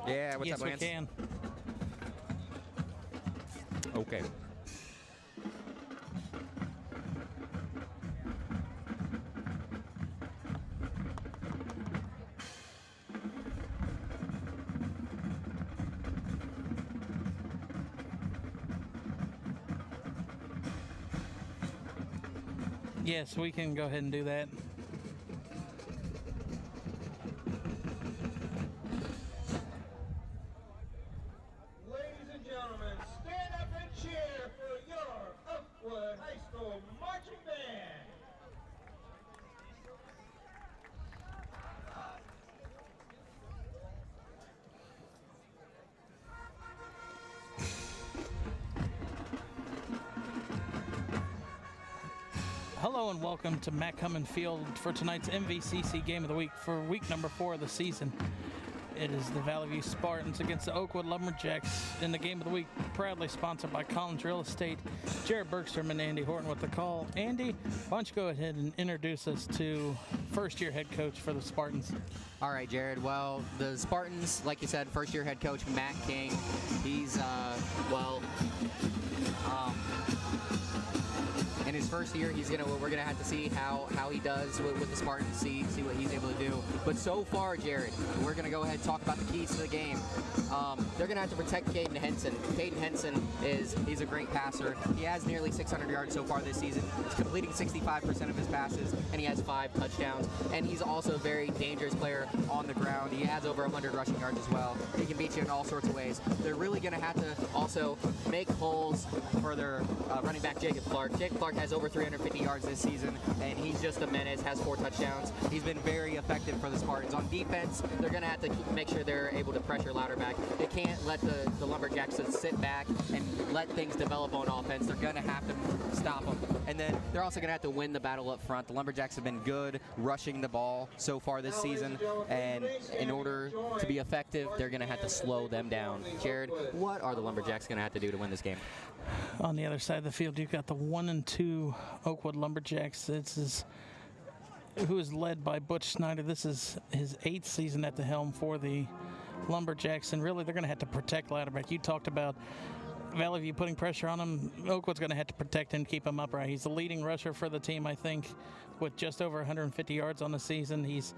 Yeah, what's yes, up, Lance? we can. Okay. Yes, we can go ahead and do that. Ladies and gentlemen, stand up and cheer for your Oakwood High School Marching Band. Hello and welcome to Matt Cummins Field for tonight's MVCC Game of the Week for week number 4 of the season. It is the Valley View Spartans against the Oakwood Lumberjacks in the Game of the Week, proudly sponsored by Collins Real Estate. Jared Bergstrom and Andy Horton with the call. Andy, why don't you go ahead and introduce us to first-year head coach for the Spartans? All right, Jared. Well, the Spartans, like you said, first-year head coach Matt King. He's, in his first year, we're gonna have to see how he does with the Spartans, see what he's able to do. But so far, Jared, we're gonna go ahead and talk about the keys to the game. They're gonna have to protect Caden Henson. Caden Henson he's a great passer. He has nearly 600 yards so far this season. He's completing 65% of his passes, and he has 5 touchdowns. And he's also a very dangerous player on the ground. He has over 100 rushing yards as well. He can beat you in all sorts of ways. They're really gonna have to also make holes for their running back Jacob Clark. Jacob Clark has over 350 yards this season, and he's just a menace, has 4 touchdowns. He's been very effective for the Spartans. On defense, they're going to have to make sure they're able to pressure Louderback. They can't let the Lumberjacks just sit back and let things develop on offense. They're going to have to stop them. And then they're also going to have to win the battle up front. The Lumberjacks have been good rushing the ball so far this season, and in order to be effective, they're going to have to slow them down. Jared, what are the Lumberjacks going to have to do to win this game? On the other side of the field, you've got the 1-2 Oakwood Lumberjacks. Who is led by Butch Snyder. This is his 8th season at the helm for the Lumberjacks, and really they're going to have to protect Louderback. You talked about Valley View putting pressure on him. Oakwood's going to have to protect him, keep him upright. He's the leading rusher for the team, I think, with just over 150 yards on the season. He's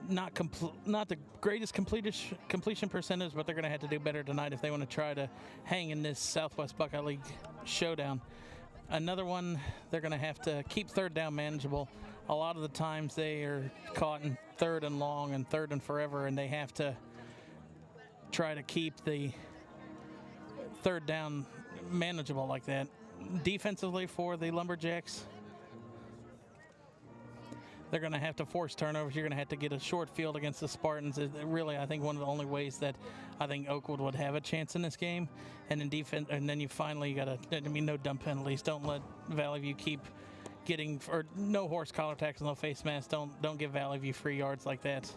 not the greatest completion percentage, but they're going to have to do better tonight if they want to try to hang in this Southwest Buckeye League showdown. Another one, they're going to have to keep third down manageable. A lot of the times they are caught in 3rd and long and 3rd and forever, and they have to try to keep the 3rd down manageable like that. Defensively for the Lumberjacks, they're going to have to force turnovers. You're going to have to get a short field against the Spartans. Really, I think one of the only ways that I think Oakwood would have a chance in this game. And in defense, and then you got to, no dumb penalties. Don't let Valley View keep getting, or no horse collar tackles, no face masks. Don't give Valley View free yards like that.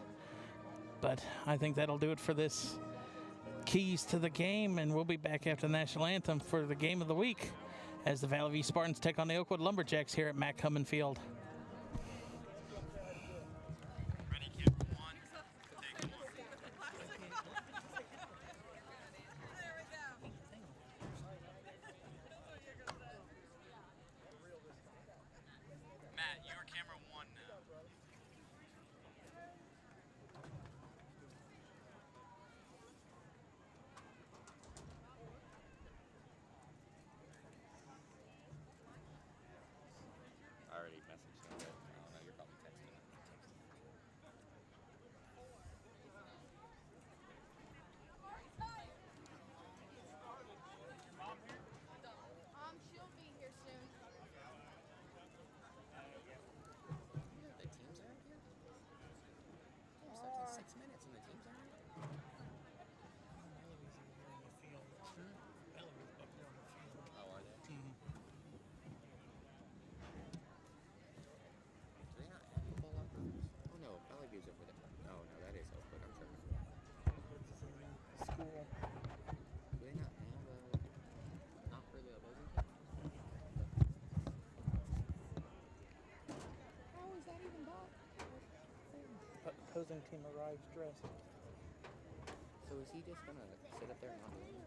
But I think that'll do it for this keys to the game, and we'll be back after the national anthem for the game of the week as the Valley View Spartans take on the Oakwood Lumberjacks here at Matt Cummins Field. Matt, your camera 1 now. I already messaged him, but I don't know, you're probably texting him. She'll be here soon. The teams aren't here? Game starts in 6 minutes and the teams aren't here? Oh, are they? Mm-hmm. Do they not have football locker rooms? Oh no, Valley View's over there. Oh no, that is Oakwood, I'm sure. School. Do they not have not for the opposing team? How is that even bought? Opposing team arrives dressed. So is he just gonna sit up there and not do anything?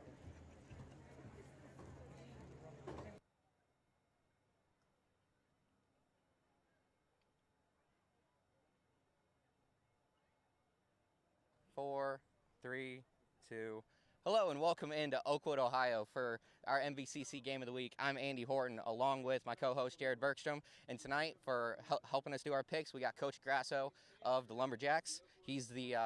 Four, three, two. Hello and welcome into Oakwood, Ohio for our MVCC Game of the Week. I'm Andy Horton along with my co-host Jared Bergstrom. And tonight for helping us do our picks, we got Coach Grasso of the Lumberjacks. He's the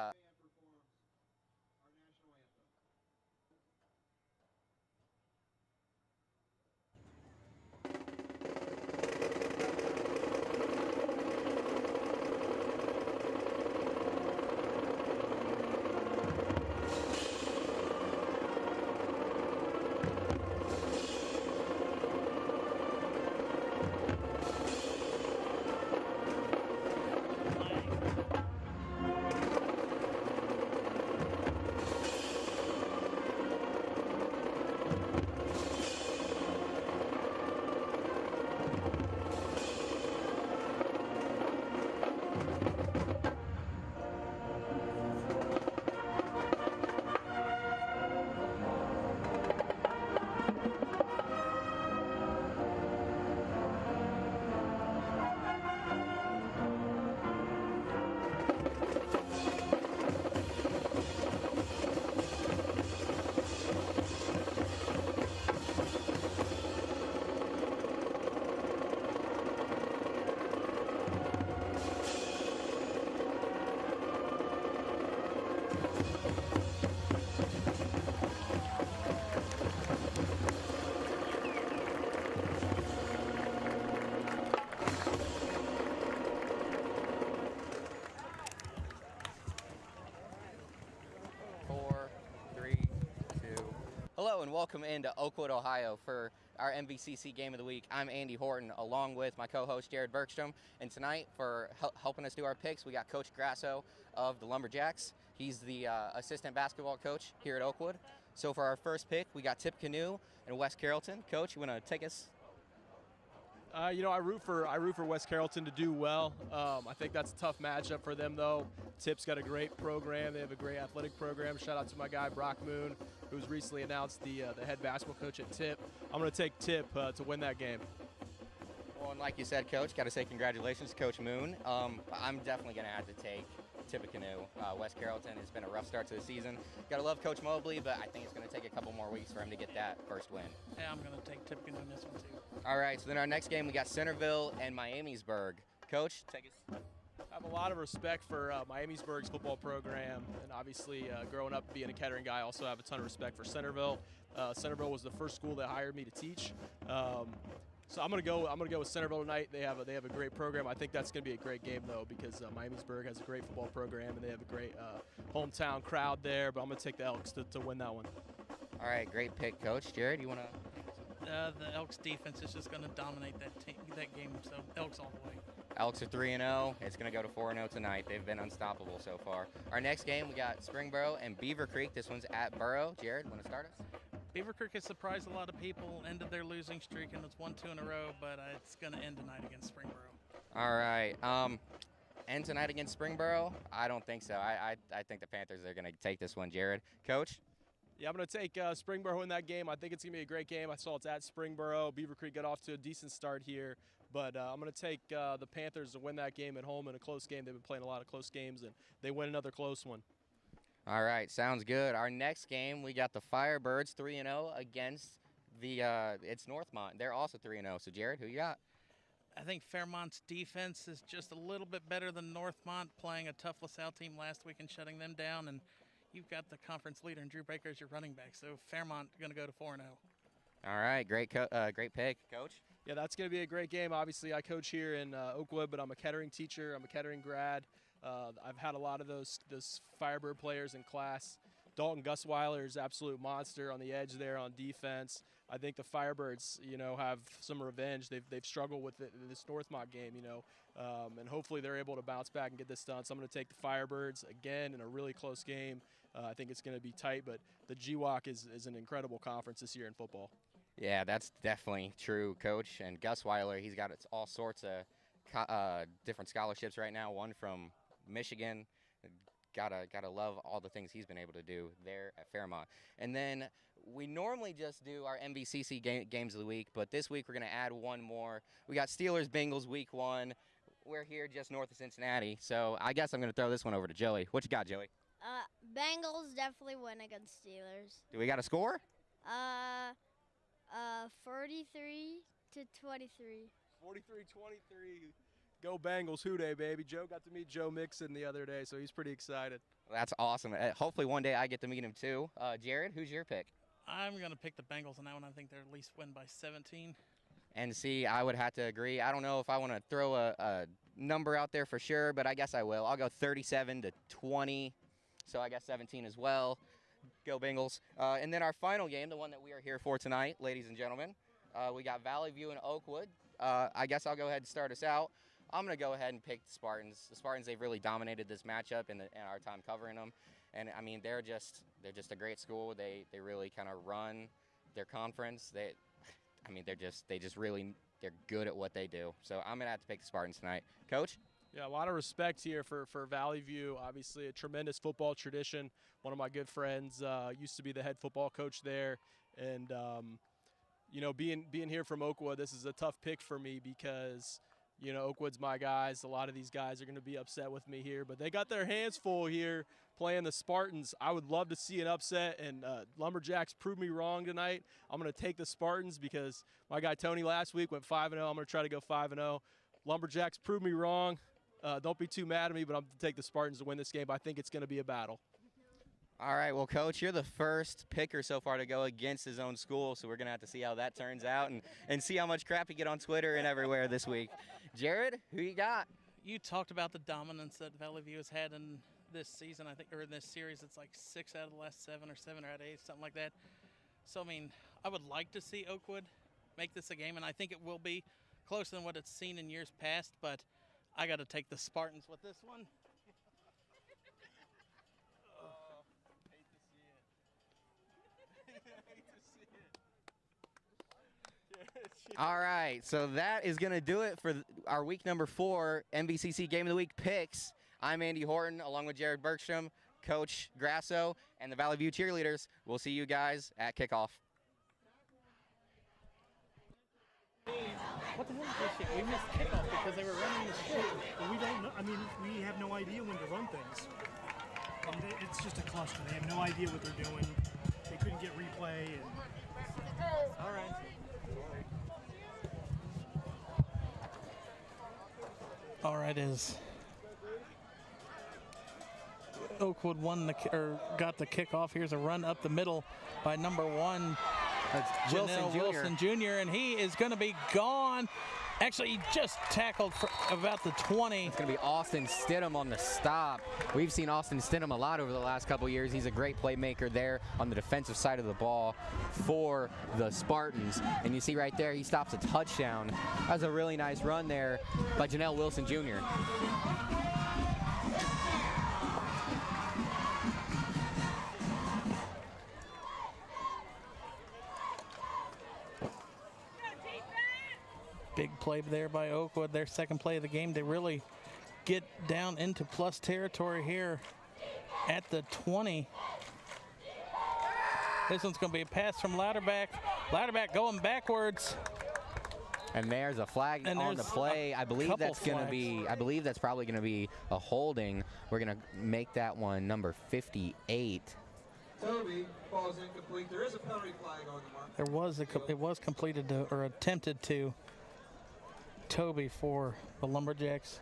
Hello and welcome into Oakwood, Ohio for our MVCC Game of the Week. I'm Andy Horton along with my co-host Jared Bergstrom. And tonight for helping us do our picks, we got Coach Grasso of the Lumberjacks. He's the assistant basketball coach here at Oakwood. So for our first pick, we got Tip Canoe and West Carrollton. Coach, you want to take us? I root for West Carrollton to do well. I think that's a tough matchup for them, though. Tip's got a great program. They have a great athletic program. Shout out to my guy Brock Moon, who's recently announced the head basketball coach at Tip. I'm going to take Tip to win that game. Well, and like you said, Coach, got to say congratulations to Coach Moon. I'm definitely going to have to take Tippecanoe. West Carrollton has been a rough start to the season. Got to love Coach Mobley, but I think it's going to take a couple more weeks for him to get that first win. Yeah, I'm going to take Tippecanoe in this one too. All right, so then our next game, we got Centerville and Miamisburg. Coach, take us. I have a lot of respect for Miamisburg's football program, and obviously growing up being a Kettering guy, I also have a ton of respect for Centerville. Centerville was the first school that hired me to teach. So I'm gonna go with Centerville tonight. They have a great program. I think that's gonna be a great game though, because Miamisburg has a great football program and they have a great hometown crowd there. But I'm gonna take the Elks to win that one. All right, great pick, Coach. Jared, you wanna? The Elks defense is just gonna dominate that game. So Elks all the way. Elks are 3-0. It's gonna go to 4-0 tonight. They've been unstoppable so far. Our next game, we got Springboro and Beaver Creek. This one's at Borough. Jared, wanna start us? Beaver Creek has surprised a lot of people, ended their losing streak, and it's 1-2 in a row, but it's going to end tonight against Springboro. All right. End tonight against Springboro? I don't think so. I think the Panthers are going to take this one, Jared. Coach? Yeah, I'm going to take Springboro in that game. I think it's going to be a great game. I saw it's at Springboro. Beaver Creek got off to a decent start here, but I'm going to take the Panthers to win that game at home in a close game. They've been playing a lot of close games, and they win another close one. All right, sounds good. Our next game, we got the Firebirds 3-0 against it's Northmont. They're also 3-0. So, Jared, who you got? I think Fairmont's defense is just a little bit better than Northmont, playing a tough LaSalle team last week and shutting them down. And you've got the conference leader in Drew Baker as your running back. So, Fairmont going to go to 4-0. All right, great pick, Coach. Yeah, that's going to be a great game. Obviously, I coach here in Oakwood, but I'm a Kettering teacher. I'm a Kettering grad. I've had a lot of those Firebird players in class. Dalton Gusweiler is an absolute monster on the edge there on defense. I think the Firebirds, have some revenge. They've struggled with it in this Northmont game, and hopefully they're able to bounce back and get this done. So I'm going to take the Firebirds again in a really close game. I think it's going to be tight, but the GWAC is an incredible conference this year in football. Yeah, that's definitely true, Coach. And Gusweiler, he's got all sorts of different scholarships right now. One from Michigan, gotta love all the things he's been able to do there at Fairmont. And then we normally just do our MVCC games of the week, but this week we're gonna add one more. We got Steelers Bengals week 1. We're here just north of Cincinnati, so I guess I'm gonna throw this one over to Joey. What you got, Joey? Bengals definitely win against Steelers. Do we got a score? 43 to 23. 43-23. Go Bengals, Houday, baby. Joe got to meet Joe Mixon the other day, so he's pretty excited. That's awesome. Hopefully one day I get to meet him too. Jared, who's your pick? I'm going to pick the Bengals on that one. I think they'll at least win by 17. And see, I would have to agree. I don't know if I want to throw a number out there for sure, but I guess I will. I'll go 37 to 20. So I guess 17 as well. Go Bengals. And then our final game, the one that we are here for tonight, ladies and gentlemen, we got Valley View and Oakwood. I guess I'll go ahead and start us out. I'm going to go ahead and pick the Spartans. The Spartans, they've really dominated this matchup in our time covering them. And, I mean, they're just a great school. They really kind of run their conference. They're good at what they do. So I'm going to have to pick the Spartans tonight. Coach? Yeah, a lot of respect here for Valley View. Obviously, a tremendous football tradition. One of my good friends used to be the head football coach there. And, you know, being here from Oakwood, this is a tough pick for me because, you know, Oakwood's my guys. A lot of these guys are going to be upset with me here. But they got their hands full here playing the Spartans. I would love to see an upset, and Lumberjacks proved me wrong tonight. I'm going to take the Spartans because my guy Tony last week went 5-0. I'm going to try to go 5-0. Lumberjacks proved me wrong. Don't be too mad at me, but I'm going to take the Spartans to win this game. I think it's going to be a battle. All right, well, Coach, you're the first picker so far to go against his own school, so we're going to have to see how that turns out and see how much crap you get on Twitter and everywhere this week. Jared, who you got? You talked about the dominance that Valley View has had in this season, I think, or in this series. It's like 6 out of the last 7 or 7 out of 8, something like that. So, I mean, I would like to see Oakwood make this a game, and I think it will be closer than what it's seen in years past, but I got to take the Spartans with this one. All right, so that is going to do it for our week number 4 MVCC Game of the Week picks. I'm Andy Horton, along with Jared Bergstrom, Coach Grasso, and the Valley View cheerleaders. We'll see you guys at kickoff. What the hell is this shit? We missed kickoff because they were running the shit. We don't know. I mean, we have no idea when to run things. And it's just a cluster. They have no idea what they're doing. They couldn't get replay. And All right. All right, is Oakwood got the kickoff. Here's a run up the middle by number 1. That's Wilson Jr., and he is going to be gone. Actually, he just tackled for about the 20. It's going to be Austin Stidham on the stop. We've seen Austin Stidham a lot over the last couple years. He's a great playmaker there on the defensive side of the ball for the Spartans. And you see right there, he stops a touchdown. That was a really nice run there by Janelle Wilson Jr. Big play there by Oakwood, their second play of the game. They really get down into plus territory here at the 20. This one's going to be a pass from Louderback. Louderback going backwards. And there's a flag on the play. I believe that's going to be, I believe that's probably going to be a holding. We're going to make that one number 58. Toby falls incomplete. There is a penalty flag on the mark. There was it was completed to, or attempted to Toby for the Lumberjacks.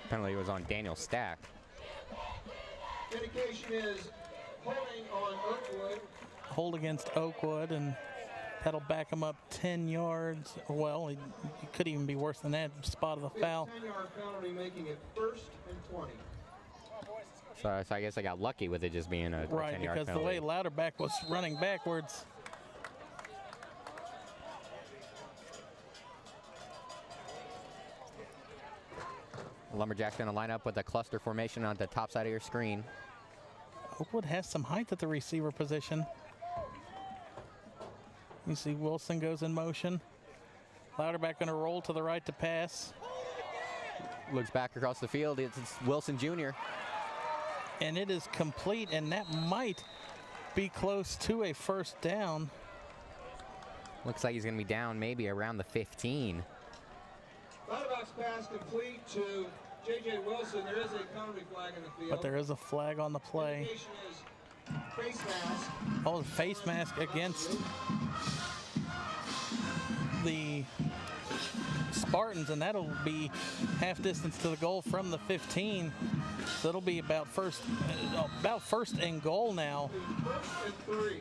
Penalty was on Daniel Stack. Indication is holding on Oakwood. Hold against Oakwood, and that'll back him up 10 yards. Well, it could even be worse than that. Spot of the foul. 10-yard penalty, making it 1st and 20. So I guess I got lucky with it just being a 10-yard penalty. Right, because the way Louderback was running backwards. Lumberjacks going to line up with a cluster formation on the top side of your screen. Oakwood has some height at the receiver position. You see Wilson goes in motion. Louderback going to roll to the right to pass. Looks back across the field. It's Wilson Jr. And it is complete, and that might be close to a first down. Looks like he's going to be down maybe around the 15. Louderback's pass complete to J.J. Wilson. There is a penalty flag in the field. But there is a flag on the play. Indication is face mask. Oh, the face mask against the Spartans, and that'll be half distance to the goal from the 15. So it'll be about first and goal now. First and 3.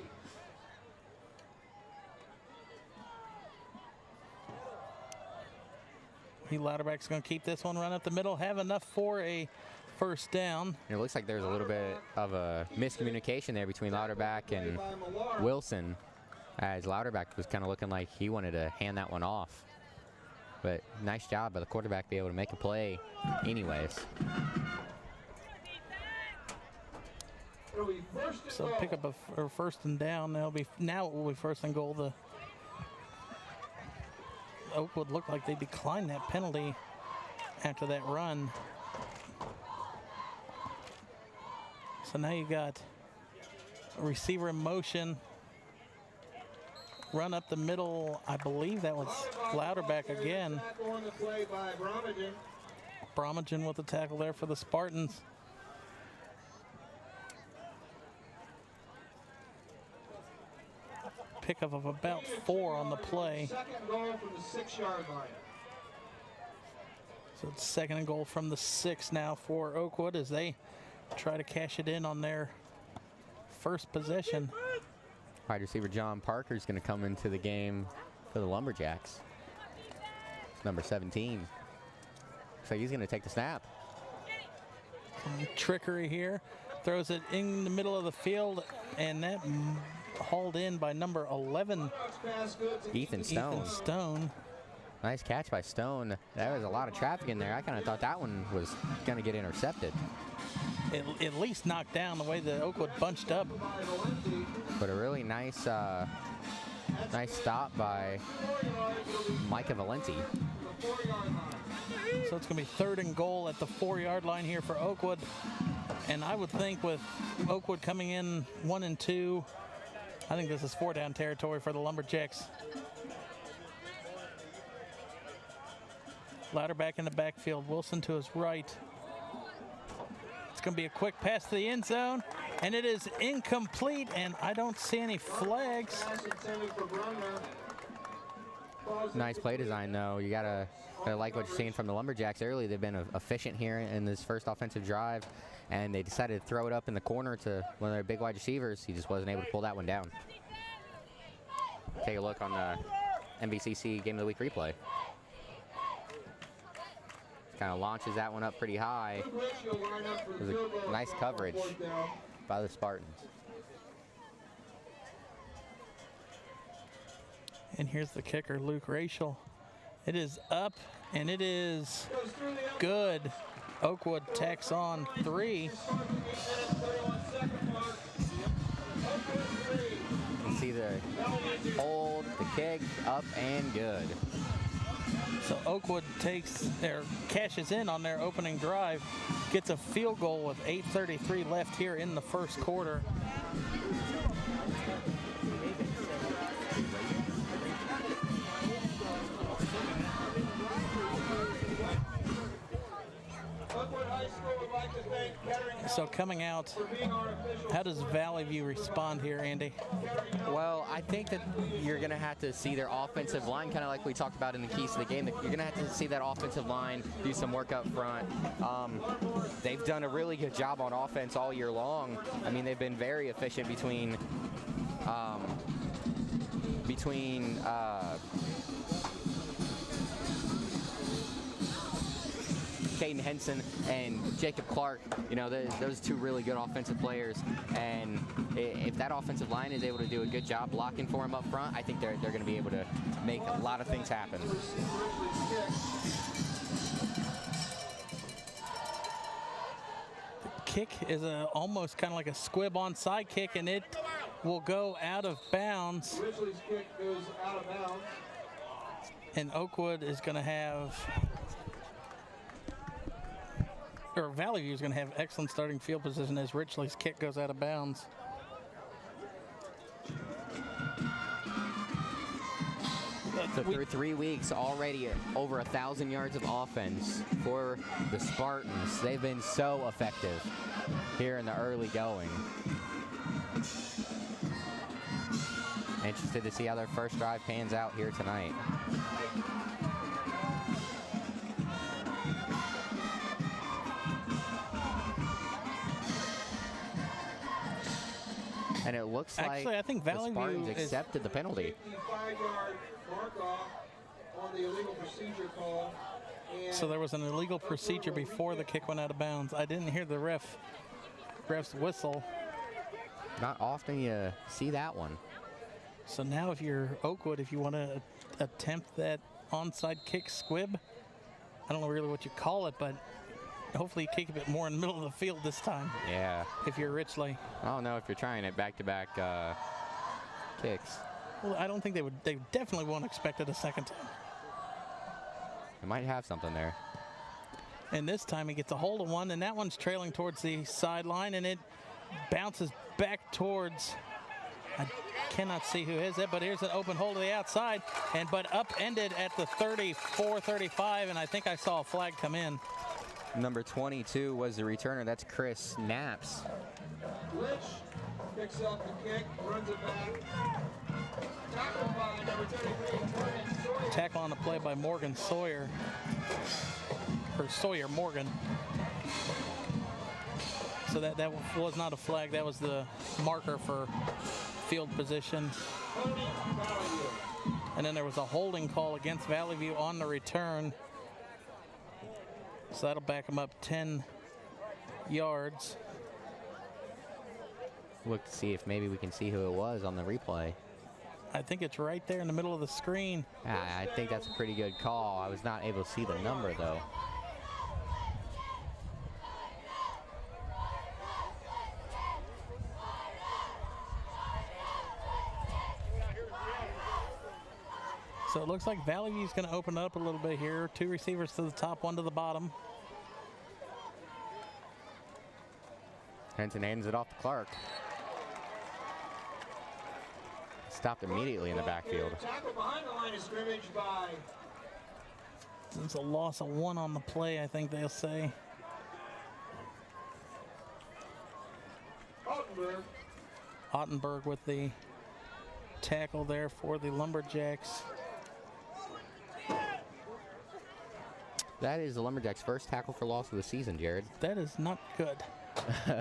Louderback's going to keep this one, run up the middle, have enough for a first down. It looks like there's a little bit of a miscommunication there between Louderback and Wilson, as Louderback was kind of looking like he wanted to hand that one off. But nice job by the quarterback to be able to make a play anyways. So pick up a first and down. Now it will be first and goal. The Oakwood looked like they declined that penalty after that run. So now you got a receiver in motion. Run up the middle. I believe that was Louderback again. Bromagen with the tackle there for the Spartans. Pickup of about 4 on the play. Second goal from the 6-yard line. So it's second and goal from the 6 now for Oakwood as they try to cash it in on their first possession. Wide receiver John Parker is going to come into the game for the Lumberjacks. Number 17. So he's going to take the snap. Some trickery here. Throws it in the middle of the field, and that hauled in by number 11, Ethan Stone. Nice catch by Stone. There was a lot of traffic in there. I kind of thought that one was going to get intercepted. At least knocked down the way the Oakwood bunched up. But a really nice nice stop by Micah Valenti. So it's going to be third and goal at the 4-yard line here for Oakwood. And I would think with Oakwood coming in 1 and 2, I think this is 4-down territory for the Lumberjacks. Louderback in the backfield. Wilson to his right. It's going to be a quick pass to the end zone, and it is incomplete, and I don't see any flags. Nice play design, though. You gotta like what you're seeing from the Lumberjacks early. They've been efficient here in this first offensive drive, and they decided to throw it up in the corner to one of their big wide receivers. He just wasn't able to pull that one down. Take a look on the MVCC Game of the Week replay. Kind of launches that one up pretty high. It was a nice coverage by the Spartans. And here's the kicker, Luke Rachel. It is up, and it is good. Oakwood tacks on 3. You see the hold, the kick, up and good. So Oakwood cashes in on their opening drive, gets a field goal with 8:33 left here in the first quarter. So coming out, how does Valley View respond here, Andy? Well, I think that you're going to have to see their offensive line, kind of like we talked about in the keys to the game. You're going to have to see that offensive line do some work up front. They've done a really good job on offense all year long. I mean, they've been very efficient between Caden Henson and Jacob Clark. You know, those two really good offensive players, and if that offensive line is able to do a good job blocking for him up front, I think they're going to be able to make a lot of things happen. The kick is almost kind of like a squib onside kick, and it will go out of bounds. Ridgely's kick goes out of bounds. And Oakwood is going to have, or Valley View is going to have excellent starting field position as Ridgely's kick goes out of bounds. So through 3 weeks, already over 1,000 yards of offense for the Spartans. They've been so effective here in the early going. Interested to see how their first drive pans out here tonight. And it looks Actually, like I think the Valley Spartans View is accepted the penalty. 5-yard mark off on the illegal procedure call. And So there was an illegal procedure before the kick went out of bounds. I didn't hear the ref's whistle. Not often you see that one. So now if you're Oakwood, if you want to attempt that onside kick squib, I don't know really what you call it, but hopefully you kick a bit more in the middle of the field this time. Yeah. If you're Ridgely. I don't know if you're trying it back-to-back kicks. Well, I don't think they definitely won't expect it a second time. It might have something there. And this time he gets a hold of one, and that one's trailing towards the sideline, and it bounces back towards, I cannot see who is it, but here's an open hole to the outside, but upended at the 34, 35, and I think I saw a flag come in. Number 22 was the returner. That's Chris Knaps. Lynch picks up the kick, runs it back. Tackled by number 33, Morgan Sawyer. Tackle on the play by Morgan Sawyer, or Sawyer Morgan. So that was not a flag, that was the marker for field position. And then there was a holding call against Valley View on the return. So that'll back them up 10 yards. Look to see if maybe we can see who it was on the replay. I think it's right there in the middle of the screen. I think that's a pretty good call. I was not able to see the number, though. So it looks like Valley View's going to open up a little bit here. 2 receivers to the top, 1 to the bottom. Henson hands it off to Clark. Stopped immediately in the backfield. Tackle behind the line of scrimmage by It's a loss of 1 on the play, I think they'll say. Altenberg. Ottenberg with the tackle there for the Lumberjacks. That is the Lumberjacks' first tackle for loss of the season, Jared. That is not good.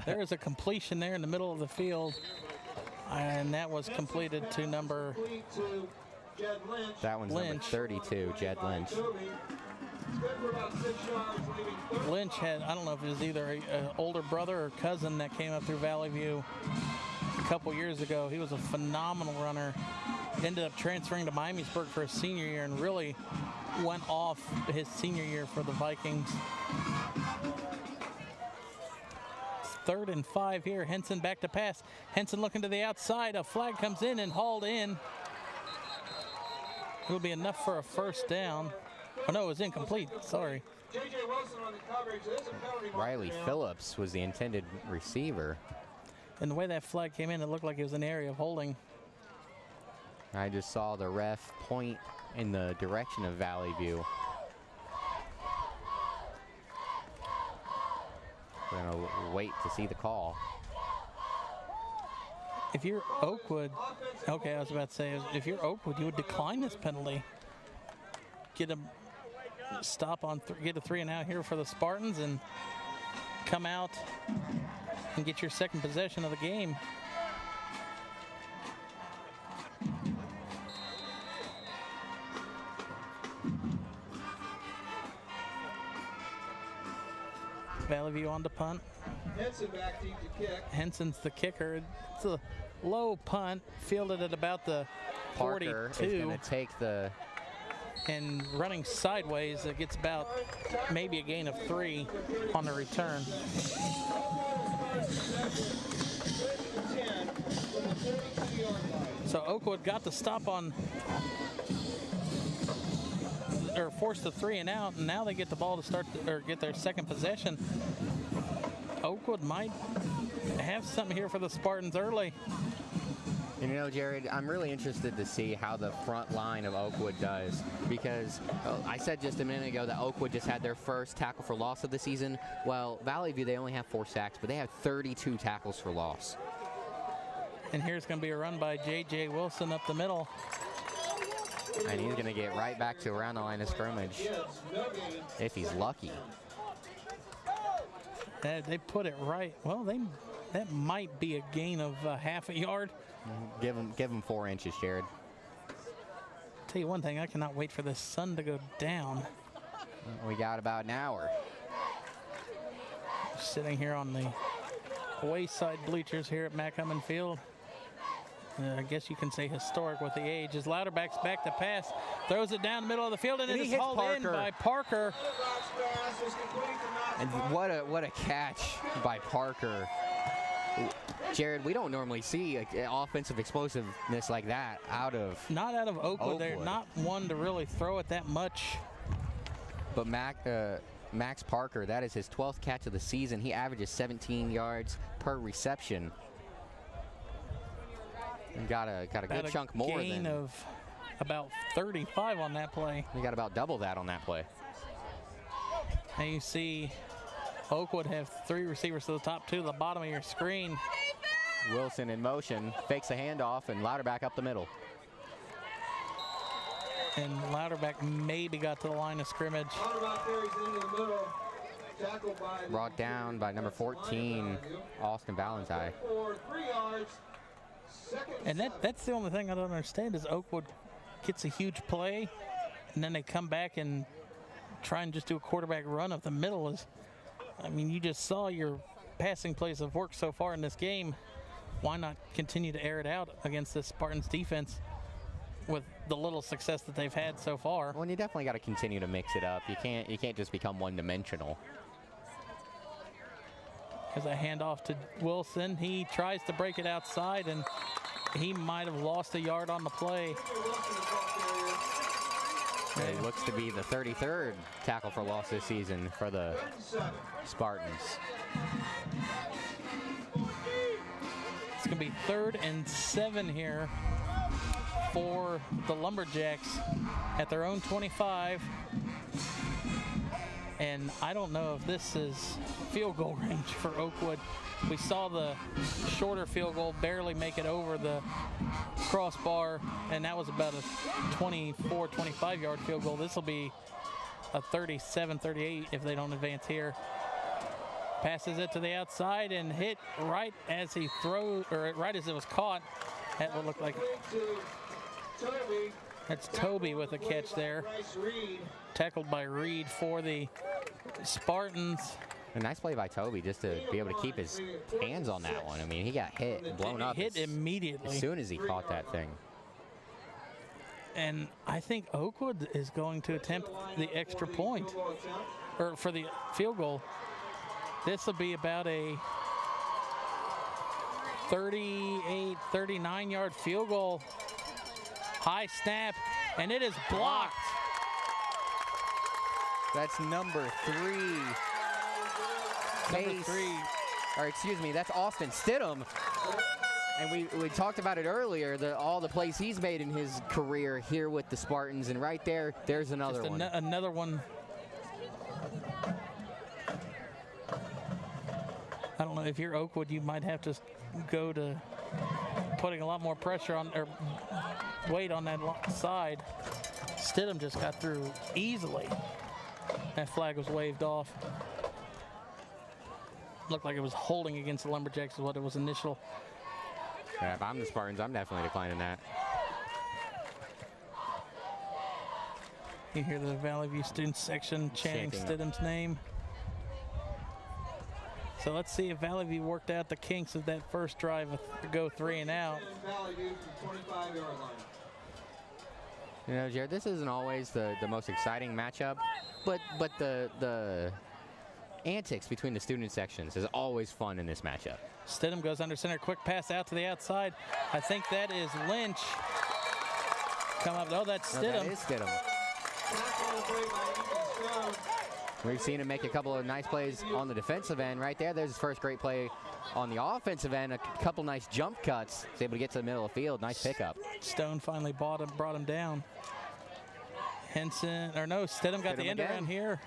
There is a completion there in the middle of the field, and that was completed to number Complete to Jed Lynch. That one's number 32, Jed Lynch. It's good for about 6 yards, leaving 30. Lynch had, I don't know if it was either an older brother or cousin that came up through Valley View a couple years ago. He was a phenomenal runner. Ended up transferring to Miamisburg for his senior year and really went off his senior year for the Vikings. 3rd and 5 here. Henson back to pass. Henson looking to the outside. A flag comes in and hauled in. It'll be enough for a first down. Oh no, it was incomplete. Sorry. J.J. Wilson on the coverage. There's a penalty marker Riley now. Phillips was the intended receiver. And the way that flag came in, it looked like it was an area of holding. I just saw the ref point in the direction of Valley View. We're gonna wait to see the call. If you're Oakwood, okay, I was about to say, if you're Oakwood, you would decline this penalty. Get a stop on, get a 3 and out here for the Spartans and come out and get your second possession of the game. Valley View on the punt. Henson back deep to kick. Henson's the kicker. It's a low punt, fielded at about the Parker 42. is going to take the And running sideways, it gets about maybe a gain of 3 on the return. So Oakwood got the stop on, or forced the 3 and out, and now they get the ball to start, or get their second possession. Oakwood might have something here for the Spartans early. And you know, Jared, I'm really interested to see how the front line of Oakwood does, because I said just a minute ago that Oakwood just had their first tackle for loss of the season. Well, Valley View, they only have 4 sacks, but they have 32 tackles for loss. And here's going to be a run by J.J. Wilson up the middle. And he's going to get right back to around the line of scrimmage, if he's lucky. They put it right. Well, that might be a gain of half a yard. Give him 4 inches, Jared. Tell you one thing, I cannot wait for the sun to go down. We got about an hour. Sitting here on the wayside bleachers here at Macomb Field. I guess you can say historic with the age. As Louderback's back to pass, throws it down the middle of the field, and it is hauled in by Parker. And what a catch by Parker. Jared, we don't normally see offensive explosiveness like that not out of Oakwood. They're not one to really throw it that much. But Max Parker, that is his 12th catch of the season. He averages 17 yards per reception. And got a good chunk more than. Gain of about 35 on that play. We got about double that on that play. And you see Oakwood have 3 receivers to the top, 2 to the bottom of your screen. Wilson in motion, fakes a handoff, and Louderback up the middle. And Louderback maybe got to the line of scrimmage. Brought down by number 14, Austin Valentine. And that's the only thing I don't understand is Oakwood gets a huge play, and then they come back and try and just do a quarterback run up the middle. I mean, you just saw your passing plays have worked so far in this game. Why not continue to air it out against this Spartans defense with the little success that they've had so far? Well, you definitely got to continue to mix it up. You can't just become one-dimensional. As a handoff to Wilson, he tries to break it outside, and he might have lost a yard on the play. It looks to be the 33rd tackle for loss this season for the Spartans. It's going to be 3rd and 7 here for the Lumberjacks at their own 25. And I don't know if this is field goal range for Oakwood. We saw the shorter field goal barely make it over the crossbar, and that was about a 24, 25-yard field goal. This will be a 37, 38 if they don't advance here. Passes it to the outside and hit right as he throws, or right as it was caught. That would look like that's Toby with a catch there. Tackled by Reed for the Spartans. A nice play by Toby just to be able to keep his hands on that one. I mean, he got hit and blown up. Hit immediately. As soon as he caught that thing. And I think Oakwood is going to attempt the extra point, or for the field goal. This will be about a 38, 39-yard field goal. High snap, and it is blocked. That's number 3. Or excuse me, that's Austin Stidham. And we talked about it earlier, all the plays he's made in his career here with the Spartans, and right there's another one. Another one. I don't know, if you're Oakwood, you might have to go to putting a lot more pressure on, or weight on that side. Stidham just got through easily. That flag was waved off. Looked like it was holding against the Lumberjacks is what it was initial. Yeah, if I'm the Spartans, I'm definitely declining that. You hear the Valley View student section chanting Stidham's name. So let's see if Valley View worked out the kinks of that first drive to go 3 and out. You know, Jared, this isn't always the most exciting matchup, but the antics between the student sections is always fun in this matchup. Stidham goes under center, quick pass out to the outside. I think that is Lynch. Come up, oh, that's No, Stidham. that is Stidham. We've seen him make a couple of nice plays on the defensive end right there. There's his first great play on the offensive end. A couple nice jump cuts. He's able to get to the middle of the field. Nice pickup. Stone finally brought him down. Stidham got the end around here.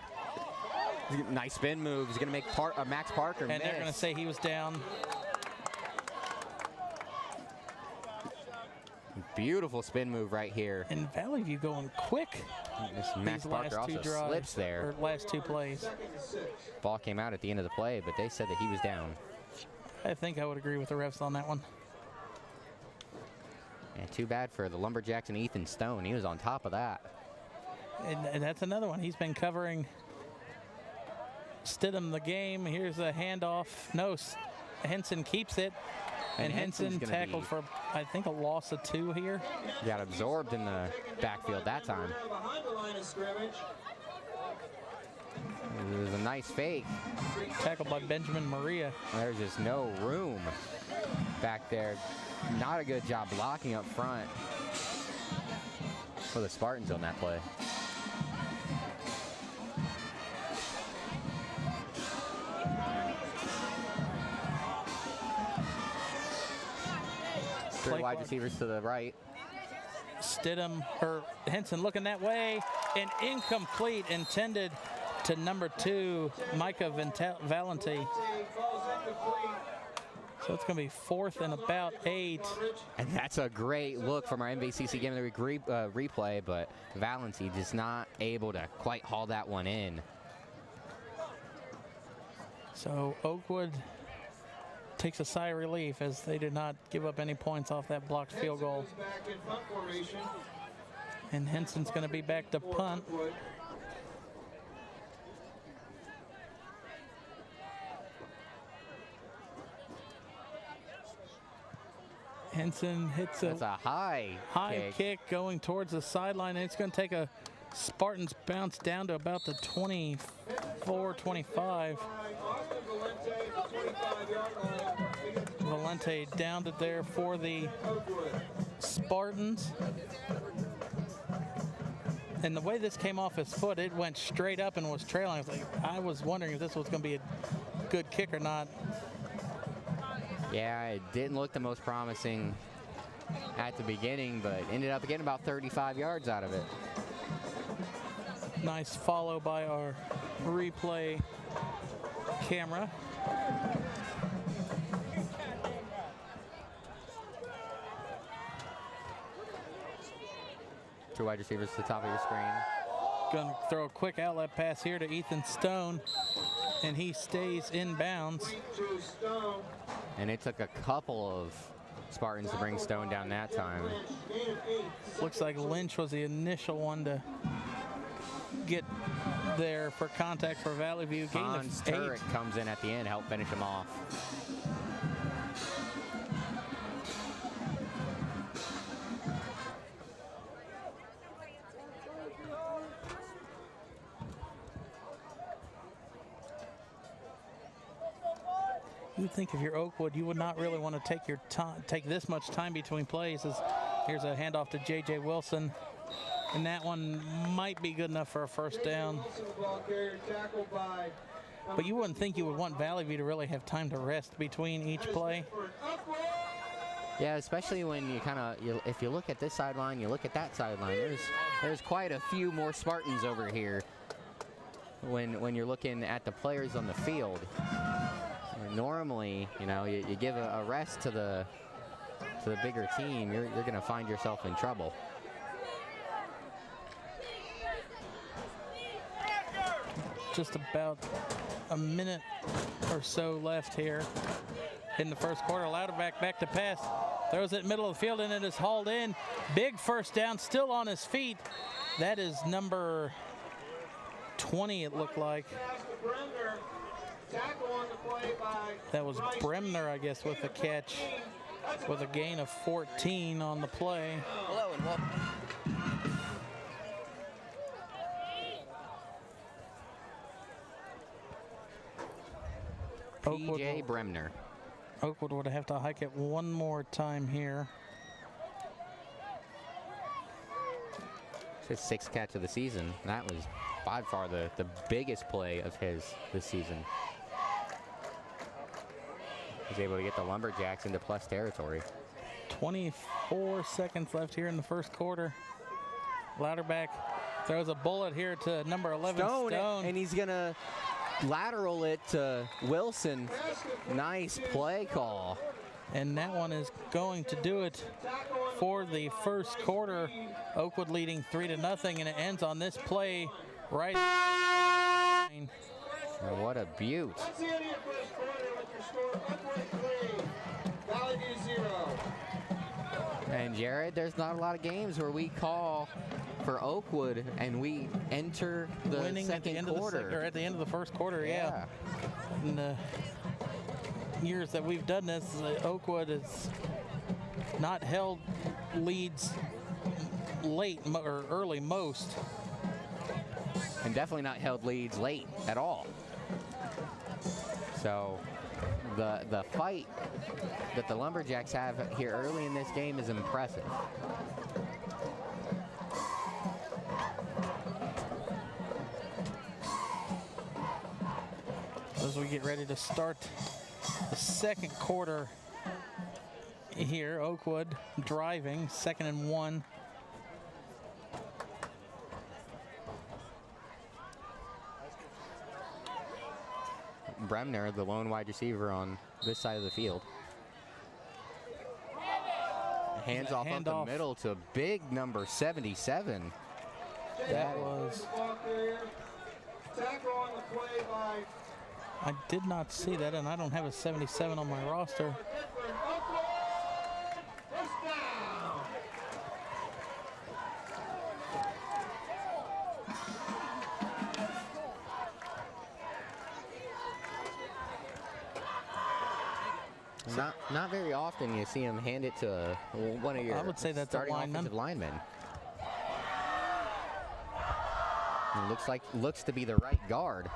Nice spin move. He's going to make Max Parker and miss. They're going to say he was down. Beautiful spin move right here. And Valley View going quick. Max Parker also slips there. Last two plays. Ball came out at the end of the play, but they said that he was down. I think I would agree with the refs on that one. And too bad for the Lumberjacks and Ethan Stone. He was on top of that. And that's another one. He's been covering Stidham the game. Here's a handoff. No, Henson keeps it. And Henson tackled for, I think, a loss of 2 here. Got absorbed in the backfield that time. It was a nice fake. Tackled by Benjamin Maria. There's just no room back there. Not a good job blocking up front for the Spartans on that play. Three wide receivers to the right. Henson looking that way, and incomplete, intended to number 2, Micah Valenti. So it's going to be 4th and about 8. And that's a great look from our MVCC Game of the Week replay, but Valenti just not able to quite haul that one in. So Oakwood takes a sigh of relief as they did not give up any points off that blocked field goal. And Henson's going to be back to punt. Henson hits a high kick going towards the sideline, and it's going to take a Spartans bounce down to about the 24, 25. Valente downed it there for the Spartans. And the way this came off his foot, it went straight up and was trailing. I was wondering if this was going to be a good kick or not. Yeah, it didn't look the most promising at the beginning, but ended up getting about 35 yards out of it. Nice follow by our replay camera. Two wide receivers to the top of your screen. Going to throw a quick outlet pass here to Ethan Stone, and he stays in bounds. And it took a couple of Spartans to bring Stone down that time. Looks like Lynch was the initial one to get there for contact for Valley View. Gain of 8. Turret comes in at the end to help finish him off. You'd think if you're Oakwood, you would not really want to take this much time between plays. Here's a handoff to J.J. Wilson, and that one might be good enough for a first down. But you wouldn't think you would want Valley View to really have time to rest between each play. Yeah, especially when you if you look at this sideline, you look at that sideline. There's quite a few more Spartans over here when you're looking at the players on the field. Normally, you give a rest to the bigger team, you're going to find yourself in trouble. Just about a minute or so left here in the first quarter. Louderback back to pass. Throws it middle of the field, and it is hauled in. Big first down, still on his feet. That is number 20, it looked like. That was Bremner, I guess, with the catch, with a gain of 14 on the play. Hello and welcome. P.J. Bremner. Oakwood would have to hike it one more time here. His 6th catch of the season. That was by far the biggest play of his this season. He's able to get the Lumberjacks into plus territory. 24 seconds left here in the first quarter. Louderback throws a bullet here to number 11, Stone. And he's going to lateral it to Wilson. Nice play call. And that one is going to do it for the first quarter. Oakwood leading 3-0, and it ends on this play right here. And what a beaut. That's the end of your first quarter with your score Oakwood 3, Valley View 0. And Jared, there's not a lot of games where we call for Oakwood and we enter the winning second at the end quarter. or at the end of the first quarter, yeah. In the years that we've done this, Oakwood has not held leads late or early most. And definitely not held leads late at all. So the fight that the Lumberjacks have here early in this game is impressive. As we get ready to start the second quarter here, Oakwood driving, 2nd and 1. Bremner, the lone wide receiver on this side of the field. Hands off up the middle to big number 77. That was... Tackle on the play by I did not see that, and I don't have a 77 on my roster. first down. Not very often you see him hand it to one of your I would say that's a starting offensive linemen. It looks to be the right guard.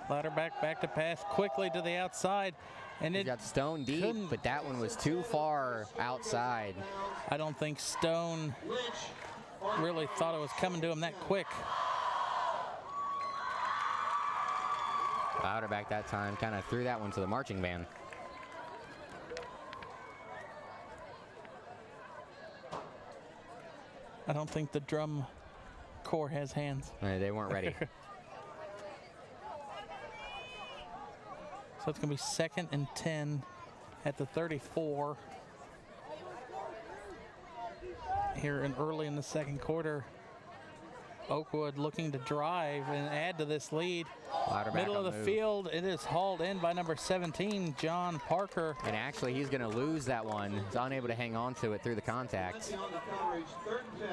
Louderback back to pass quickly to the outside, and He it got Stone deep, but that one was too far outside. I don't think Stone really thought it was coming to him that quick. Louderback that time kind of threw that one to the marching band. I don't think the drum corps has hands. They weren't ready. So it's going to be 2nd and 10 at the 34. Here in early in the second quarter. Oakwood looking to drive and add to this lead. Louderback Middle of on the move. field, it is hauled in by number 17, John Parker. And actually, he's going to lose that one. He's unable to hang on to it through the contact. On the coverage, 3rd and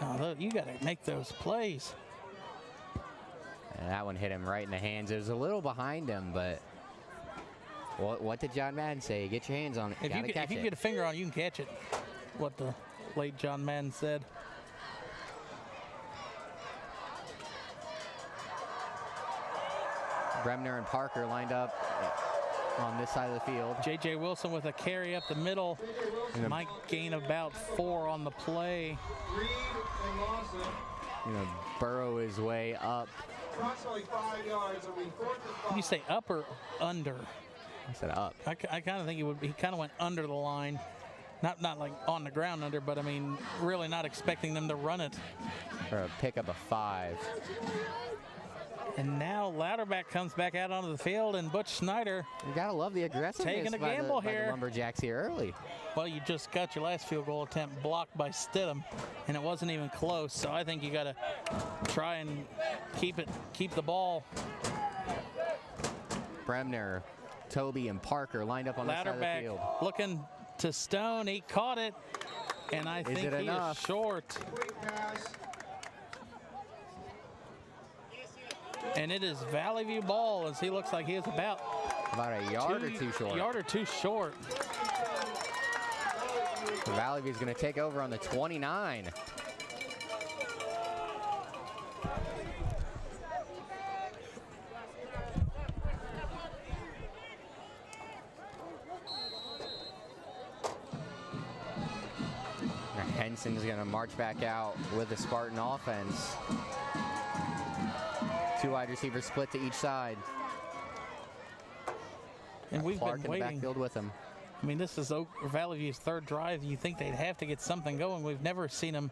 10. Oh, look, you got to make those plays. And that one hit him right in the hands. It was a little behind him, but what did John Madden say? Get your hands on it. If you get a finger on it, you can catch it. What the late John Madden said. Bremner and Parker lined up on this side of the field. J.J. Wilson with a carry up the middle. Might gain about 4 on the play. Reed and Lawson, Burrow his way up. approximately 5 yards. It'll be 4th and 5. You say up or under? I said up. I kind of think he kind of went under the line. Not like on the ground under, but I mean, really not expecting them to run it. Or a pickup of 5. And now Louderback comes back out onto the field, and Butch Snyder. You gotta love the aggressiveness Taking a by gamble the here. Lumberjacks here early. Well, you just got your last field goal attempt blocked by Stidham, and it wasn't even close. So I think you got to try and keep the ball. Bremner, Toby, and Parker lined up on the side of the Louderback field. looking to Stone. He caught it, and I think it he enough? is short. Quick pass. And it is Valley View ball, as he looks like he is about a yard or two short. A yard or two short. Valley View's going to take over on the 29. Henson's going to march back out with the Spartan offense. 2 wide receivers split to each side. And we've Clark been in the waiting. backfield with him. I mean, this is Valley View's 3rd drive. You think they'd have to get something going. We've never seen them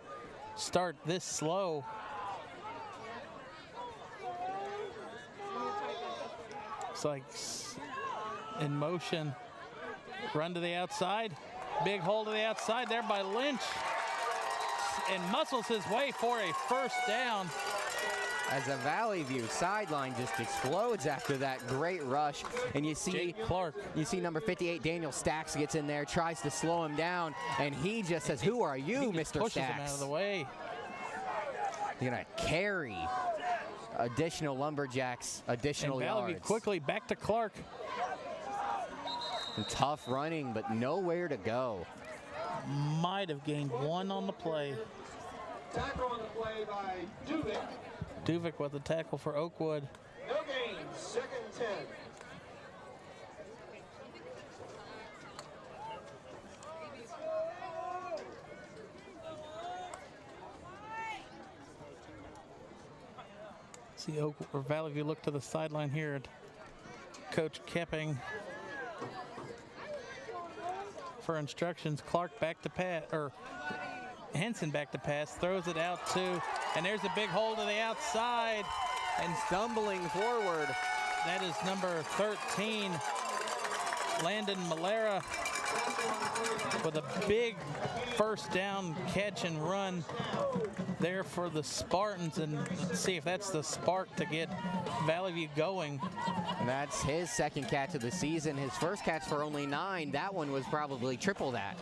start this slow. It's like in motion. Run to the outside. Big hole to the outside there by Lynch. And muscles his way for a 1st down. As the Valley View sideline just explodes after that great rush. And you see Jake Clark. You see number 58, Daniel Stacks, gets in there, tries to slow him down, and he just says, "Who are you, Mr. Pushes Stacks?" him out of the way. He's gonna carry additional Lumberjacks, additional And Valley View yards. quickly back to Clark. And tough running, but nowhere to go. Might have gained 1 on the play. Tackle on the play by Duvik. Duvik with the tackle for Oakwood. No gain, 2nd and 10. See Valley View look to the sideline here at Coach Kepping for instructions. Clark back to pass, or Henson back to pass, throws it out to, and there's a big hole to the outside. And stumbling forward. That is number 13, Landon Malera, with a big 1st down catch and run there for the Spartans. And let's see if that's the spark to get Valley View going. And that's his 2nd catch of the season. His 1st catch for only 9. That one was probably triple that.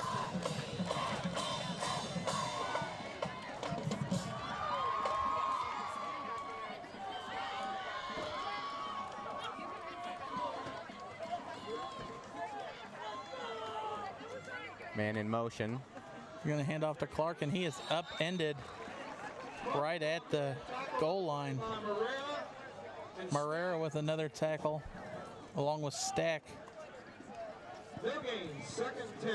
Man in motion. You're going to hand off to Clark, and he is upended right at the goal line. Marrera with another tackle, along with Stack. No gain, 2nd and 10.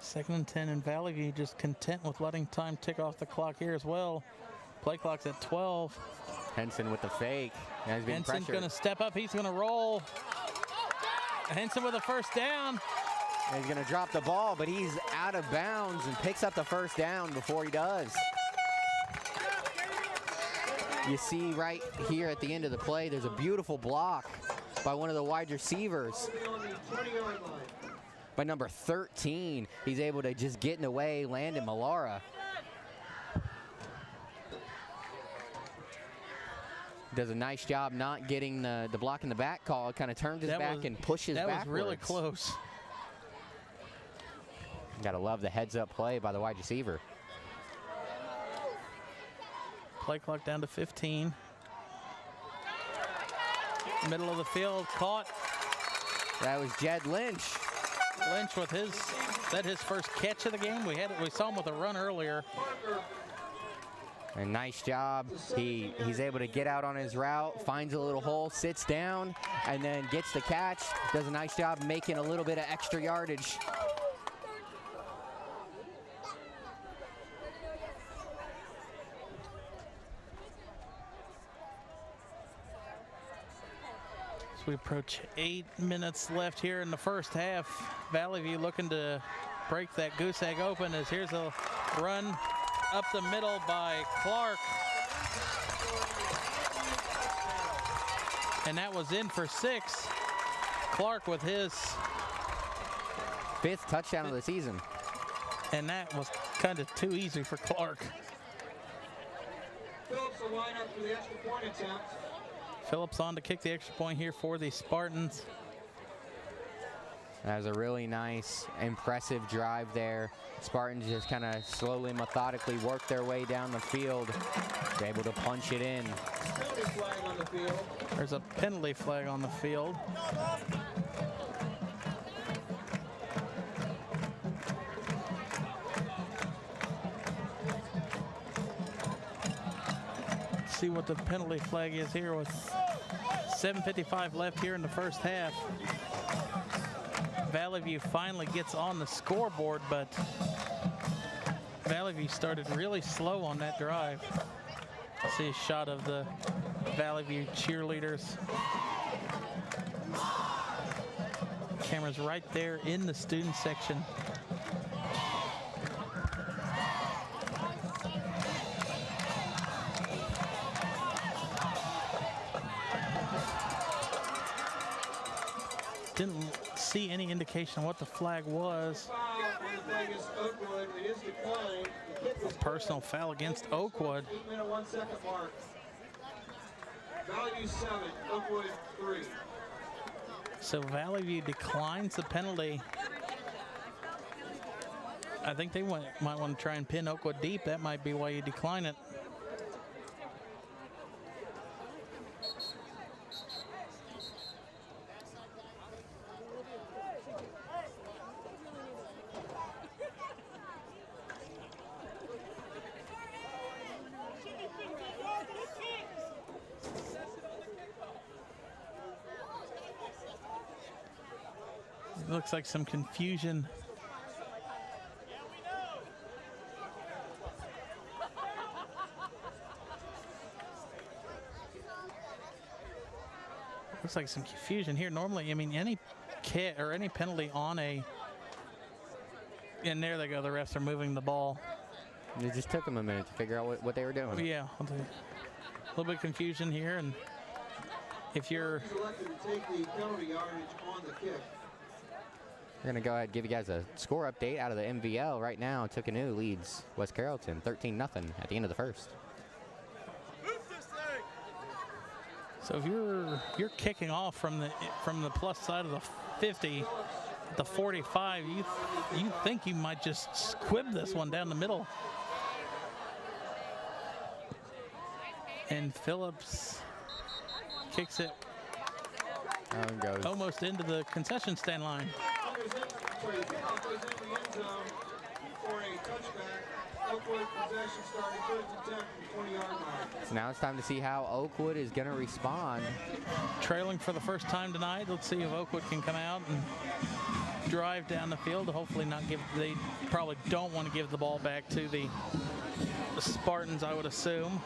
Second and 10, and Valley View just content with letting time tick off the clock here as well. Play clock's at 12. Henson with the fake. Has been Henson's pressured. going to step up. He's going to roll. Henson with a 1st down. He's going to drop the ball, but he's out of bounds and picks up the 1st down before he does. You see right here at the end of the play, there's a beautiful block by one of the wide receivers. On the 20-yard line. By number 13, he's able to just get in the way, Landon Malara. Does a nice job not getting the block in the back call. Kind of turns his back and pushes backwards. That was really close. Got to love the heads-up play by the wide receiver. Play clock down to 15. Middle of the field, caught. That was Jed Lynch. Lynch with his 1st catch of the game. We saw him with a run earlier. A nice job. He's able to get out on his route, finds a little hole, sits down, and then gets the catch. Does a nice job making a little bit of extra yardage. As we approach 8 minutes left here in the 1st half, Valley View looking to break that goose egg open as here's a run up the middle by Clark. And that was in for 6. Clark with his 5th touchdown of the season. And that was kind of too easy for Clark. Phillips will line up for the extra point attempt. Phillips on to kick the extra point here for the Spartans. That was a really nice, impressive drive there. Spartans just kind of slowly, methodically work their way down the field. They're able to punch it in. Penalty flag on the field. There's a penalty flag on the field. Let's see what the penalty flag is here with 7:55 left here in the first half. Valley View finally gets on the scoreboard, but Valley View started really slow on that drive. See a shot of the Valley View cheerleaders. Camera's right there in the student section. Didn't see any indication of what the flag was. Oakwood. It is declined. A personal foul against Oakwood. 8-minute 1-second mark. Valley View 7, Oakwood 3. So Valley View declines the penalty. I think they might want to try and pin Oakwood deep. That might be why you decline it. Looks like some confusion. Looks like some confusion here. Normally, I mean, any kit or any penalty on a, and there they go, the refs are moving the ball. It just took them a minute to figure out what they were doing. Yeah, a little bit of confusion here, and if you're Selected to take the penalty yardage on the kick. We're going to go ahead and give you guys a score update out of the MVL right now. Tippecanoe leads West Carrollton 13-0 at the end of the first. So if you're kicking off from the plus side of the 50, the 45, you think you might just squib this one down the middle. And Phillips kicks it Goes almost into the concession stand line. Goes in the end zone for a touchback. Oakwood possession starting first and 10 from the 20-yard line. So now it's time to see how Oakwood is going to respond. Trailing for the first time tonight. Let's see if Oakwood can come out and drive down the field. Hopefully not give, they probably don't want to give the ball back to the Spartans, I would assume.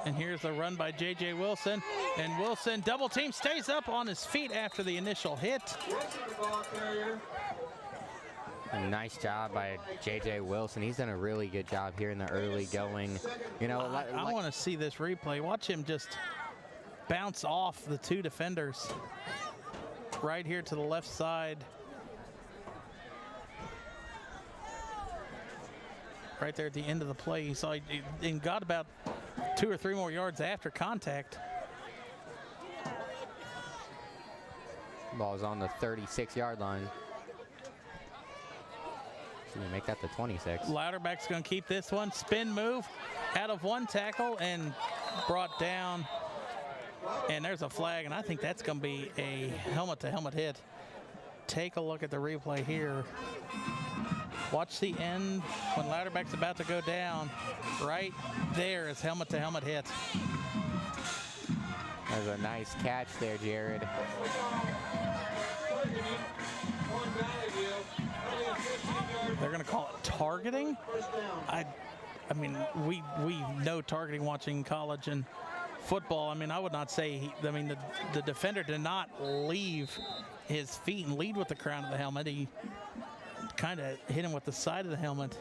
And here's the run by J.J. Wilson. And Wilson, double team, stays up on his feet after the initial hit. A nice job by J.J. Wilson. He's done a really good job here in the early going. You know, I want to see this replay. Watch him just bounce off the two defenders right here to the left side. Right there at the end of the play. He saw and got about 2 or 3 more yards after contact. Ball's on the 36-yard line. So we make that the 26. Louderback's going to keep this one. Spin move out of one tackle and brought down. And there's a flag, and I think that's going to be a helmet-to-helmet hit. Take a look at the replay here. Watch the end when Louderback's about to go down. Right there is helmet-to-helmet hit. There's a nice catch there, Jared. They're going to call it targeting. I mean, we know targeting watching college and football. I mean, I would not say the defender did not leave his feet and lead with the crown of the helmet. He kind of hit him with the side of the helmet.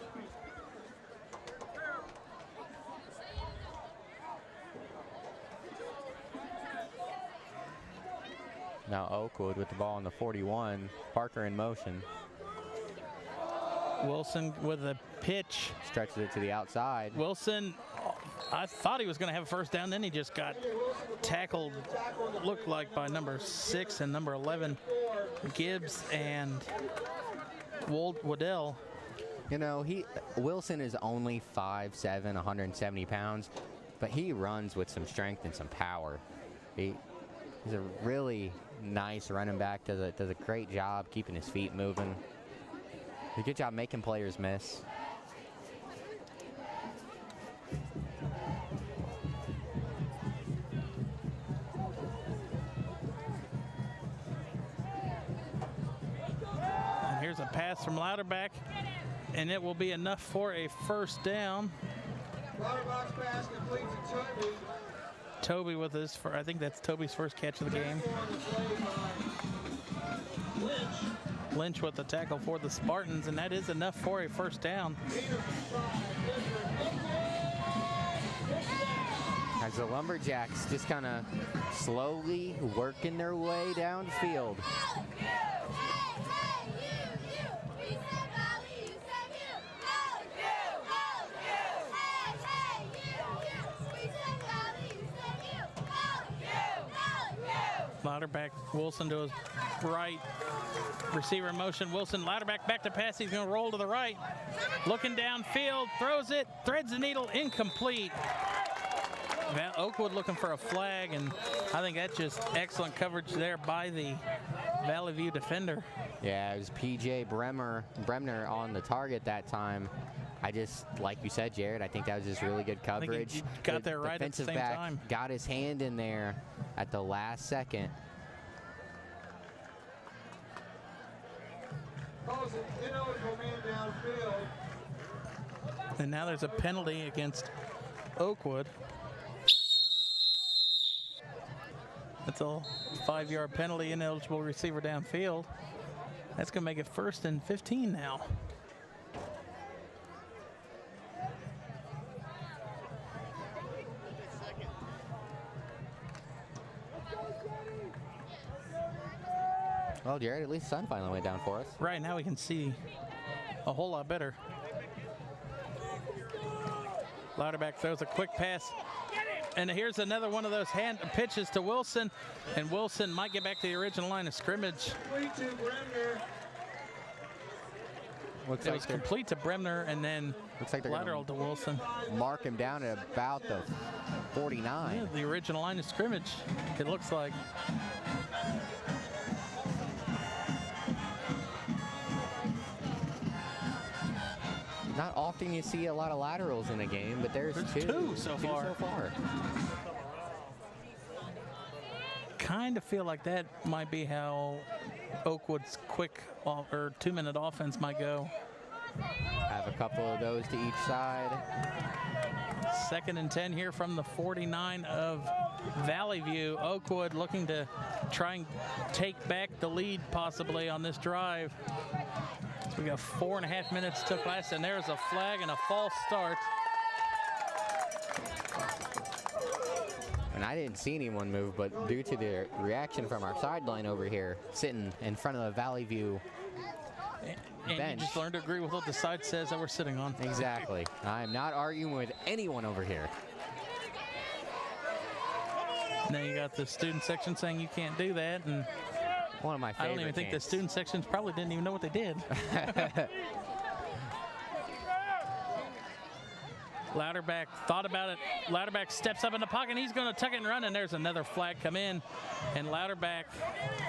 Now Oakwood with the ball on the 41. Parker in motion. Wilson with a pitch. Stretches it to the outside. Wilson, I thought he was going to have a first down, then he just got tackled, looked like by number 6 and number 11, Gibbs and Waddell. You know, Wilson is only 5'7", 170 pounds, but he runs with some strength and some power. He's a really nice running back, does a great job keeping his feet moving. Does a good job making players miss. And here's a pass from Louderback, and it will be enough for a first down. Louderback's pass complete to Toby. Toby with his, I think that's Toby's first catch of the game. Lynch with the tackle for the Spartans, and that is enough for a first down. As the Lumberjacks just kind of slowly working their way downfield. Louderback, Wilson to his right. Receiver in motion. Wilson, Louderback back to pass. He's going to roll to the right. Looking downfield, throws it, threads the needle, incomplete. Oakwood looking for a flag, and I think that's just excellent coverage there by the Valley View defender. Yeah, it was P.J. Bremner on the target that time. I just, like you said, Jared, I think that was just really good coverage. I think he got there right at the same time. Got his hand in there at the last second. And now there's a penalty against Oakwood. That's a 5-yard penalty, ineligible receiver downfield. That's going to make it 1st and 15 now. Well, Jared, at least the sun finally went down for us. Right, now we can see a whole lot better. Louderback throws a quick pass. And here's another one of those hand pitches to Wilson. And Wilson might get back to the original line of scrimmage. Looks it like was complete to Bremner, and then looks like they're lateral to Wilson. Mark him down at about the 49. Yeah, the original line of scrimmage, it looks like. Not often you see a lot of laterals in a game, but there's two so far. Kind of feel like that might be how Oakwood's quick or 2-minute offense might go. Have a couple of those to each side. 2nd and 10 here from the 49 of Valley View. Oakwood looking to try and take back the lead possibly on this drive. So we got 4.5 minutes to last, and there's a flag and a false start. And I didn't see anyone move, but due to the reaction from our sideline over here, sitting in front of the Valley View and bench. You just learned to agree with what the side says that we're sitting on. Exactly. I'm not arguing with anyone over here. Now you got the student section saying you can't do that, and one of my favorite I don't even think the student sections probably didn't even know what they did. Louderback thought about it. Louderback steps up in the pocket, and he's going to tuck it and run, and there's another flag come in. And Louderback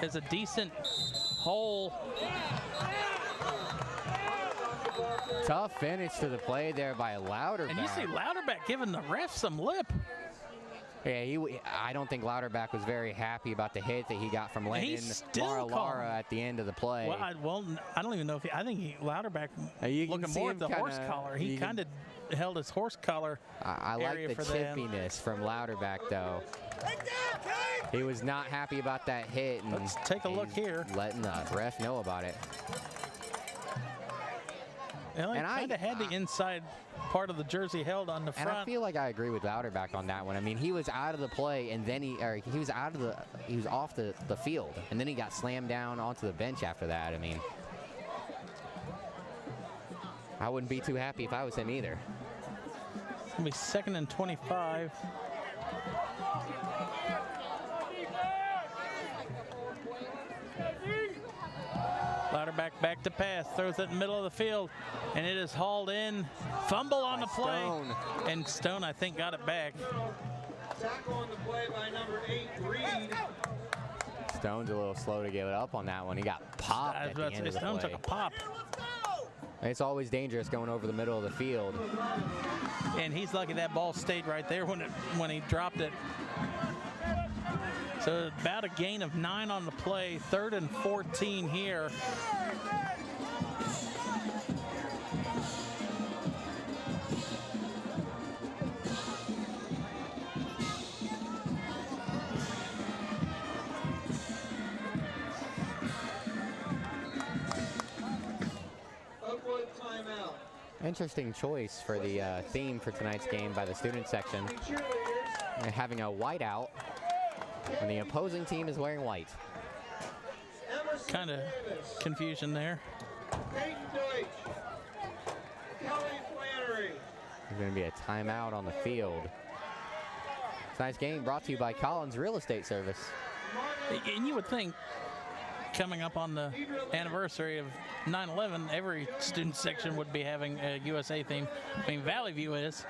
has a decent hole. Tough finish to the play there by Louderback. And you see Louderback giving the ref some lip. Yeah, I don't think Louderback was very happy about the hit that he got from Landon Maralara at the end of the play. Well, I don't even know if I think Louderback looking more at the horse collar. He kind of held his horse collar. I like the chippiness from Louderback, though. He was not happy about that hit. And let's take a look here. Letting the ref know about it. And I kind of had the inside part of the jersey held on the front. And I feel like I agree with Louderback on that one. I mean, he was out of the play, and then he was off the field, and then he got slammed down onto the bench after that. I mean, I wouldn't be too happy if I was him either. It's going to be 2nd and 25. Louderback back to pass, throws it in the middle of the field, and it is hauled in. Fumble on the play. Stone. And Stone, I think, got it back. Tackle on the play by number 8, Reed. Stone's a little slow to give it up on that one. He got popped at the end of the Stone play. took a pop. It's always dangerous going over the middle of the field. And he's lucky that ball stayed right there when he dropped it. So about a gain of 9 on the play, 3rd and 14 here. Oakwood timeout. Interesting choice for the theme for tonight's game by the student section. They're having a whiteout, and the opposing team is wearing white. Emerson Kind of Davis, confusion there. Peyton Deutsch, Kelly Flannery. There's going to be a timeout on the field. Tonight's game brought to you by Collins Real Estate Service. And you would think, coming up on the anniversary of 9/11, every student section would be having a USA theme. I mean, Valley View is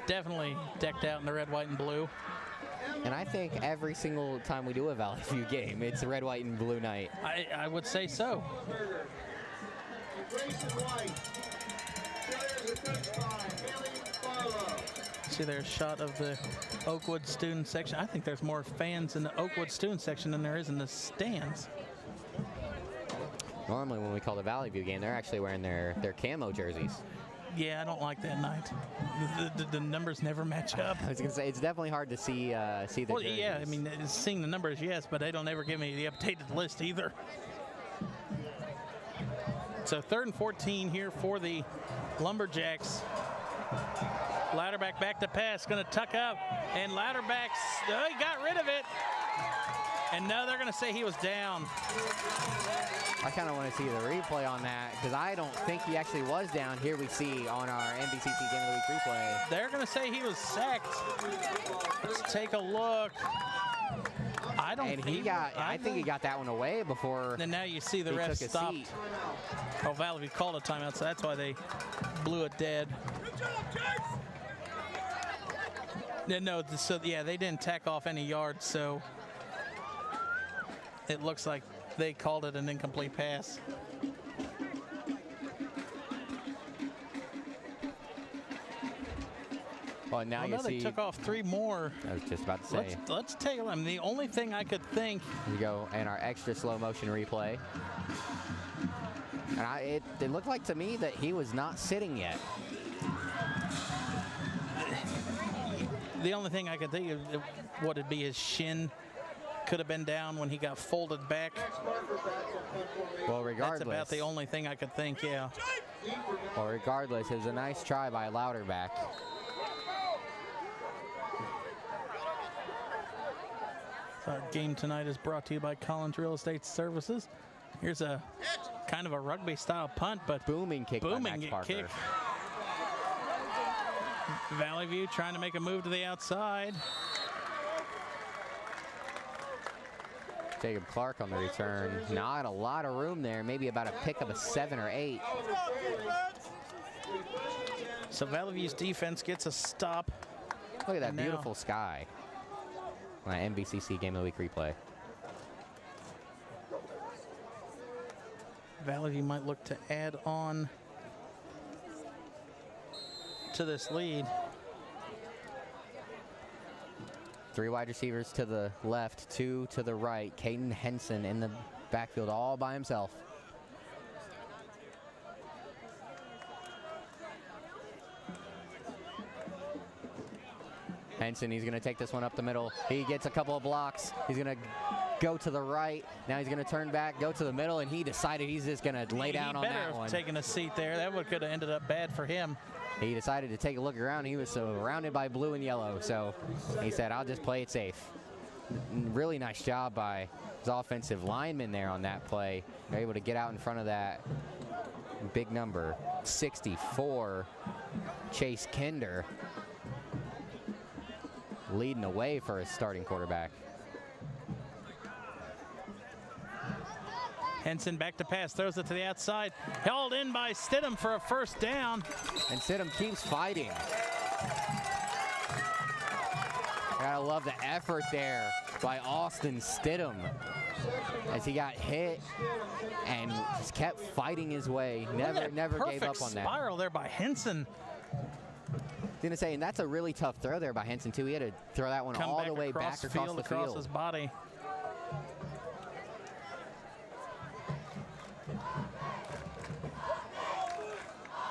definitely decked out in the red, white, and blue. And I think every single time we do a Valley View game, it's a red, white, and blue night. I would say so. Grayson White. Cheers are coached by Haley Barlow. See there's a shot of the Oakwood student section. I think there's more fans in the Oakwood student section than there is in the stands. Normally when we call the Valley View game, they're actually wearing their camo jerseys. Yeah, I don't like that night. The numbers never match up. I was going to say, it's definitely hard to see the Well, jerseys. yeah, I mean, seeing the numbers, yes, but they don't ever give me the updated list either. So 3rd and 14 here for the Lumberjacks. Louderback back to pass, going to tuck up, and Louderback's, oh, he got rid of it. And no, they're going to say he was down. I kind of want to see the replay on that because I don't think he actually was down. Here we see on our MVCC Game of the Week replay. They're going to say he was sacked. Let's take a look. I think he got that one away before. And now you see the he ref took a stopped. seat. Oh, Valley View called a timeout, so that's why they blew it dead. No, so yeah, they didn't tack off any yards, so it looks like they called it an incomplete pass. Well, now Well, no, they took off 3 more. I was just about to say. Let's take a look. I mean, the only thing I could think. We go in our extra slow motion replay. And it looked like to me that he was not sitting yet. The only thing I could think of would it be his shin could have been down when he got folded back. Well, regardless. That's about the only thing I could think, yeah. Well, regardless, it was a nice try by Louderback. Our game tonight is brought to you by Collins Real Estate Services. Here's a kind of a rugby-style punt, but booming kick by Max Parker. Kick. Valley View trying to make a move to the outside. Jacob Clark on the return. Not a lot of room there. Maybe about a pick of a 7 or 8. So Valley View's defense gets a stop. Look at that beautiful sky. My MVCC Game of the Week replay. Valley View might look to add on to this lead. 3 wide receivers to the left, 2 to the right. Caden Henson in the backfield all by himself. Henson, he's going to take this one up the middle. He gets a couple of blocks. He's going to go to the right. Now he's going to turn back, go to the middle, and he decided he's just going to lay down on that one. He better have taken a seat there. That could have ended up bad for him. He decided to take a look around. He was surrounded by blue and yellow, so he said, I'll just play it safe. Really nice job by his offensive lineman there on that play. They're able to get out in front of that big number, 64, Chase Kinder, leading the way for his starting quarterback. Henson back to pass, throws it to the outside. Held in by Stidham for a first down. And Stidham keeps fighting. Gotta love the effort there by Austin Stidham as he got hit and just kept fighting his way. Never gave up on that. Spiral there by Henson. Gonna say, and that's a really tough throw there by Henson too. He had to throw that one all the way back across the field. Across his body.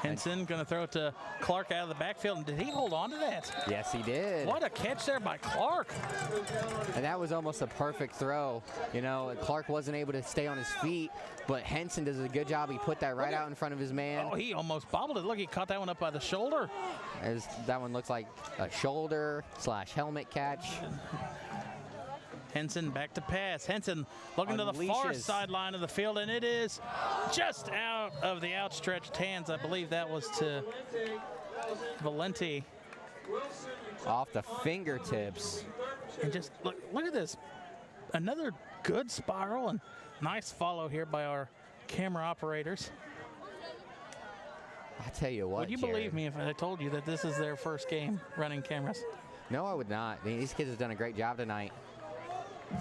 Henson going to throw it to Clark out of the backfield. And did he hold on to that? Yes, he did. What a catch there by Clark. And that was almost a perfect throw. You know, Clark wasn't able to stay on his feet, but Henson does a good job. He put that right out in front of his man. Oh, he almost bobbled it. Look, he caught that one up by the shoulder. As that one looks like a shoulder / helmet catch. Henson back to pass. Henson looking to the far sideline of the field, and it is just out of the outstretched hands. I believe that was to Valenti. Off the fingertips. And just look at this. Another good spiral and nice follow here by our camera operators. I tell you what, would you Jared, believe me if I told you that this is their first game running cameras? No, I would not. I mean, these kids have done a great job tonight.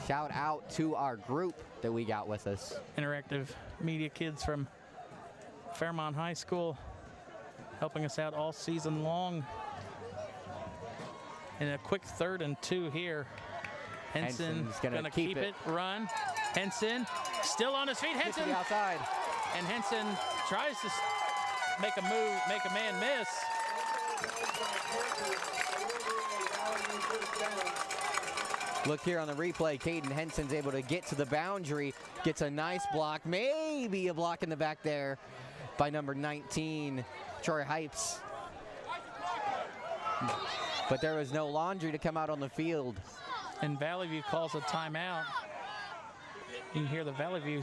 Shout out to our group that we got with us. Interactive media kids from Fairmont High School helping us out all season long. In a quick 3rd and 2 here. Henson's going to keep it, run. Henson still on his feet. Henson outside. And Henson tries to make a move, make a man miss. Look here on the replay, Caden Henson's able to get to the boundary, gets a nice block, maybe a block in the back there by number 19, Troy Hypes. But there was no Laundry to come out on the field. And Valley View calls a timeout. You can hear the Valley View,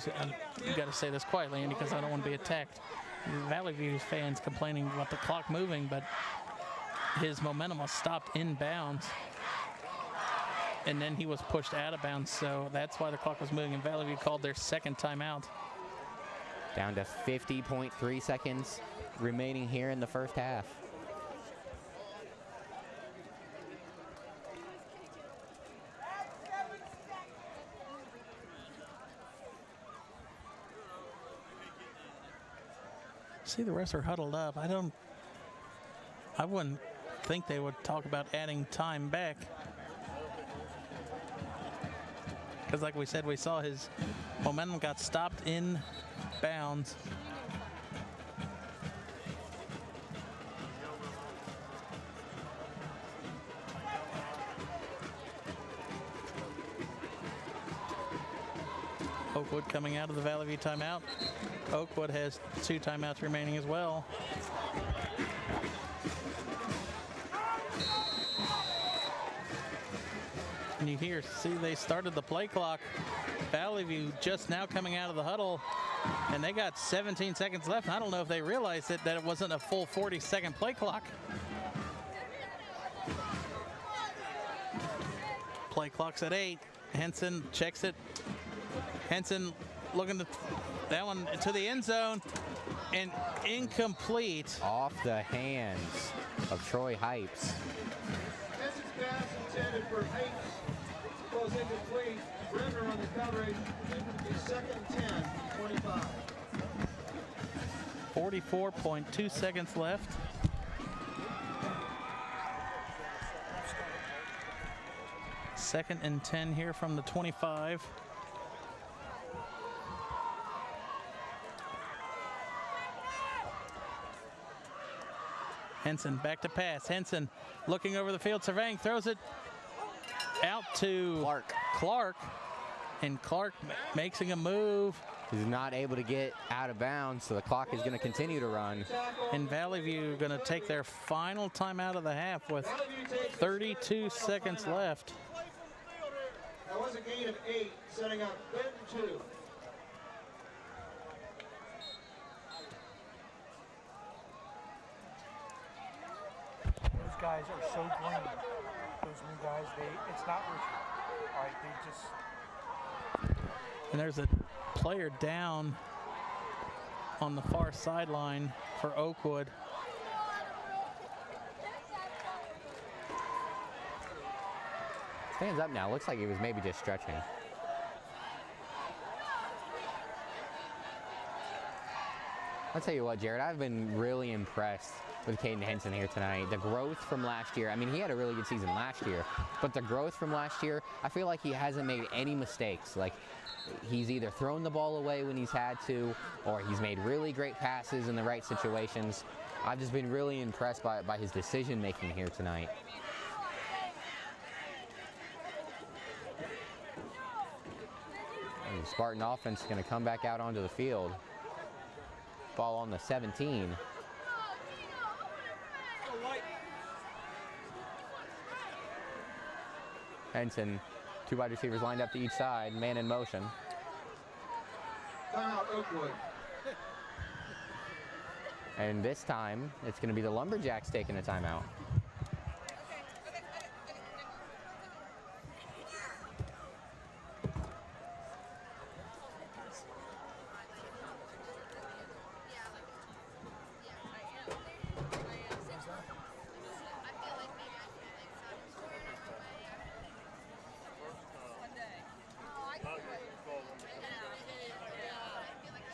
you got to say this quietly, Andy, because I don't want to be attacked. The Valley View fans complaining about the clock moving, but his momentum was stopped in bounds. And then he was pushed out of bounds, so that's why the clock was moving. And Valley View called their 2nd timeout. Down to 50.3 seconds remaining here in the first half. See, the rest are huddled up. I wouldn't think they would talk about adding time back. Because like we said, we saw his momentum got stopped in bounds. Oakwood coming out of the Valley View timeout. Oakwood has 2 timeouts remaining as well. And you hear, see, they started the play clock. Valley View just now coming out of the huddle, and they got 17 seconds left. And I don't know if they realized that it wasn't a full 40-second play clock. Play clock's at 8. Henson checks it. Henson looking to that one to the end zone, and incomplete. Off the hands of Troy Hypes. Henson's pass intended for Hypes goes incomplete. Renner on the coverage. Is 2nd and 10, 25. 44.2 seconds left. Second and 10 here from the 25. Henson back to pass. Henson looking over the field, surveying, throws it out to Clark. And Clark making a move. He's not able to get out of bounds, so the clock is going to continue to run. And Valley View going to take their final timeout of the half with 32 seconds left. That was a gain of 8, setting up 3rd and 2. Those guys are so green. Those new guys, it's not Richard. All right, they just. And there's a player down on the far sideline for Oakwood. Stands up now. Looks like he was maybe just stretching. I'll tell you what, Jared, I've been really impressed with Caden Henson here tonight. The growth from last year, I mean, he had a really good season last year, but the growth from last year, I feel like he hasn't made any mistakes. Like, he's either thrown the ball away when he's had to, or he's made really great passes in the right situations. I've just been really impressed by his decision making here tonight. And the Spartan offense is going to come back out onto the field. Ball on the 17. Henson, 2 wide receivers lined up to each side, man in motion. Timeout, Oakwood. And this time, it's going to be the Lumberjacks taking a timeout.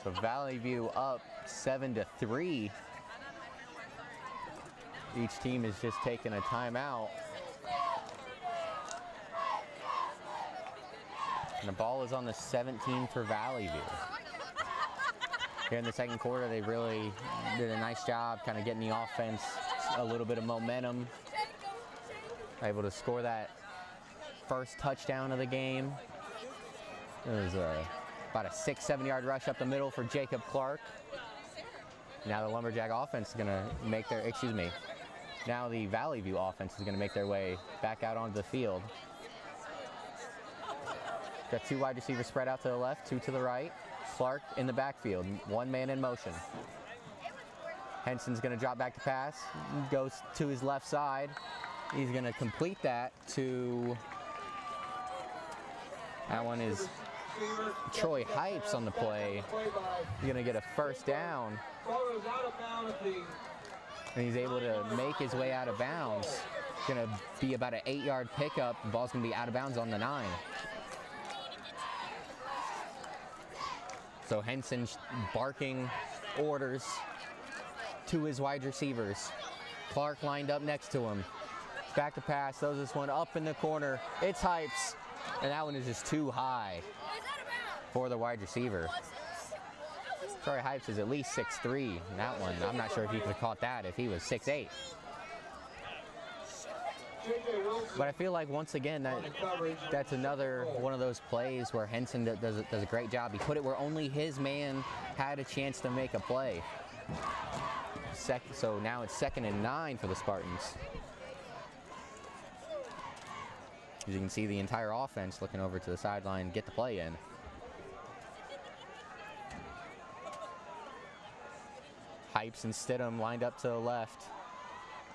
So Valley View up 7-3. Each team is just taking a timeout. And the ball is on the 17 for Valley View. Here in the second quarter, they really did a nice job kind of getting the offense a little bit of momentum. Able to score that first touchdown of the game. It was about a 6-7 yard rush up the middle for Jacob Clark. Now the Lumberjack offense is going to make their, now the Valley View offense is going to make their way back out onto the field. Got 2 wide receivers spread out to the left, 2 to the right. Clark in the backfield, 1 man in motion. Henson's going to drop back to pass, goes to his left side. He's going to complete that to, that one is Troy Hypes on the play. He's going to get a first down. And he's able to make his way out of bounds. It's going to be about an 8 yard pickup. The ball's going to be out of bounds on the 9. So Henson barking orders to his wide receivers. Clark lined up next to him. Back to pass, throws this one up in the corner. It's Hypes, and that one is just too high for the wide receiver. Troy Hypes is at least 6'3", and that one, I'm not sure if he could have caught that if he was 6'8". But I feel like once again that's another one of those plays where Henson does a great job. He put it where only his man had a chance to make a play. So now it's 2nd and 9 for the Spartans. As you can see, the entire offense looking over to the sideline, get the play in. Hypes and Stidham lined up to the left.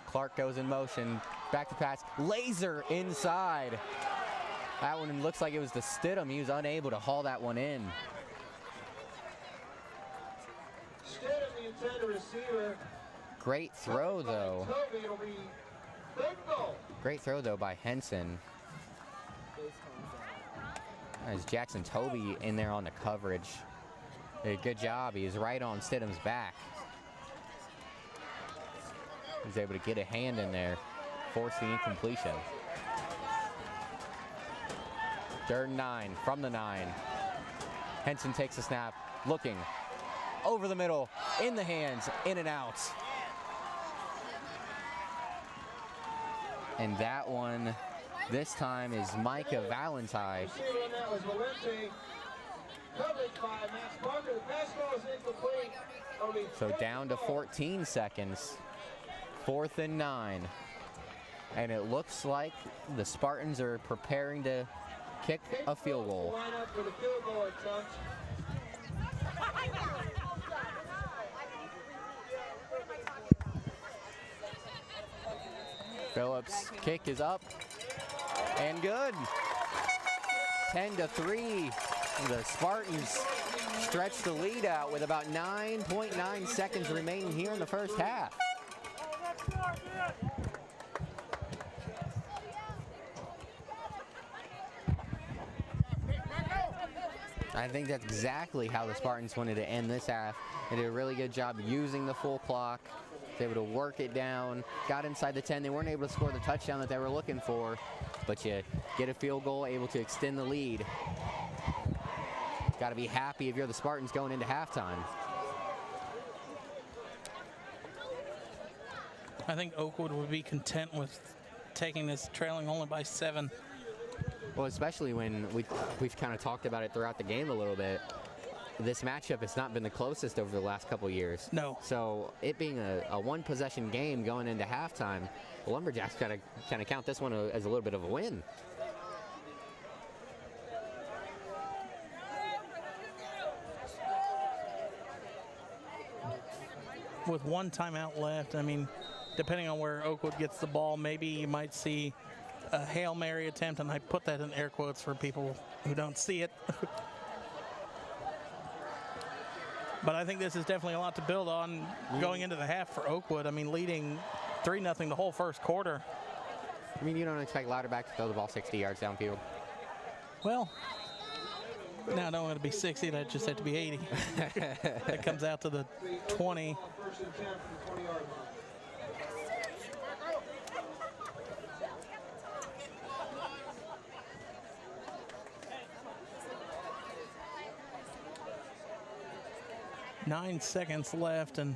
Clark goes in motion, back to pass, laser inside. That one looks like it was to Stidham. He was unable to haul that one in. Stidham, the intended receiver. Great throw, though. Great throw, though, by Henson. As Jackson Toby in there on the coverage. Did a good job. He is right on Stidham's back. He's able to get a hand in there, force the incompletion. 3rd and 9 from the 9. Henson takes a snap, looking over the middle, in the hands, in and out. And that one, this time, is Micah Valentine. So down to 14 seconds. 4th and 9. And it looks like the Spartans are preparing to kick a field goal. Line up for the field goal attempt. Phillips' kick is up and good. 10-3. The Spartans stretch the lead out with about 9.9 seconds remaining here in the first half. I think that's exactly how the Spartans wanted to end this half. They did a really good job using the full clock. They were able to work it down, got inside the 10. They weren't able to score the touchdown that they were looking for, but you get a field goal, able to extend the lead. Got to be happy if you're the Spartans going into halftime. I think Oakwood would be content with taking this trailing only by 7. Well, especially when we've kind of talked about it throughout the game a little bit. This matchup has not been the closest over the last couple years. No. So it being a one-possession game going into halftime, the Lumberjacks got to kind of count this one as a little bit of a win. With one timeout left, I mean, depending on where Oakwood gets the ball, maybe you might see a Hail Mary attempt, and I put that in air quotes for people who don't see it. But I think this is definitely a lot to build on going into the half for Oakwood. I mean, leading 3-0 the whole first quarter. I mean, you don't expect Louderback to throw the ball 60 yards downfield. Well, now I don't want it to be 60, I just have to be 80. That comes out to the 20. First and 10 from the 20-yard line. 9 seconds left, and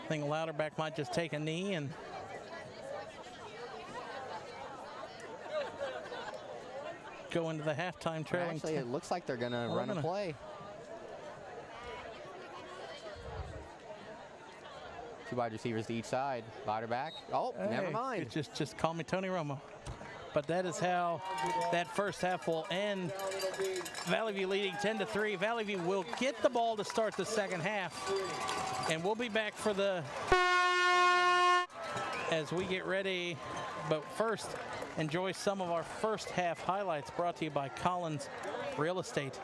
I think Louderback might just take a knee and go into the halftime trailing. Actually, it looks like they're going to run a play. Two wide receivers to each side. Louderback. Oh, Hey, never mind. Just call me Tony Romo. But that is how that first half will end. Valley View leading 10-3. Valley View will get the ball to start the second half. And we'll be back for the as we get ready. But first, enjoy some of our first half highlights brought to you by Collins Real Estate.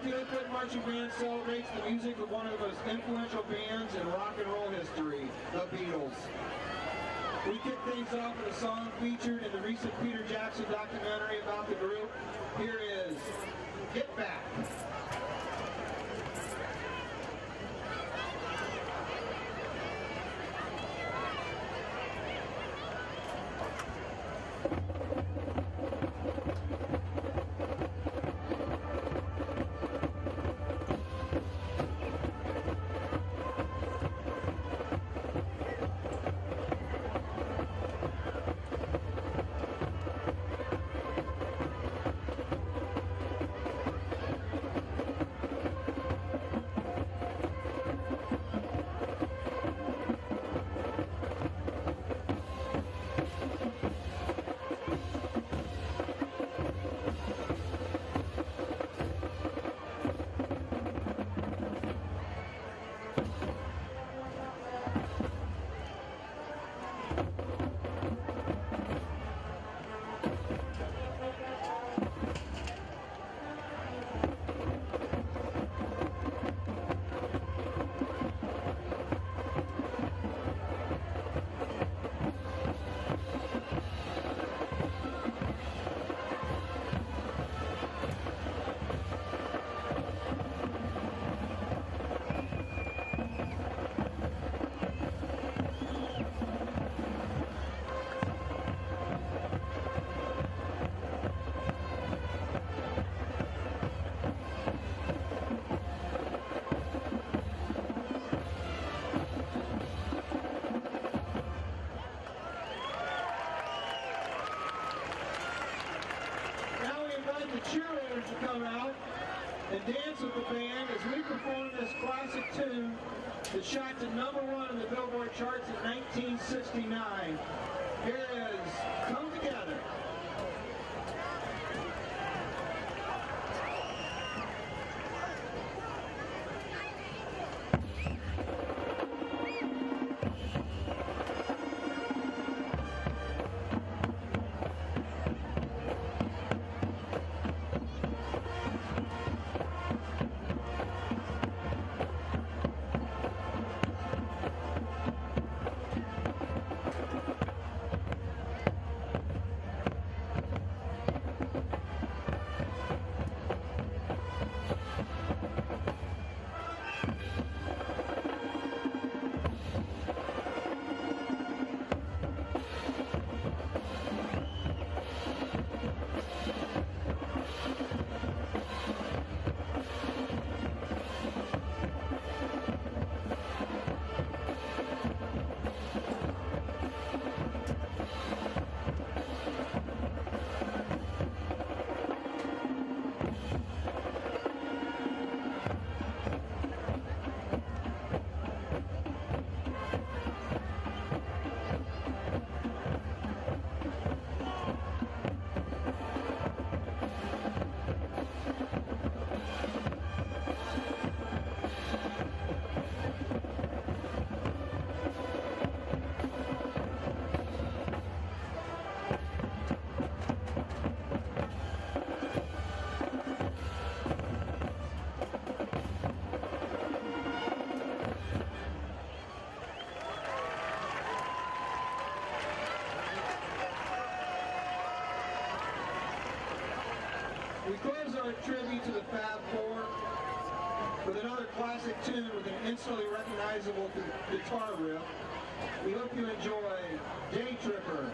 Tonight, the Oakwood Marching Band celebrates the music of one of the most influential bands in rock and roll history, the Beatles. We kick things off with a song featured in the recent Peter Jackson documentary about the group. Here is Get Back. Cheerleaders to come out and dance with the band as we perform this classic tune that shot to #1 in the Billboard charts in 1969. Here is Come Together. We close our tribute to the Fab Four with another classic tune with an instantly recognizable guitar riff. We hope you enjoy Day Tripper.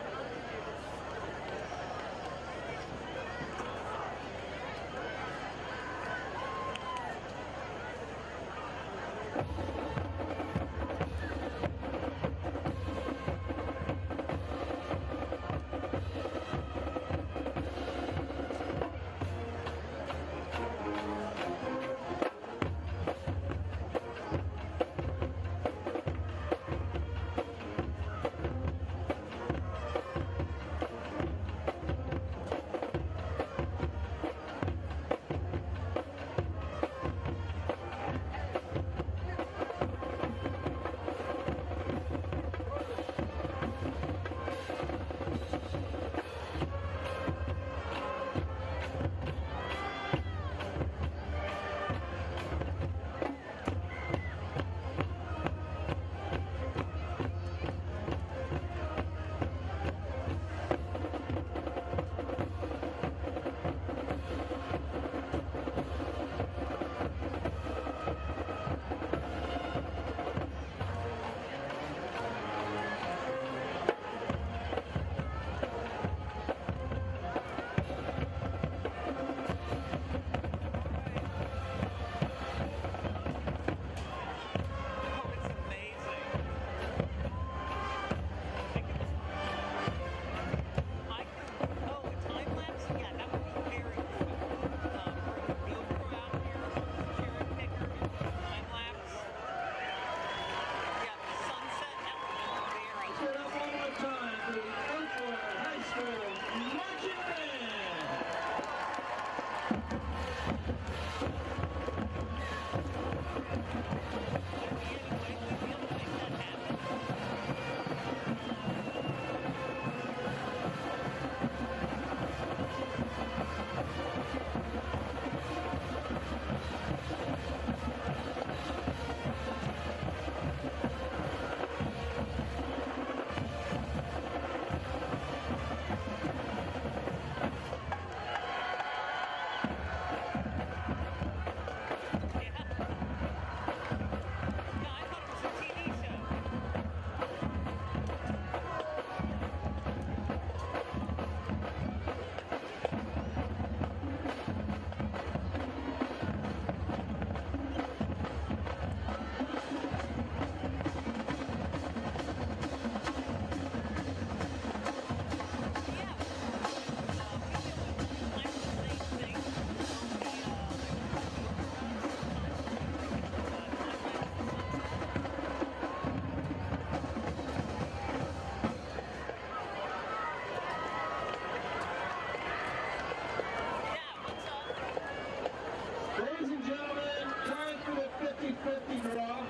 Ladies and gentlemen, time for the 50-50 draw.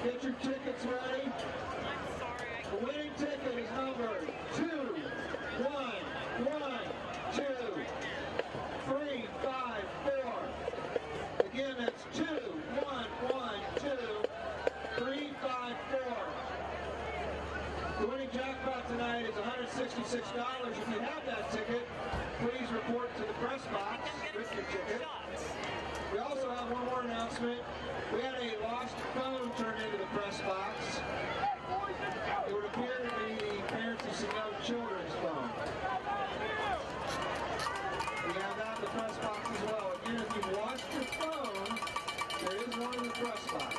Get your tickets ready. The winning ticket is numbered 2112354. Again, that's 2112354. The winning jackpot tonight is $166. If you have that ticket, please report to the press box with your ticket. We also have one more announcement. We had a lost phone turned into the press box. It would appear to be the Parents Who Sing Out Children's phone. We have that in the press box as well. Again, if you've lost your phone, there is one in the press box.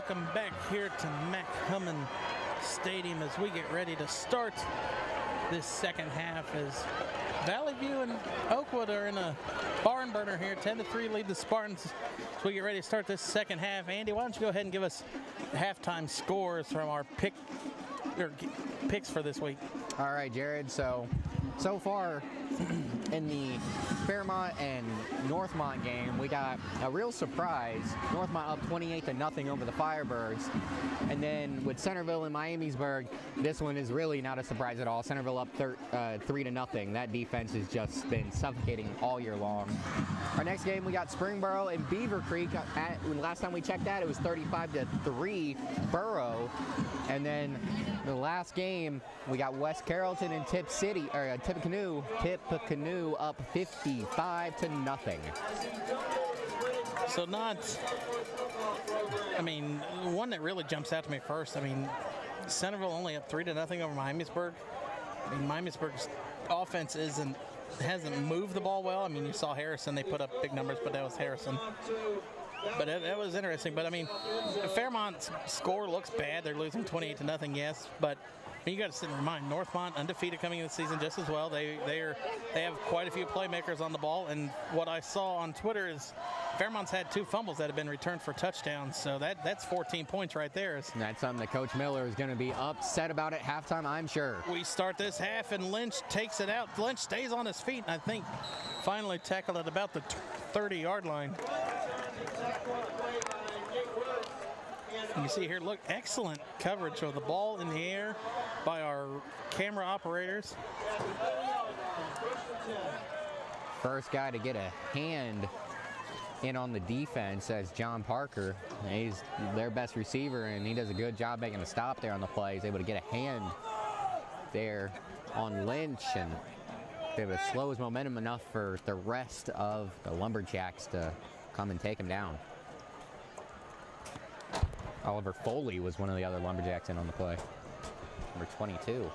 welcome back here to McHummon Stadium as we get ready to start this second half as Valley View and Oakwood are in a barn burner here. 10-3 lead the Spartans as we get ready to start this second half. Andy, why don't you go ahead and give us halftime scores from our picks for this week. All right, Jared. So far in the Fairmont and Northmont game, we got a real surprise. Northmont up 28-0 over the Firebirds. And then with Centerville and Miamisburg, this one is really not a surprise at all. Centerville up 3-0. That defense has just been suffocating all year long. Our next game, we got Springboro and Beaver Creek. Last time we checked that, it was 35-3 Borough. And then the last game, we got West Carrollton and Tippecanoe up 55-0. So one that really jumps out to me first, Centerville only up 3-0 over Miamisburg. Miamisburg's offense hasn't moved the ball well. You saw Harrison, they put up big numbers, but that was Harrison. But it was interesting. But Fairmont's score looks bad. They're losing 28-0, yes. But you got to sit and remind, Northmont undefeated coming into the season just as well. They have quite a few playmakers on the ball. And what I saw on Twitter is Fairmont's had 2 fumbles that have been returned for touchdowns. So that's 14 points right there. And that's something that Coach Miller is going to be upset about at halftime, I'm sure. We start this half and Lynch takes it out. Lynch stays on his feet and I think finally tackled at about the 30-yard line. And you see here, look, excellent coverage of the ball in the air by our camera operators. First guy to get a hand in on the defense as John Parker. He's their best receiver, and he does a good job making a stop there on the play. He's able to get a hand there on Lynch and be able to slow his momentum enough for the rest of the Lumberjacks to come and take him down. Oliver Foley was one of the other Lumberjacks in on the play. Number 22.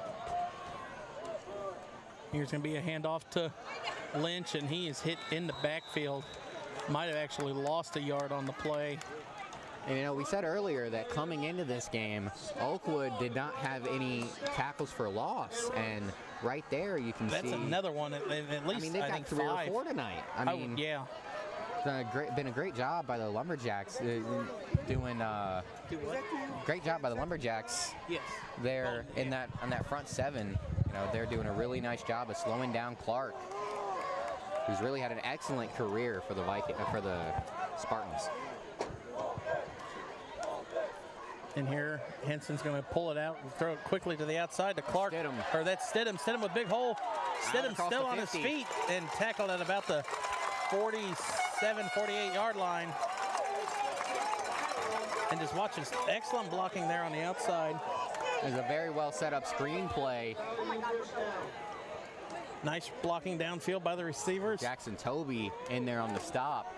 Here's going to be a handoff to Lynch, and he is hit in the backfield. Might have actually lost a yard on the play. And we said earlier that coming into this game, Oakwood did not have any tackles for loss. And right there you can see. That's another one at least, they've got 3 or 4 tonight. Yeah. Been a great job by the Lumberjacks great job by the Lumberjacks. Yes. There on that front 7. They're doing a really nice job of slowing down Clark, who's really had an excellent career for the Spartans. And here Henson's going to pull it out and throw it quickly to the outside to Clark. Or that's Stidham. Stidham with big hole. Stidham still on his feet and tackled at about the 48-yard line. And just watch this excellent blocking there on the outside. There's a very well set up screen play. Nice blocking downfield by the receivers. Jackson Toby in there on the stop.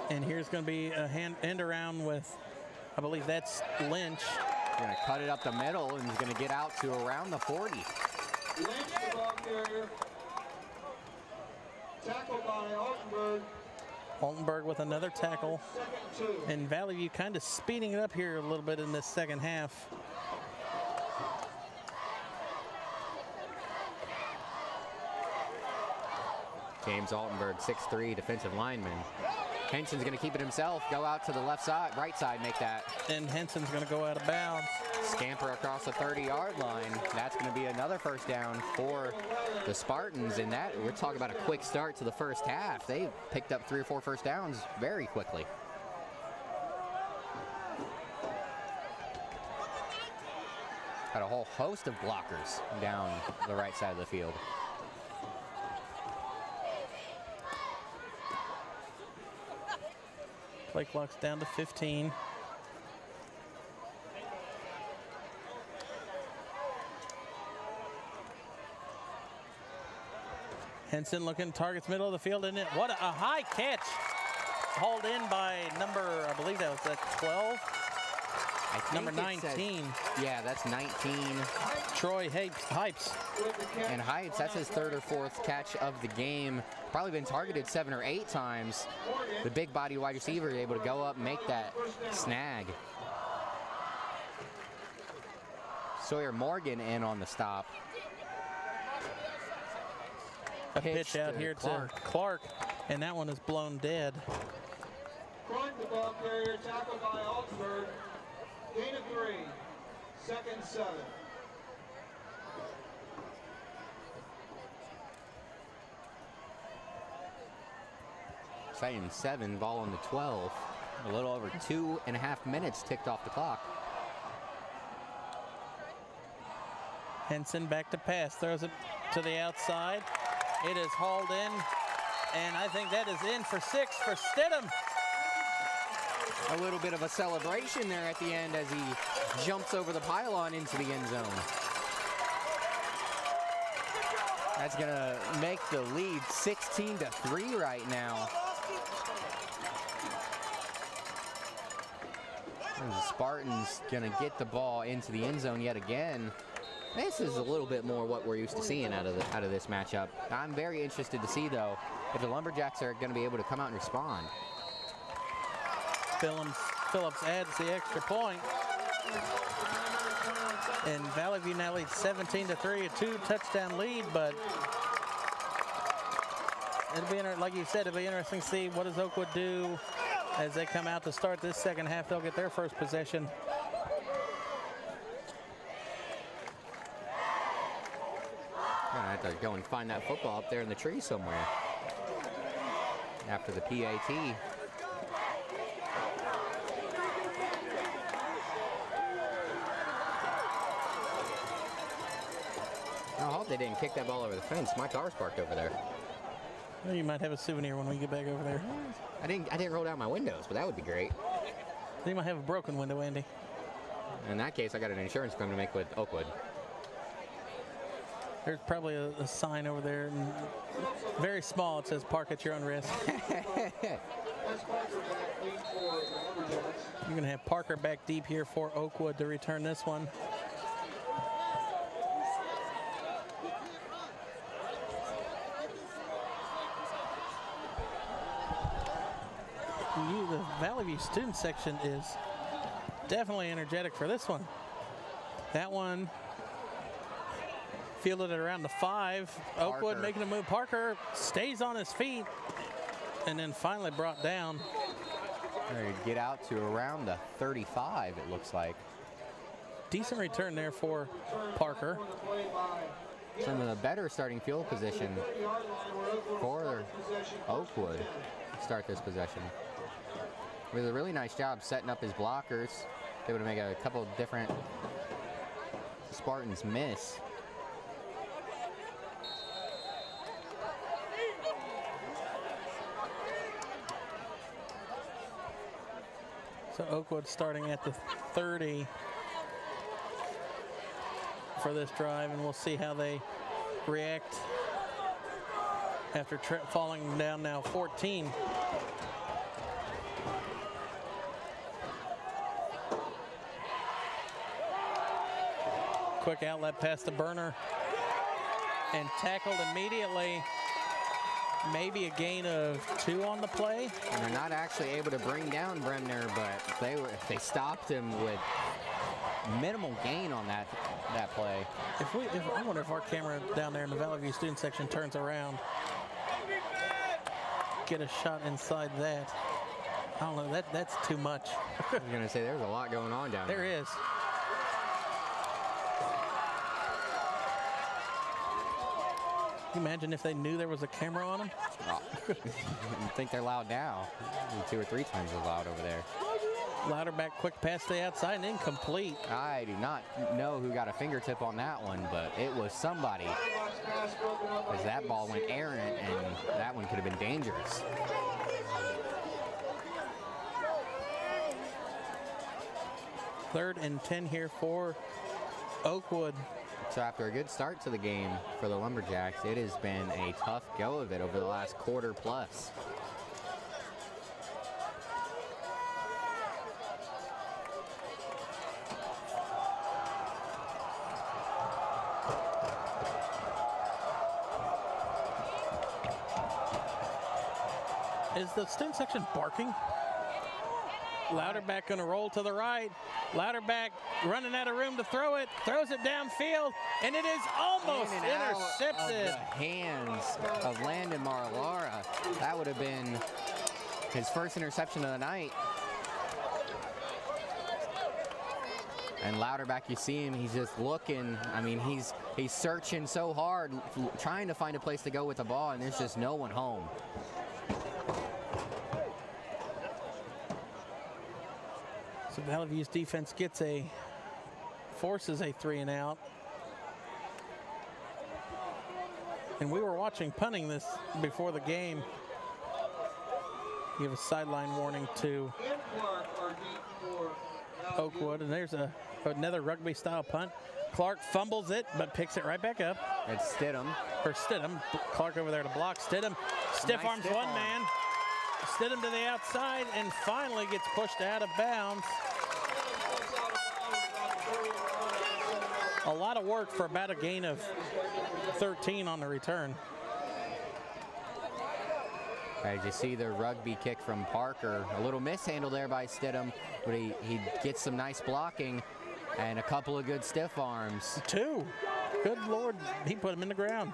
And here's going to be a end around with, I believe that's Lynch. Going to cut it up the middle and he's going to get out to around the 40. Lynch, the ball carrier. Tackled by Altenberg. Altenberg with another tackle. And Valley View kind of speeding it up here a little bit in this second half. James Altenberg, 6'3", defensive lineman. Henson's going to keep it himself, go out to the right side, make that. And Henson's going to go out of bounds. Scamper across the 30-yard line. That's going to be another first down for the Spartans. And we're talking about a quick start to the first half. They picked up 3 or 4 first downs very quickly. Had a whole host of blockers down the right side of the field. Play clock's down to 15. Henson looking, targets middle of the field, and what a high catch. Hauled in by number, I believe that was 12. I think Number it says- 19. yeah, that's 19. Troy Hypes. And Heights, that's his third or fourth catch of the game. Probably been targeted 7 or 8 times. The big body wide receiver able to go up and make that snag. Sawyer Morgan in on the stop. A pitch out here to Clark, and that one is blown dead. Clark, the ball carrier, tackled by Augsburg. Gain of 3. Second 7. Second 7, ball on the 12. A little over 2.5 minutes ticked off the clock. Henson back to pass, throws it to the outside. It is hauled in, and I think that is in for 6 for Stidham. A little bit of a celebration there at the end as he jumps over the pylon into the end zone. That's gonna make the lead 16-3 right now. And the Spartans gonna get the ball into the end zone yet again. This is a little bit more what we're used to seeing out of this matchup. I'm very interested to see though if the Lumberjacks are gonna be able to come out and respond. Phillips adds the extra point. And Valley View now leads 17-3, a 2-touchdown lead, but it'll be, like you said, it'll be interesting to see what does Oakwood do as they come out to start this second half. They'll get their first possession. I have to go and find that football up there in the tree somewhere after the PAT. I hope they didn't kick that ball over the fence. My car's parked over there. Well, you might have a souvenir when we get back over there. I didn't roll down my windows, but that would be great. You might have a broken window, Andy. In that case, I got an insurance claim to make with Oakwood. There's probably a sign over there, and very small. It says "Park at your own risk." You're going to have Parker back deep here for Oakwood to return this one. The Valley View student section is definitely energetic for this one. That one fielded it around the 5. Oakwood making a move. Parker stays on his feet and then finally brought down. Ready to get out to around the 35, it looks like. Decent return there for Parker. Some of the better starting field position for Oakwood to start this possession. With a really nice job setting up his blockers. Able to make a couple of different Spartans miss. So Oakwood starting at the 30 for this drive, and we'll see how they react after falling down now 14. Quick outlet past the burner and tackled immediately. Maybe a gain of 2 on the play. And they're not actually able to bring down Bremner, but they stopped him with minimal gain on that play. I wonder if our camera down there in the Valley View student section turns around, get a shot inside that. I don't know, that's too much. I was gonna say there's a lot going on down there. There is. Can you imagine if they knew there was a camera on them? Oh. I think they're loud now. 2 or 3 times as loud over there. Louder back, quick pass to the outside and incomplete. I do not know who got a fingertip on that one, but it was somebody. As that ball went errant, and that one could have been dangerous. Third and 10 here for Oakwood. So after a good start to the game for the Lumberjacks, it has been a tough go of it over the last quarter plus. Is the student section barking? Louderback going to roll to the right. Louderback running out of room to throw it. Throws it downfield, and it is almost In and out intercepted. of the hands of Landon Marlara. That would have been his first interception of the night. And Louderback, you see him, he's just looking. I mean, he's searching so hard, trying to find a place to go with the ball, and there's just no one home. So Valley View's defense forces a 3-and-out. And we were watching punting this before the game. Give a sideline warning to Oakwood, and there's another rugby-style punt. Clark fumbles it, but picks it right back up. It's Stidham. Or Stidham. Clark over there to block. Stidham stiff arms one man. Stidham to the outside, and finally gets pushed out of bounds. A lot of work for about a gain of 13 on the return. As you see the rugby kick from Parker, a little mishandle there by Stidham, but he gets some nice blocking and a couple of good stiff arms. 2. Good Lord, he put him in the ground.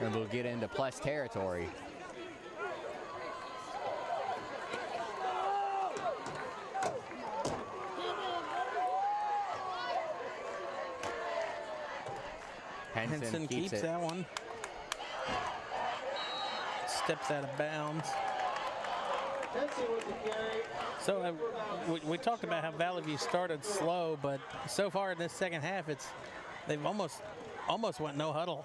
And we'll get into plus territory. Henson keeps that one. Steps out of bounds. So we talked about how Valley View started slow, but so far in this second half, they've almost went no huddle.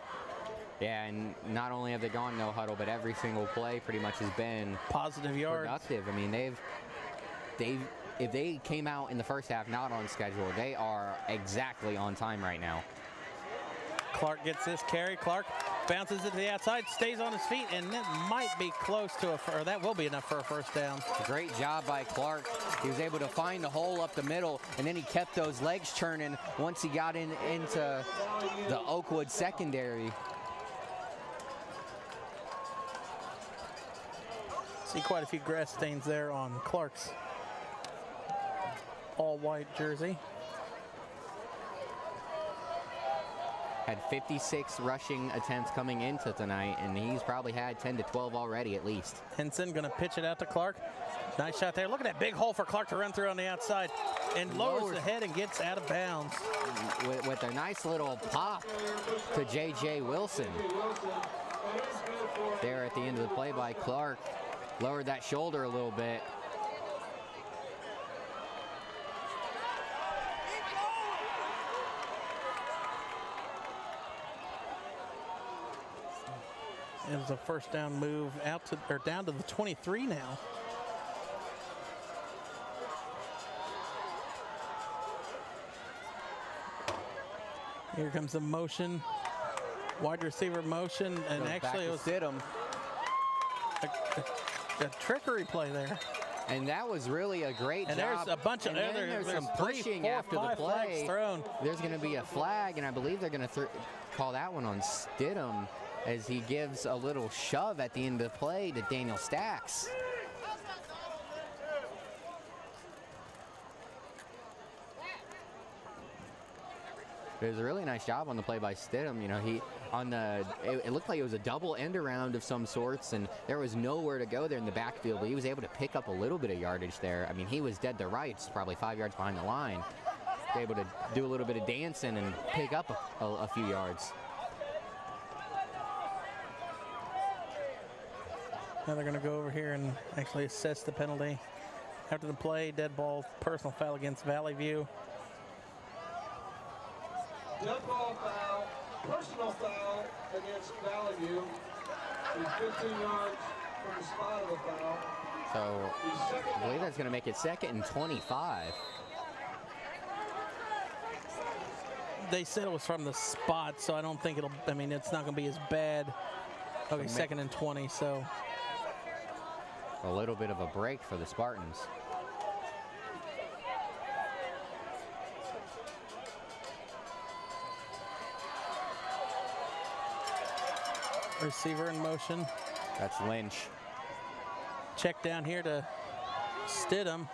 Yeah, and not only have they gone no huddle, but every single play pretty much has been positive yards. Productive. I mean, if they came out in the first half not on schedule, they are exactly on time right now. Clark gets this carry. Clark bounces it to the outside, stays on his feet, and that might be close to or that will be enough for a first down. Great job by Clark. He was able to find the hole up the middle, and then he kept those legs churning once he got into the Oakwood secondary. See quite a few grass stains there on Clark's all-white jersey. Had 56 rushing attempts coming into tonight, and he's probably had 10 to 12 already at least. Henson going to pitch it out to Clark. Nice shot there. Look at that big hole for Clark to run through on the outside, and lowers the head and gets out of bounds. With a nice little pop to J.J. Wilson. There at the end of the play by Clark. Lowered that shoulder a little bit. It was a first down move out to or down to the 23 now. Here comes the motion, wide receiver motion, and actually it was Stidham. A trickery play there. And that was really a great job. And there's a bunch of there's some pushing after the play. Thrown. There's going to be a flag, and I believe they're going to call that one on Stidham as he gives a little shove at the end of the play to Daniel Stacks. It was a really nice job on the play by Stidham. You know, it looked like it was a double end around of some sorts, and there was nowhere to go there in the backfield, but he was able to pick up a little bit of yardage there. I mean, he was dead to rights, probably 5 yards behind the line. Able to do a little bit of dancing and pick up a few yards. Now they're going to go over here and actually assess the penalty. After the play, dead ball, personal foul against Valley View. Dead ball foul, personal foul against Valley View. He's 15 yards from the spot of the foul. So I believe that's going to make it 2nd and 25. They said it was from the spot, so I don't think it's not going to be as bad. Okay, 2nd and 20, so. A little bit of a break for the Spartans. Receiver in motion. That's Lynch. Check down here to Stidham.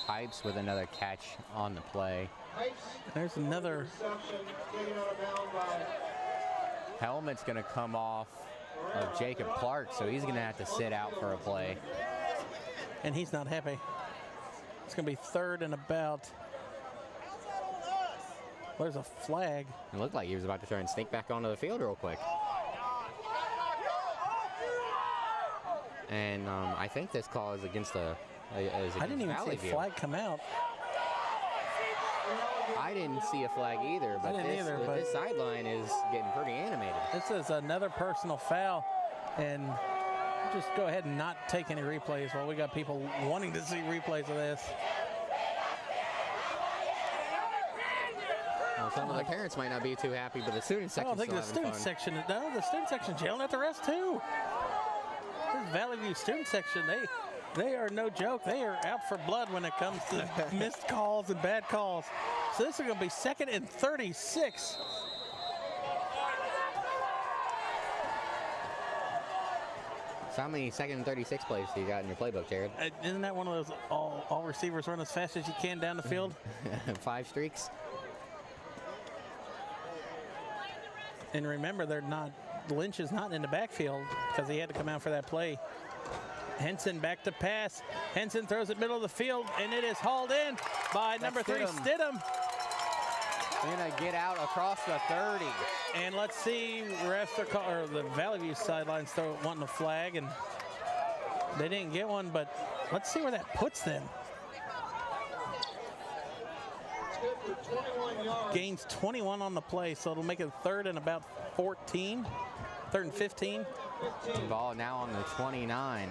Pipes with another catch on the play. There's another. Helmet's going to come off of Jacob Clark, so he's going to have to sit out for a play. And he's not happy. It's going to be 3rd and about. There's a flag. It looked like he was about to try and sneak back onto the field real quick. And I think this call is against the. I didn't even see a flag come out. I didn't see a flag either, but this sideline is getting pretty animated. This is another personal foul, and just go ahead and not take any replays while we got people wanting to see replays of this. Well, some of the parents might not be too happy, but the student section. I don't think the student section. No, the student section's yelling at the rest too. This Valley View student section, they are no joke. They are out for blood when it comes to missed calls and bad calls. So this is going to be 2nd and 36. So how many 2nd and 36 plays do you got in your playbook, Jared? Isn't that one of those all receivers run as fast as you can down the field? 5 streaks. And remember, Lynch is not in the backfield because he had to come out for that play. Henson back to pass. Henson throws it middle of the field, and it is hauled in by number 3, Stidham. Gonna get out across the 30. And let's see, the Valley View sidelines wanting a flag, and they didn't get one, but let's see where that puts them. Gains 21 on the play, so it'll make it 3rd and about 14. 3rd and 15. Ball now on the 29.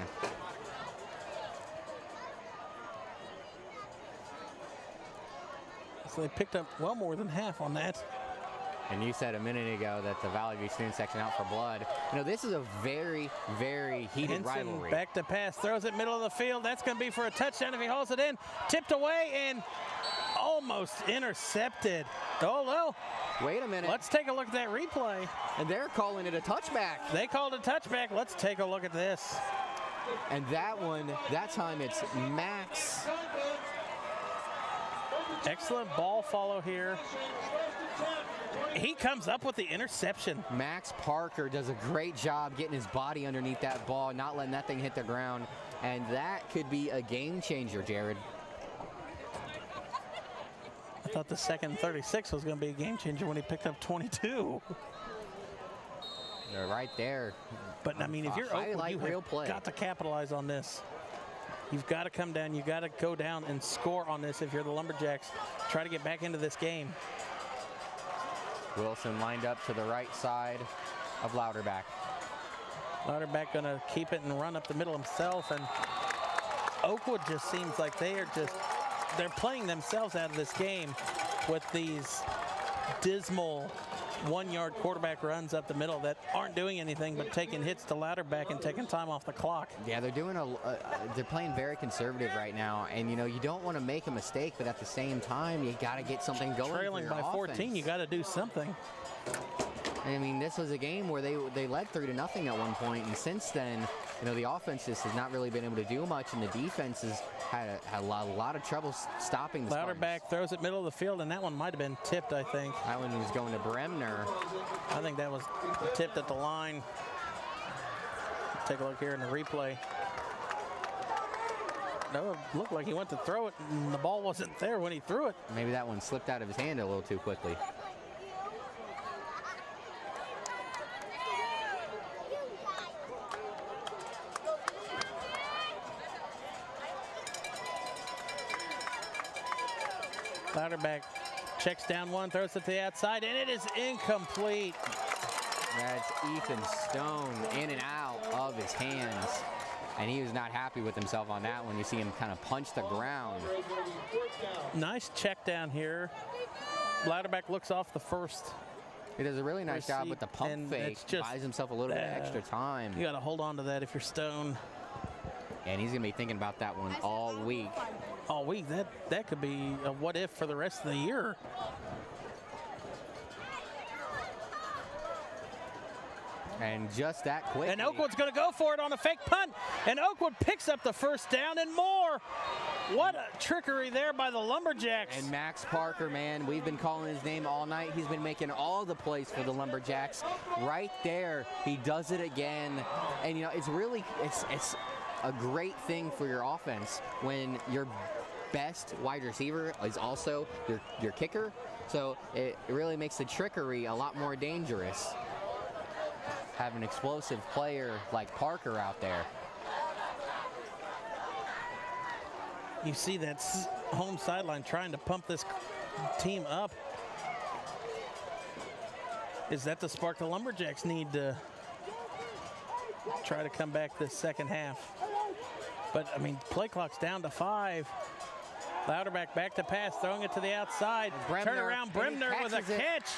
So they picked up well more than half on that. And you said a minute ago that the Valley View student section out for blood. You know, this is a very, very heated rivalry. Back to pass, throws it middle of the field. That's going to be for a touchdown if he hauls it in. Tipped away and almost intercepted. Oh, no. Wait a minute. Let's take a look at that replay. And they're calling it a touchback. They called a touchback. Let's take a look at this. And that time it's Max. Excellent ball follow here. He comes up with the interception. Max Parker does a great job getting his body underneath that ball, not letting that thing hit the ground. And that could be a game changer, Jared. I thought the 2nd and 36 was going to be a game changer when he picked up 22. They're right there. But, I mean, if you're Oakwood, you have got to capitalize on this. You've got to come down. You've got to go down and score on this if you're the Lumberjacks. Try to get back into this game. Wilson lined up to the right side of Louderback. Louderback going to keep it and run up the middle himself. And Oakwood just seems like they're playing themselves out of this game with these dismal 1-yard quarterback runs up the middle that aren't doing anything but taking hits to Louderback and taking time off the clock. Yeah, they're playing very conservative right now, and you know you don't want to make a mistake, but at the same time you got to get something going. Trailing by 14, you got to do something. I mean, this was a game where they led 3-0 at one point, and since then, you know, the offense just has not really been able to do much, and the defense has had a lot of trouble stopping the Louderback throws it middle of the field, and that one might have been tipped, I think. That one was going to Bremner. I think that was tipped at the line. Take a look here in the replay. No, it looked like he went to throw it, and the ball wasn't there when he threw it. Maybe that one slipped out of his hand a little too quickly. Louderback checks down one, throws it to the outside, and it is incomplete. That's Ethan Stone in and out of his hands. And he was not happy with himself on that one. You see him kind of punch the ground. Nice check down here. Louderback looks off the first. He does a really nice job with the pump fake. Buys himself a little bit of extra time. You got to hold on to that if you're Stone. And he's going to be thinking about that one all week. All week? That could be a what if for the rest of the year. And just that quick. And Oakwood's going to go for it on a fake punt. And Oakwood picks up the first down and more. What a trickery there by the Lumberjacks. And Max Parker, man, we've been calling his name all night. He's been making all the plays for the Lumberjacks. Right there, he does it again. And, you know, it's really, it's a great thing for your offense when your best wide receiver is also your kicker. So it really makes the trickery a lot more dangerous. Have an explosive player like Parker out there. You see that home sideline trying to pump this team up. Is that the spark the Lumberjacks need to try to come back this second half? But, I mean, play clock's down to 5. Louderback back to pass, throwing it to the outside. Turn around, Bremner with a catch.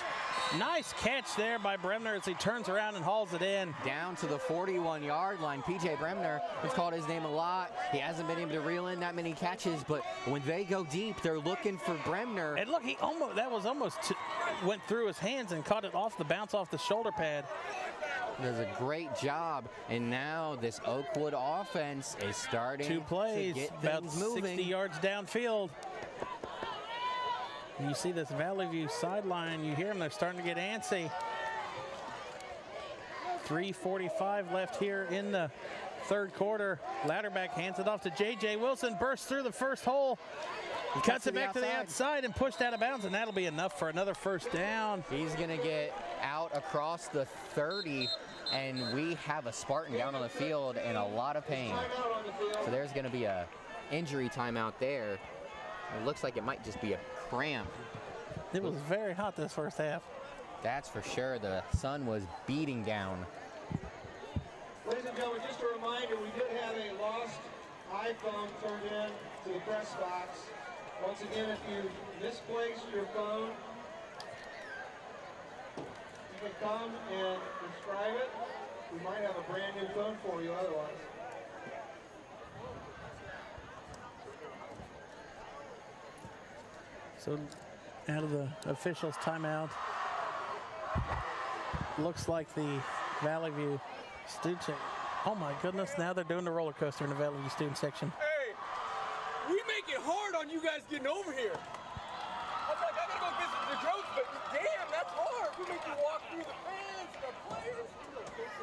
Nice catch there by Bremner as he turns around and hauls it in. Down to the 41-yard line. P.J. Bremner, we've called his name a lot. He hasn't been able to reel in that many catches, but when they go deep, they're looking for Bremner. And look, went through his hands and caught it off the bounce off the shoulder pad. Does a great job, and now this Oakwood offense is starting 2 plays, to get about things moving. 60 yards downfield. And you see this Valley View sideline. You hear them, they're starting to get antsy. 3:45 left here in the third quarter. Louderback hands it off to J.J. Wilson, bursts through the first hole. He cuts it back to the outside and pushed out of bounds, and that'll be enough for another first down. He's going to get out across the 30, and we have a Spartan down on the field in a lot of pain. So there's going to be a injury timeout there. It looks like it might just be a cramp. It was very hot this first half. That's for sure. The sun was beating down. Ladies and gentlemen, just a reminder, we did have a lost iPhone turned in to the press box. Once again, if you misplaced your phone, you can come and inscribe it. We might have a brand new phone for you otherwise. So out of the officials' timeout, looks like the Valley View student. Oh my goodness, now they're doing the roller coaster in the Valley View student section. Hey, we make it hard on you guys getting over here. I was like, I gotta go visit the Drones, but damn, that's hard. We make you walk through the fans and our players.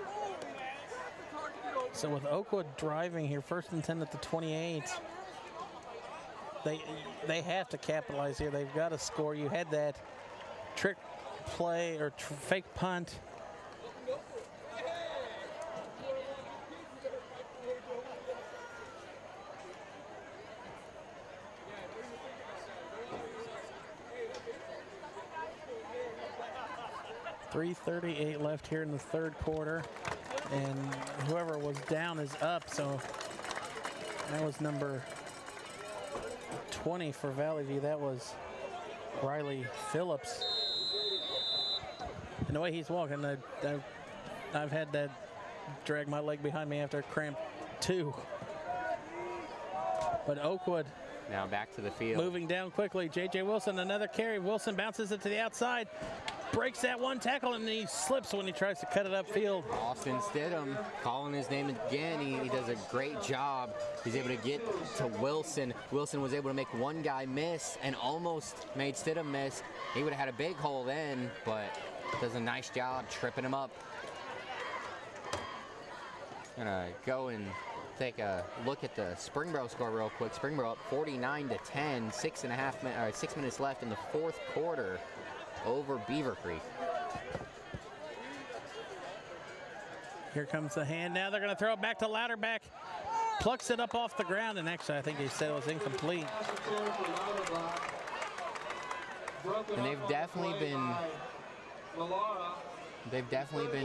Holy crap, it's hard to get over. So with Oakwood driving here, 1st and 10 at the 28, they have to capitalize here. They've got to score. You had that trick play or fake punt. .338 left here in the third quarter, and whoever was down is up, so that was number 20 for Valley View. That was Riley Phillips. And the way he's walking, I've had that drag my leg behind me after cramp 2. But Oakwood now back to the field. Moving down quickly. J.J. Wilson, another carry. Wilson bounces it to the outside. Breaks that one tackle, and he slips when he tries to cut it upfield. Austin Stidham calling his name again. He does a great job. He's able to get to Wilson. Wilson was able to make one guy miss and almost made Stidham miss. He would have had a big hole then, but does a nice job tripping him up. Gonna go and take a look at the Springboro score real quick. Springboro up 49-10, 6 minutes left in the fourth quarter over Beaver Creek. Here comes the hand. Now they're going to throw it back to Louderback. Plucks it up off the ground, and actually I think he said it was incomplete. And they've definitely been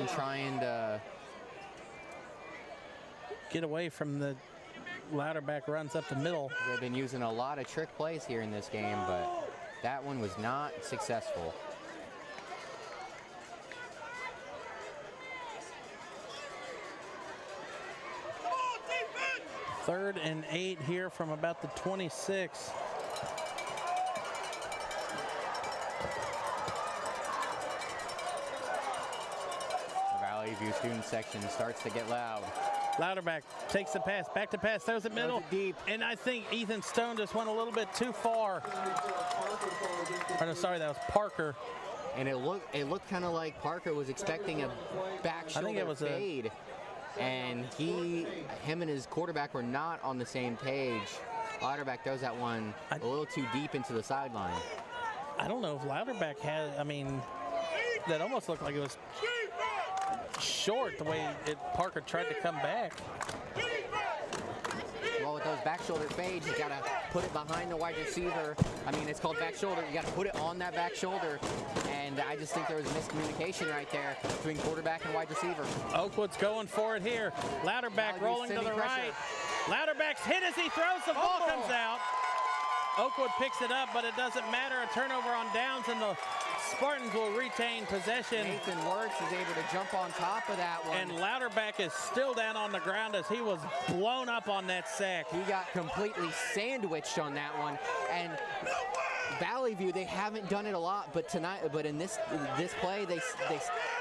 trying to get away from the Louderback runs up the middle. They've been using a lot of trick plays here in this game, but that one was not successful. 3rd and 8 here from about the 26. Valley View student section starts to get loud. Louderback takes the pass, back to pass, throws it middle. Deep. And I think Ethan Stone just went a little bit too far. Or no, sorry, that was Parker. And it looked kind of like Parker was expecting a back shoulder fade. And him and his quarterback were not on the same page. Louderback throws that one a little too deep into the sideline. I don't know if Louderback had, I mean, that almost looked like it was short the way Parker tried to come back. Well, with those back shoulder fades, you gotta put it behind the wide receiver. I mean, it's called back shoulder. You gotta put it on that back shoulder. And I just think there was miscommunication right there between quarterback and wide receiver. Oakwood's going for it here. Louderback rolling to the right. Louderback's hit as he throws. The ball comes out. Oakwood picks it up, but it doesn't matter. A turnover on downs, and the Spartans will retain possession. Nathan Wirtz is able to jump on top of that one. And Louderback is still down on the ground as he was blown up on that sack. He got completely sandwiched on that one. And Valley View, they haven't done it a lot, but in this play, they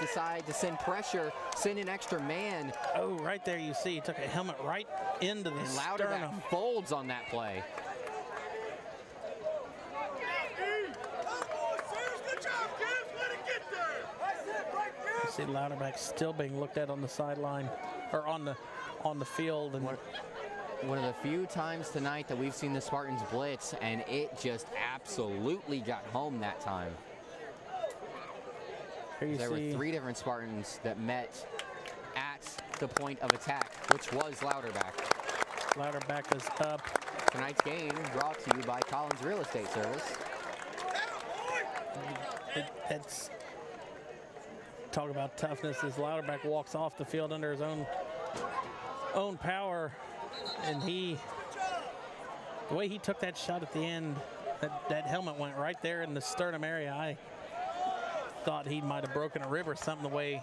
decide to send pressure, send an extra man. Oh, right there you see he took a helmet right into the sternum. And Louderback folds on that play. You see Louderback still being looked at on the sideline, or on the field. And one of the few times tonight that we've seen the Spartans blitz, and it just absolutely got home that time. There were 3 different Spartans that met at the point of attack, which was Louderback. Louderback is up. Tonight's game brought to you by Collins Real Estate Service. It's talk about toughness as Louderback walks off the field under his own power, and the way he took that shot at the end, that helmet went right there in the sternum area. I thought he might have broken a rib or something. The way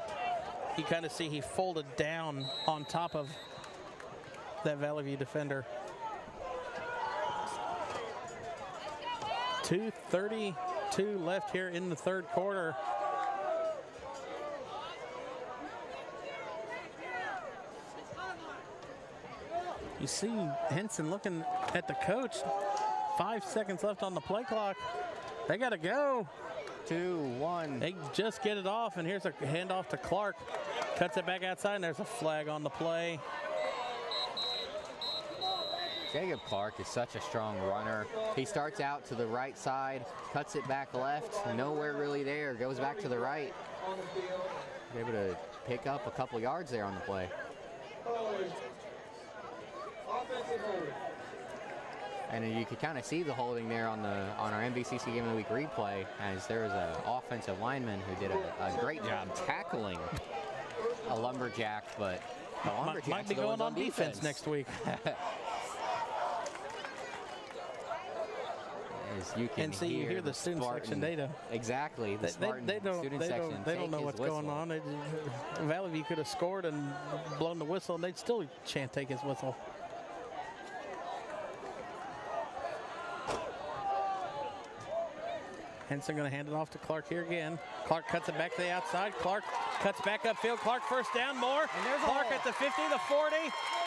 you kind of see he folded down on top of that Valley View defender. 2:32 left here in the third quarter. You see Henson looking at the coach. 5 seconds left on the play clock. They got to go. 2-1. They just get it off, and here's a handoff to Clark. Cuts it back outside, and there's a flag on the play. Jacob Clark is such a strong runner. He starts out to the right side, cuts it back left, nowhere really there, goes back to the right. Able to pick up a couple yards there on the play. And you could kind of see the holding there on our MVCC Game of the Week replay, as there was an offensive lineman who did a great job tackling a lumberjack, but the lumberjack might be going on defense next week. As you can you hear the student section data. Exactly, the Spartan student section. They don't know what's going on. Valley View could have scored and blown the whistle, and they'd still chant take his whistle. Henson going to hand it off to Clark here again. Clark cuts it back to the outside. Clark cuts back upfield. Clark first down, more. Clark at the 50, the 40,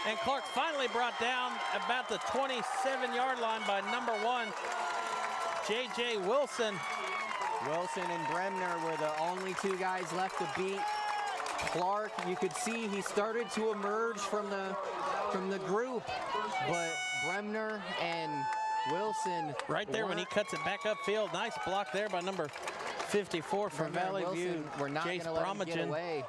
and Clark finally brought down about the 27-yard line by number 1, J.J. Wilson. Wilson and Bremner were the only 2 guys left to beat Clark. You could see he started to emerge from the group, but Bremner and Wilson right there when he cuts it back upfield. Nice block there by number 54 from Valley View. We're not going to let him get away.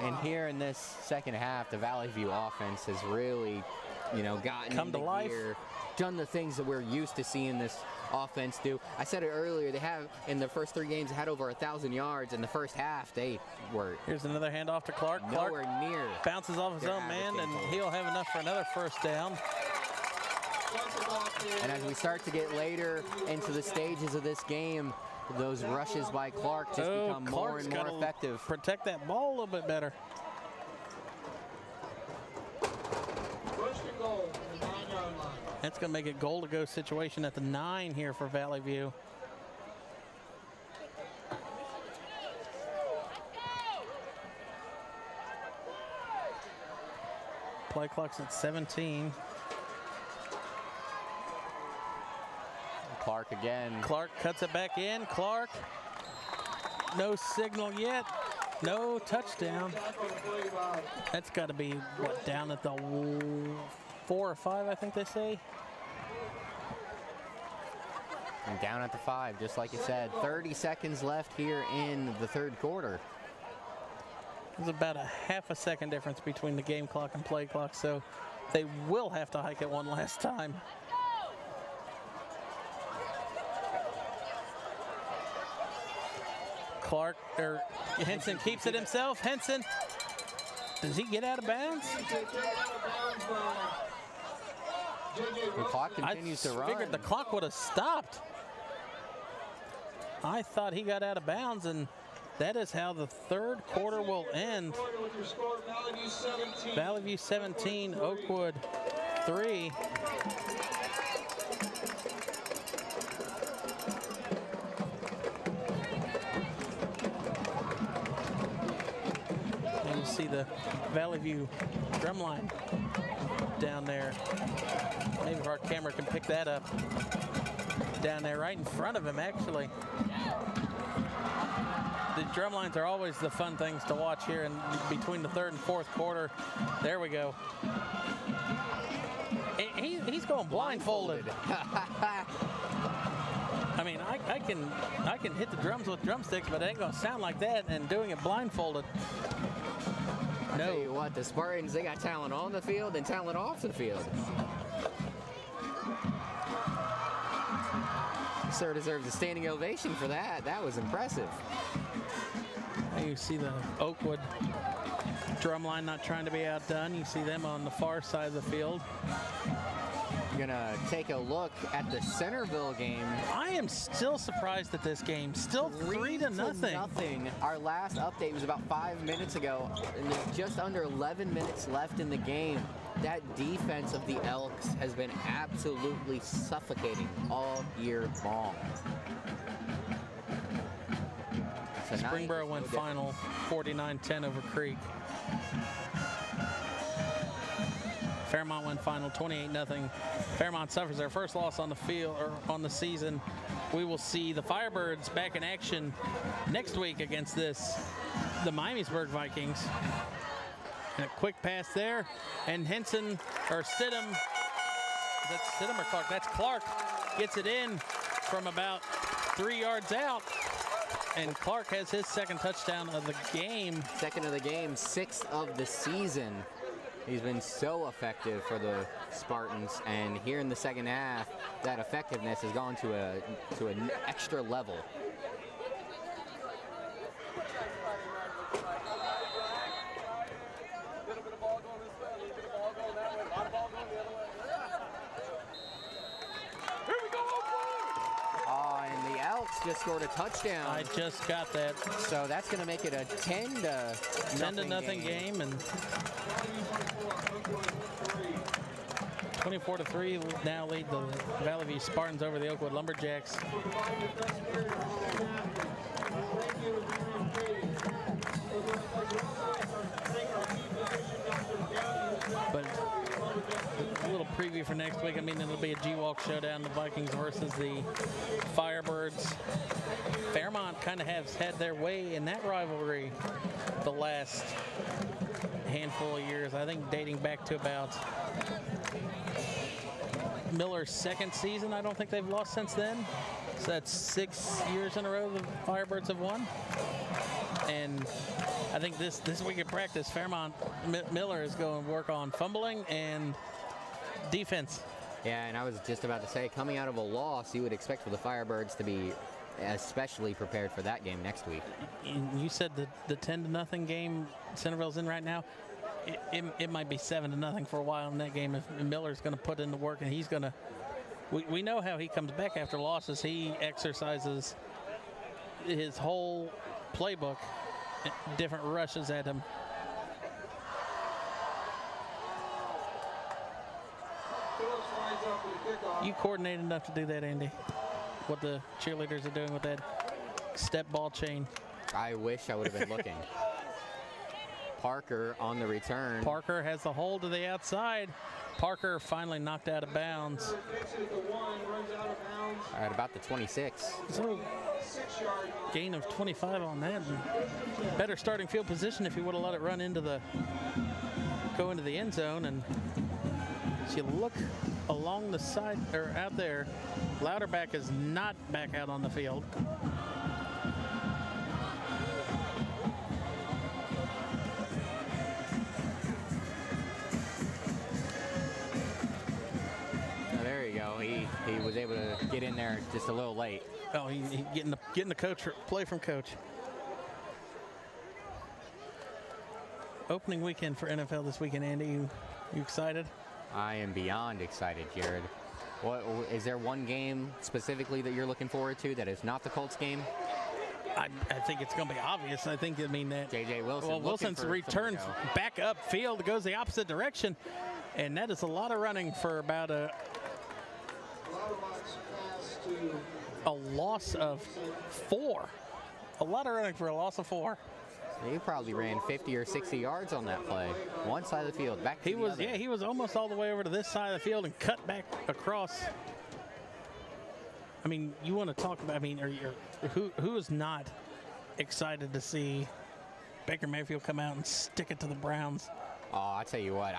And here in this second half, the Valley View offense has really, gotten come to life. Gear, done the things that we're used to seeing this offense do. I said it earlier, they have, in the first 3 games, had over 1,000 yards. In the first half, they were Here's another handoff to Clark. Nowhere near. Bounces off his own man, and he'll have enough for another first down. And as we start to get later into the stages of this game, those rushes by Clark just become more and more effective. Protect that ball a little bit better. Goal from the 9-yard line. That's going to make it goal-to-go situation at the 9 here for Valley View. Play clock's at 17. Clark again. Clark cuts it back in. Clark, no signal yet. No touchdown. That's got to be, what, down at the 4 or 5, I think they say. And down at the 5, just like you said. 30 seconds left here in the third quarter. There's about a half a second difference between the game clock and play clock, so they will have to hike it one last time. Clark, or Henson keeps it himself. Henson, does he get out of bounds? The clock continues to run. I figured the clock would have stopped. I thought he got out of bounds, and that is how the third quarter will end. Valley View 17, Oakwood 3. And you see the Valley View drum line down there. Maybe if our camera can pick that up. Down there right in front of him, actually. The drum lines are always the fun things to watch here in between the third and fourth quarter. There we go. He's going blindfolded. I mean, I can hit the drums with drumsticks, but it ain't gonna sound like that. And doing it blindfolded. I'll tell you what, the Spartans, they got talent on the field and talent off the field. Sir deserves a standing ovation for that. That was impressive. You see the Oakwood drum line not trying to be outdone. You see them on the far side of the field. Gonna take a look at the Centerville game. I am still surprised at this game. Still 3-0. Our last update was about 5 minutes ago, and there's just under 11 minutes left in the game. That defense of the Elks has been absolutely suffocating all year long. Springboro went final 49-10 over Creek. Fairmont went final 28-0. Fairmont suffers their first loss on the field or on the season. We will see the Firebirds back in action next week against the Miamisburg Vikings. And a quick pass there, and Henson or Stidham. Is that Stidham or Clark? That's Clark. Gets it in from about 3 yards out. And Clark has his second touchdown of the game. Second of the game, 6th of the season. He's been so effective for the Spartans, and here in the second half, that effectiveness has gone to an extra level. Just scored a touchdown. I just got that. So that's going to make it a 10-0 game, and 24-3 now lead the Valley View Spartans over the Oakwood Lumberjacks. But a little preview for next week. I mean, it'll be a G-Walk showdown, the Vikings versus the Firebirds. Fairmont kind of has had their way in that rivalry the last handful of years. I think dating back to about Miller's second season. I don't think they've lost since then. So that's 6 years in a row the Firebirds have won. And I think this week in practice, Fairmont Miller is going to work on fumbling and defense. Yeah, and I was just about to say, coming out of a loss, you would expect for the Firebirds to be especially prepared for that game next week. You said the 10-0 game Centerville's in right now. It might be 7-0 for a while in that game if Miller's going to put in the work, and he's going to. We know how he comes back after losses. He exercises his whole playbook, different rushes at him. You coordinated enough to do that, Andy. What the cheerleaders are doing with that step ball chain. I wish I would have been looking. Parker on the return. Parker has the hold to the outside. Parker finally knocked out of bounds. All right, about the 26. So, gain of 25 on that. And better starting field position if he would have let it run into go into the end zone. And as you look along the side, or out there, Louderback is not back out on the field. He was able to get in there just a little late. Oh, he getting the coach play from coach. Opening weekend for NFL this weekend, Andy. You excited? I am beyond excited, Jared. What is there one game specifically that you're looking forward to that is not the Colts game? I think it's going to be obvious. I mean that J.J. Wilson. Well, Wilson's return back upfield goes the opposite direction, and that is a lot of running for about a loss of 4. A lot of running for a loss of 4. He probably ran 50 or 60 yards on that play. One side of the field, back to the other. Yeah, he was almost all the way over to this side of the field and cut back across. I mean, you want to talk about, who is not excited to see Baker Mayfield come out and stick it to the Browns? Oh, I tell you what,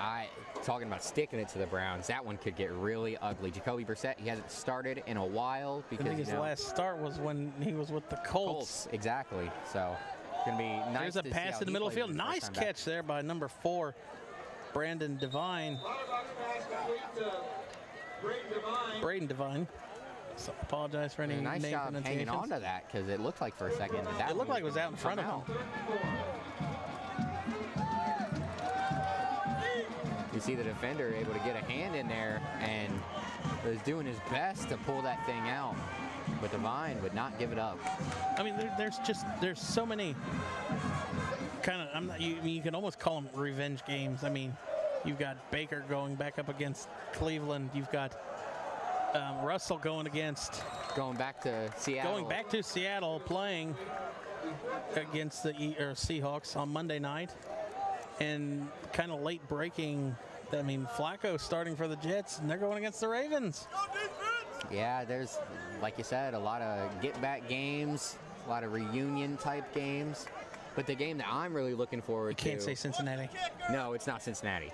talking about sticking it to the Browns, that one could get really ugly. Jacoby Brissett, he hasn't started in a while because I think his last start was when he was with the Colts. Exactly. So it's going to be nice. There's a pass in the middle of the field. Nice catch there by number 4, Brandon Devine. Braden Devine. So apologize for any nice name job hanging on to that because it looked like for a second it looked like it was out in front of him. You see the defender able to get a hand in there and was doing his best to pull that thing out, but Devine would not give it up. I mean, there's so many kind of you can almost call them revenge games. I mean, you've got Baker going back up against Cleveland. You've got Russell going back to Seattle, playing against the Seahawks on Monday night, and kind of late breaking. I mean, Flacco starting for the Jets, and they're going against the Ravens. Yeah, there's, like you said, a lot of get-back games, a lot of reunion-type games. But the game that I'm really looking forward to... You can't say Cincinnati. No, it's not Cincinnati.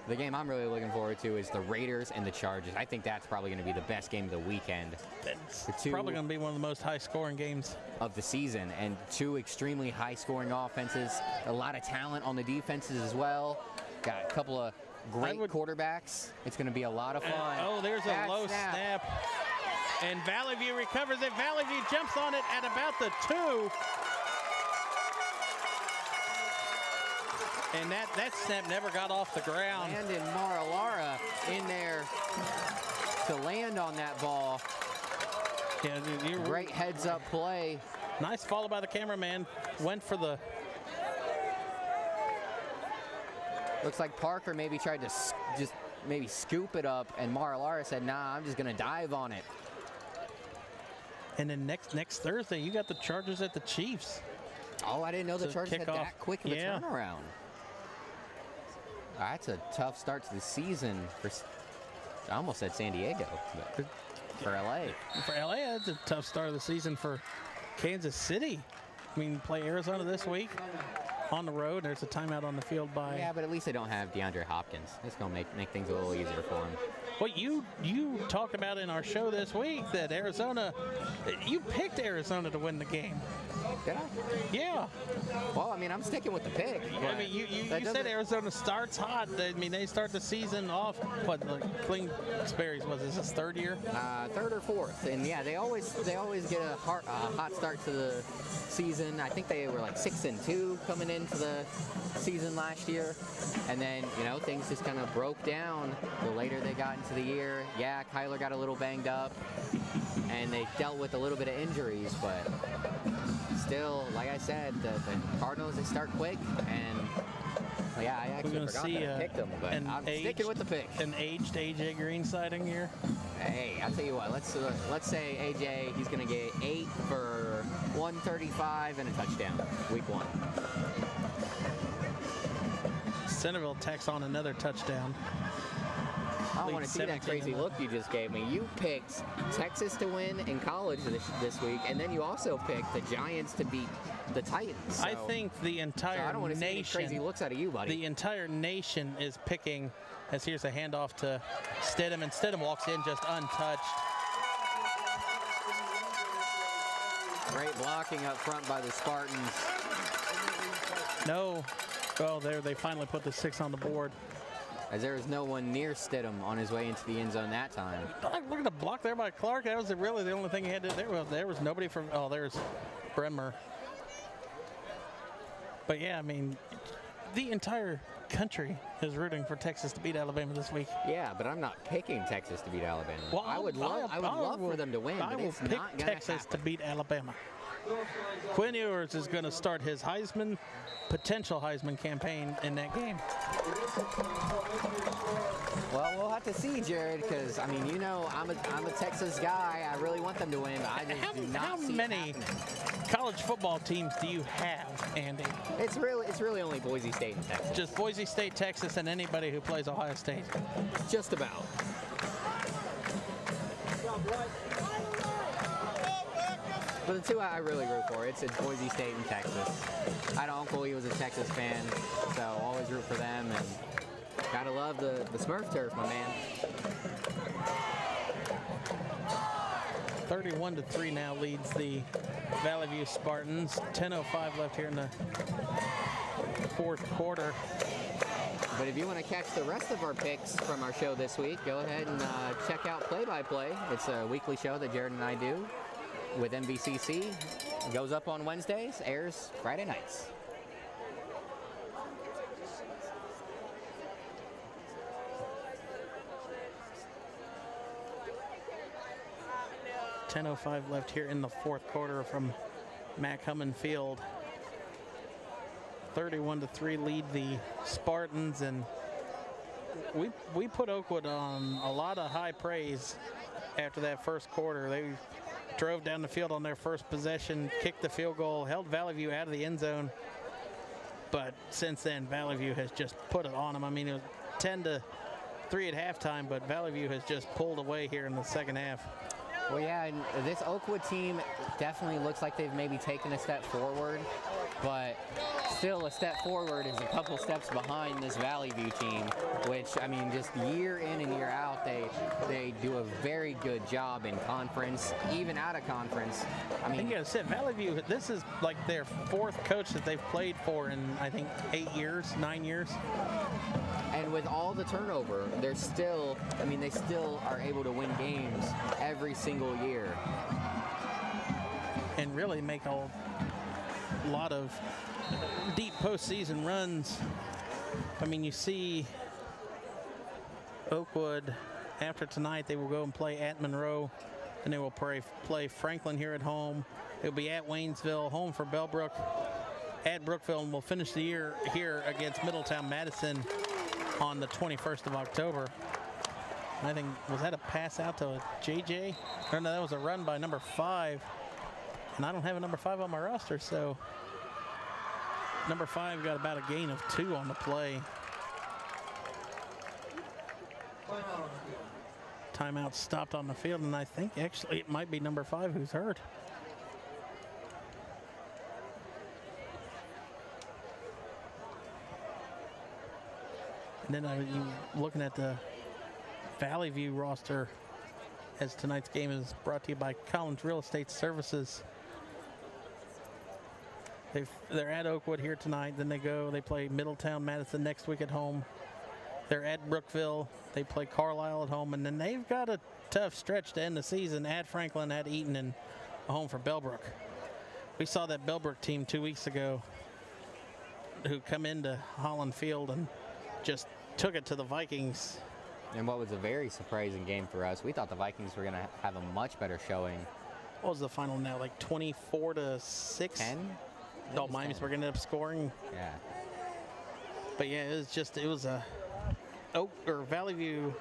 The game I'm really looking forward to is the Raiders and the Chargers. I think that's probably going to be the best game of the weekend. It's probably going to be one of the most high-scoring games of the season, and 2 extremely high-scoring offenses. A lot of talent on the defenses as well. Got a couple of great quarterbacks. It's going to be a lot of fun. There's a low snap. And Valley View recovers it. Valley View jumps on it at about the 2. And that snap never got off the ground. Landon Mar-a-Lara in there to land on that ball. Yeah, great heads-up play. Nice follow by the cameraman. Went for the... Looks like Parker maybe tried to just maybe scoop it up, and Mar-a-Lara said, nah, I'm just going to dive on it. And then next Thursday, you got the Chargers at the Chiefs. Oh, I didn't know the Chargers had that quick of a turnaround. That's a tough start to the season for, I almost said San Diego, but for LA. For LA, that's a tough start of the season for Kansas City. I mean, play Arizona this week on the road. There's a timeout on the field by... Yeah, but at least they don't have DeAndre Hopkins. It's going to make things a little easier for him. Well, you talked about in our show this week that Arizona, you picked Arizona to win the game. Did I? Yeah. Well, I mean, I'm sticking with the pick. I mean, you said Arizona starts hot. I mean, they start the season off. What, like Kingsbury's, was this his 3rd year? 3rd or 4th. And yeah, they always get a hot start to the season. I think they were like 6-2 coming into the season last year. And then, things just kind of broke down the later they got into the year. Yeah, Kyler got a little banged up, and they dealt with a little bit of injuries, but still, like I said, the Cardinals, they start quick, and yeah, I actually forgot that I picked them, but I'm sticking with the pick. An aged AJ Green sighting here. Hey, I'll tell you what, let's say AJ, he's going to get 8 for 135 and a touchdown, week 1. Centerville tacks on another touchdown. I don't want to see that 17 crazy and look you just gave me. You picked Texas to win in college this week, and then you also picked the Giants to beat the Titans. So, I think the entire I don't want to see any nation, crazy looks out of you, buddy. the entire nation is picking, as here's a handoff to Stidham, and Stidham walks in just untouched. Great blocking up front by the Spartans. No. Oh, there they finally put the 6 on the board. As there was no one near Stidham on his way into the end zone that time. Look at the block there by Clark. That was really the only thing he had to do. There was nobody from, oh, there's Bremer. But yeah, I mean, the entire country is rooting for Texas to beat Alabama this week. Yeah, but I'm not picking Texas to beat Alabama. Well, I would love for them to win, I but will it's pick not going to Texas happen. to beat Alabama. Quinn Ewers is going to start his potential Heisman campaign in that game. Well, we'll have to see, Jared, because I mean, you know, I'm a Texas guy. I really want them to win. But I just do not How see it many happening. college football teams do you have, Andy? It's really only Boise State and Texas. Just Boise State, Texas, and anybody who plays Ohio State. Just about. But the two I really root for, it's Boise State and Texas. I had an uncle, he was a Texas fan, so always root for them, and gotta love the Smurf turf, my man. 31-3 now leads the Valley View Spartans. 10:05 left here in the fourth quarter. But if you want to catch the rest of our picks from our show this week, go ahead and check out Play by Play. It's a weekly show that Jared and I do with MVCC. It goes up on Wednesdays, airs Friday nights. .05 left here in the fourth quarter from Mac Hummon Field. 31-3 lead the Spartans, and we put Oakwood on a lot of high praise after that first quarter. They drove down the field on their first possession, kicked the field goal, held Valley View out of the end zone. But since then, Valley View has just put it on them. I mean, it was 10-3 at halftime, but Valley View has just pulled away here in the second half. Well, yeah, and this Oakwood team definitely looks like they've maybe taken a step forward, but still a step forward is a couple steps behind this Valley View team, which, I mean, just year in and year out, they do a very good job in conference, even out of conference. I mean, you gotta say, Valley View, this is like their fourth coach that they've played for in, I think, 9 years. And with all the turnover, they're still, I mean, they still are able to win games every single year. And really make a lot of deep postseason runs. I mean, you see Oakwood, after tonight, they will go and play at Monroe, and they will play Franklin here at home. It'll be at Waynesville, home for Bellbrook, at Brookville, and we'll finish the year here against Middletown Madison on the 21st of October. I think, was that a pass out to JJ? Or no, that was a run by number 5. And I don't have a number 5 on my roster, so number 5 got about a gain of 2 on the play. Timeout stopped on the field, and I think actually it might be number 5 who's hurt. And then you looking at the Valley View roster, as tonight's game is brought to you by Collins Real Estate Services. They're at Oakwood here tonight. Then they play Middletown Madison next week at home. They're at Brookville. They play Carlisle at home, and then they've got a tough stretch to end the season at Franklin, at Eaton, and a home for Bellbrook. We saw that Bellbrook team 2 weeks ago who come into Holland Field and just took it to the Vikings. And what was a very surprising game for us, we thought the Vikings were going to have a much better showing. What was the final now, like 24-6? 10? Oh, Miamisburg ended up scoring. Yeah. But yeah, it was a Valley View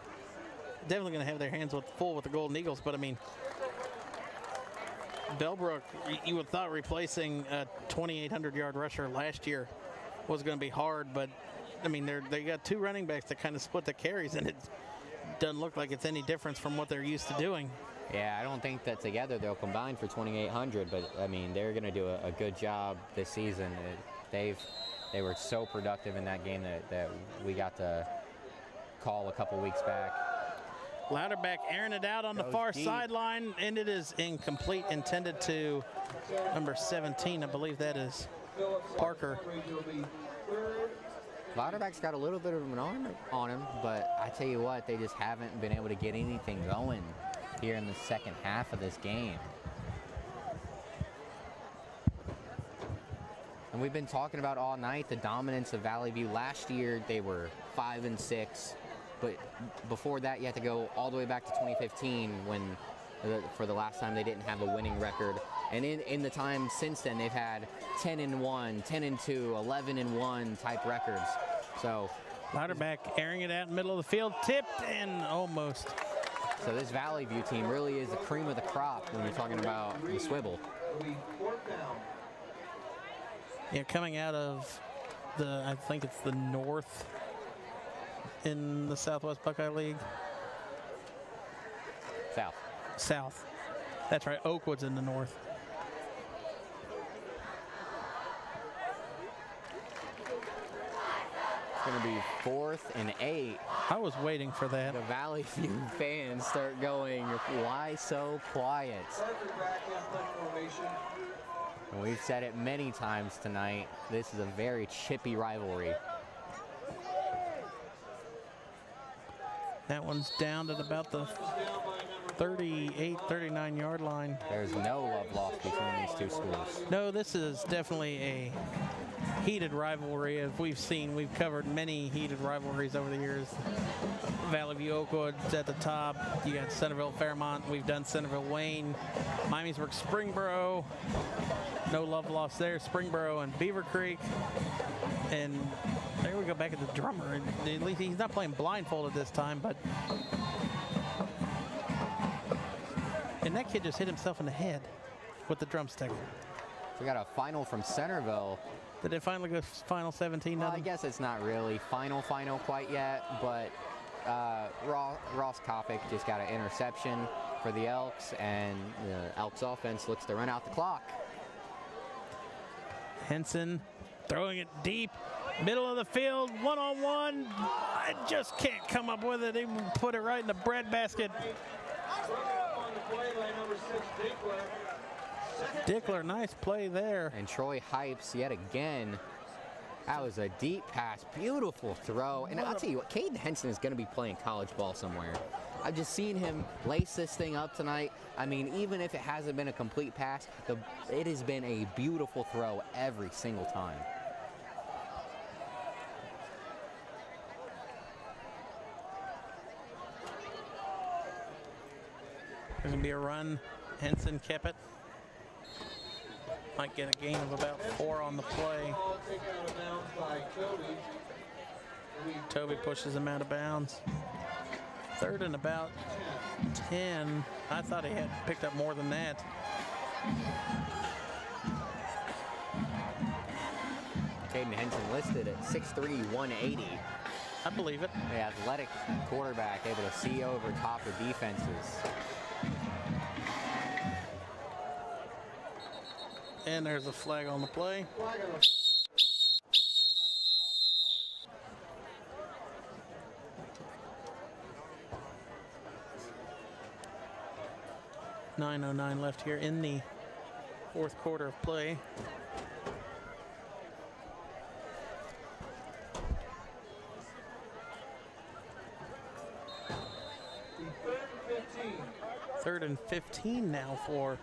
definitely going to have their hands full with the Golden Eagles. But I mean, Bellbrook, you would have thought replacing a 2,800-yard rusher last year was going to be hard, but I mean, they got two running backs that kind of split the carries, and it doesn't look like it's any difference from what they're used to doing. Yeah, I don't think that together they'll combine for 2,800, but I mean, they're going to do a good job this season. They were so productive in that game that we got to call a couple weeks back. Louderback airing it out on the far sideline, and it is incomplete, intended to number 17. I believe that is Parker. Louderback's got a little bit of an arm on him, but I tell you what, they just haven't been able to get anything going here in the second half of this game. And we've been talking about all night the dominance of Valley View. Last year they were 5-6, but before that you have to go all the way back to 2015 when for the last time they didn't have a winning record. And in the time since then they've had 10-1, 10-2, 11-1 type records. So Louderback airing it out in the middle of the field, tipped and almost. So this Valley View team really is the cream of the crop when you're talking about the swivel. Yeah, coming out of I think it's the north in the Southwest Buckeye League. South. That's right, Oakwood's in the north. It's going to be 4th and 8. I was waiting for that. The Valley View fans start going, why so quiet? And we've said it many times tonight, this is a very chippy rivalry. That one's down at about the 38, 39 yard line. There's no love lost between these two schools. No, this is definitely a heated rivalry. As we've covered many heated rivalries over the years. Valley View Oakwood's at the top. You got Centerville Fairmont. We've done Centerville Wayne. Miamisburg Springboro. No love lost there. Springboro and Beaver Creek. And there we go back at the drummer. At least he's not playing blindfolded this time, but. And that kid just hit himself in the head with the drumstick. We got a final from Centerville. Did it finally go final 17? Well, I guess it's not really final quite yet, but Ross Kopic just got an interception for the Elks, and the Elks offense looks to run out the clock. Henson throwing it deep, middle of the field, one-on-one. I just can't come up with it. He put it right in the breadbasket. Dickler, nice play there. And Troy Hypes yet again. That was a deep pass, beautiful throw. And I'll tell you what, Caden Henson is going to be playing college ball somewhere. I've just seen him lace this thing up tonight. I mean, even if it hasn't been a complete pass, it has been a beautiful throw every single time. There's going to be a run. Henson kept it. Might get a gain of about 4 on the play. Toby pushes him out of bounds. 3rd and about 10. I thought he had picked up more than that. Caden Henson listed at 6'3", 180. I believe it. The athletic quarterback able to see over top of defenses. And there's a flag on the play. 9:09 left here in the 4th quarter of play. Third and 15 now for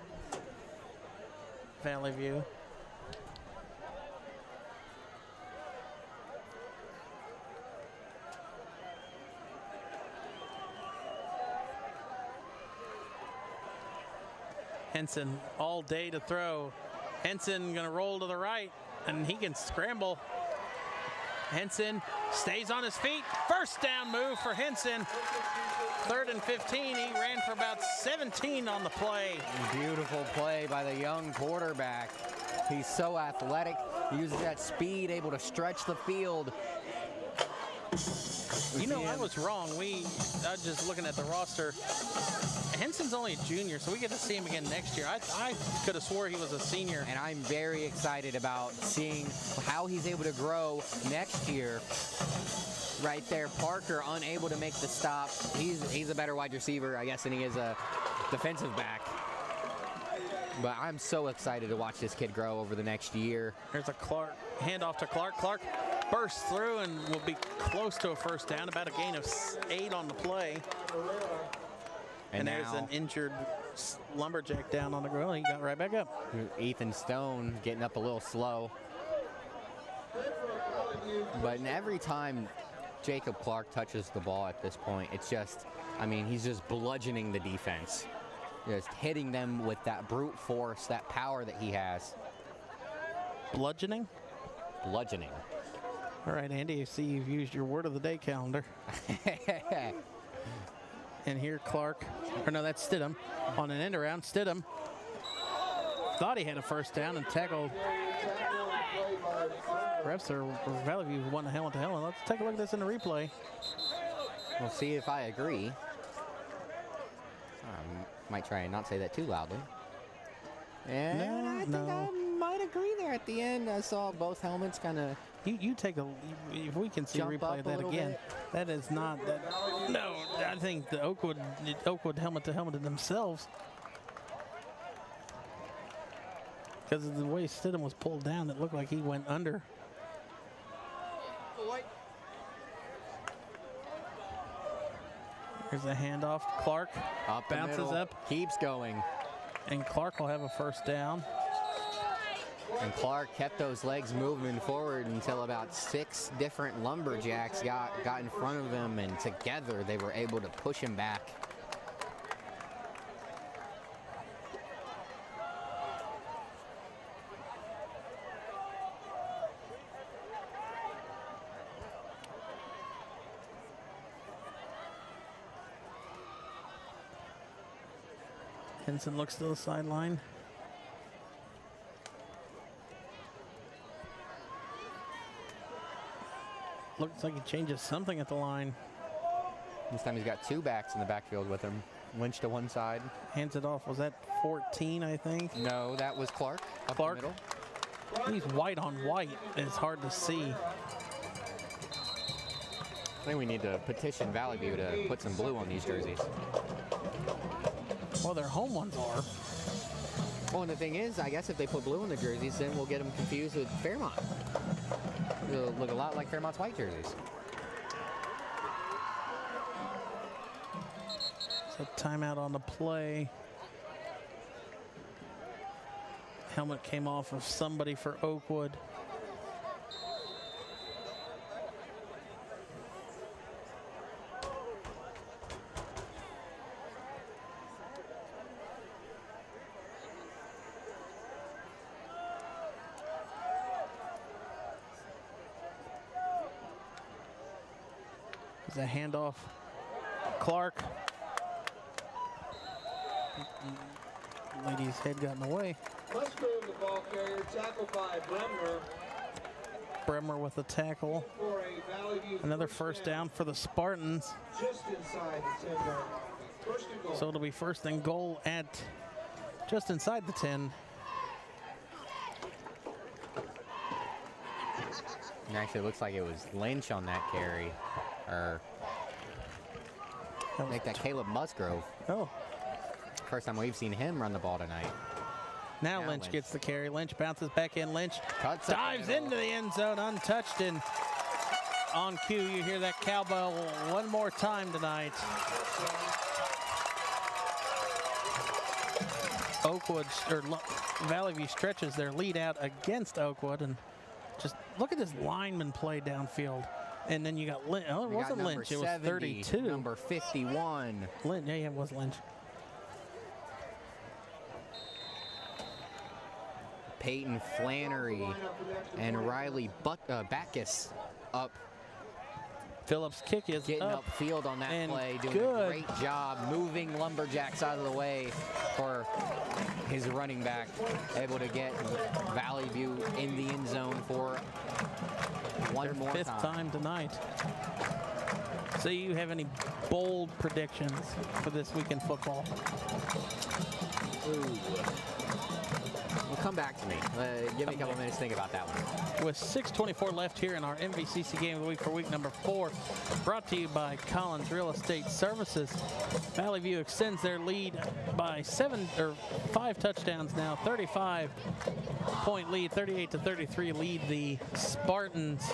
Valley View. Henson all day to throw. Henson gonna roll to the right, and he can scramble. Henson stays on his feet. First down move for Henson. 3rd and 15. He ran for about 17 on the play. Beautiful play by the young quarterback. He's so athletic. He uses that speed, able to stretch the field. You know, I was wrong. I was just looking at the roster. Henson's only a junior, so we get to see him again next year. I could have swore he was a senior. And I'm very excited about seeing how he's able to grow next year. Right there, Parker unable to make the stop. He's a better wide receiver, I guess, than he is a defensive back. But I'm so excited to watch this kid grow over the next year. There's a Clark handoff to Clark. Clark bursts through and will be close to a first down, about a gain of 8 on the play. And there's an injured lumberjack down on the ground. He got right back up. Ethan Stone getting up a little slow. But every time Jacob Clark touches the ball at this point, it's just, I mean, he's just bludgeoning the defense. Just hitting them with that brute force, that power that he has. Bludgeoning? Bludgeoning. All right, Andy, I see you've used your word of the day calendar. And here Clark, or no, that's Stidham, on an end around. Stidham thought he had a first down and tackled. Refs or Valley View won the helmet to helmet. Let's take a look at this in the replay. We'll see if I agree. Might try and not say that too loudly. And I think I might agree there at the end. I saw both helmets kind of. You take a. If we can see a replay of that again, bit. That is not that. No, I think the Oakwood helmet to helmet themselves. Because of the way Stidham was pulled down, it looked like he went under. Here's a handoff. Clark bounces up. Keeps going. And Clark will have a first down. And Clark kept those legs moving forward until about 6 different lumberjacks got in front of him, and together they were able to push him back. Henson looks to the sideline. Looks like he changes something at the line. This time he's got 2 backs in the backfield with him. Lynch to one side. Hands it off. Was that 14, I think? No, that was Clark. Clark. He's white on white. It's hard to see. I think we need to petition Valley View to put some blue on these jerseys. Well, their home ones are. Well, and the thing is, I guess if they put blue on the jerseys, then we'll get them confused with Fairmont. It'll look a lot like Fairmont's white jerseys. So timeout on the play. Helmet came off of somebody for Oakwood. A handoff. Clark. Lady's head got in the way. Let's go to the ball carrier. Tackle by Bremner. Bremner with the tackle. Another first down for the Spartans. Just inside the 10-yard. First and goal. So it'll be first and goal at just inside the 10. And actually, it looks like it was Lynch on that carry. Or make that Caleb Musgrove. Oh. First time we've seen him run the ball tonight. Now Lynch gets the carry. Lynch bounces back in. Lynch dives into the end zone untouched, and on cue you hear that cowbell one more time tonight. Oakwood, or Valley View stretches their lead out against Oakwood, and just look at this lineman play downfield. And then you got Lynch. Oh, it wasn't Lynch. It was 32. Number 51. Lynch. Yeah, it was Lynch. Peyton Flannery and Riley Backus up. Phillips' kick is getting up upfield on that play, doing a great job moving lumberjacks out of the way for his running back, able to get Valley View in the end zone for One more fifth time tonight. So you have any bold predictions for this weekend football? Ooh. Well, come back to me. Give me a couple minutes to think about that one. With 6:24 left here in our MVCC Game of the Week for week number 4, brought to you by Collins Real Estate Services. Valley View extends their lead by 5 touchdowns now, 35-point lead, 38-33 lead the Spartans.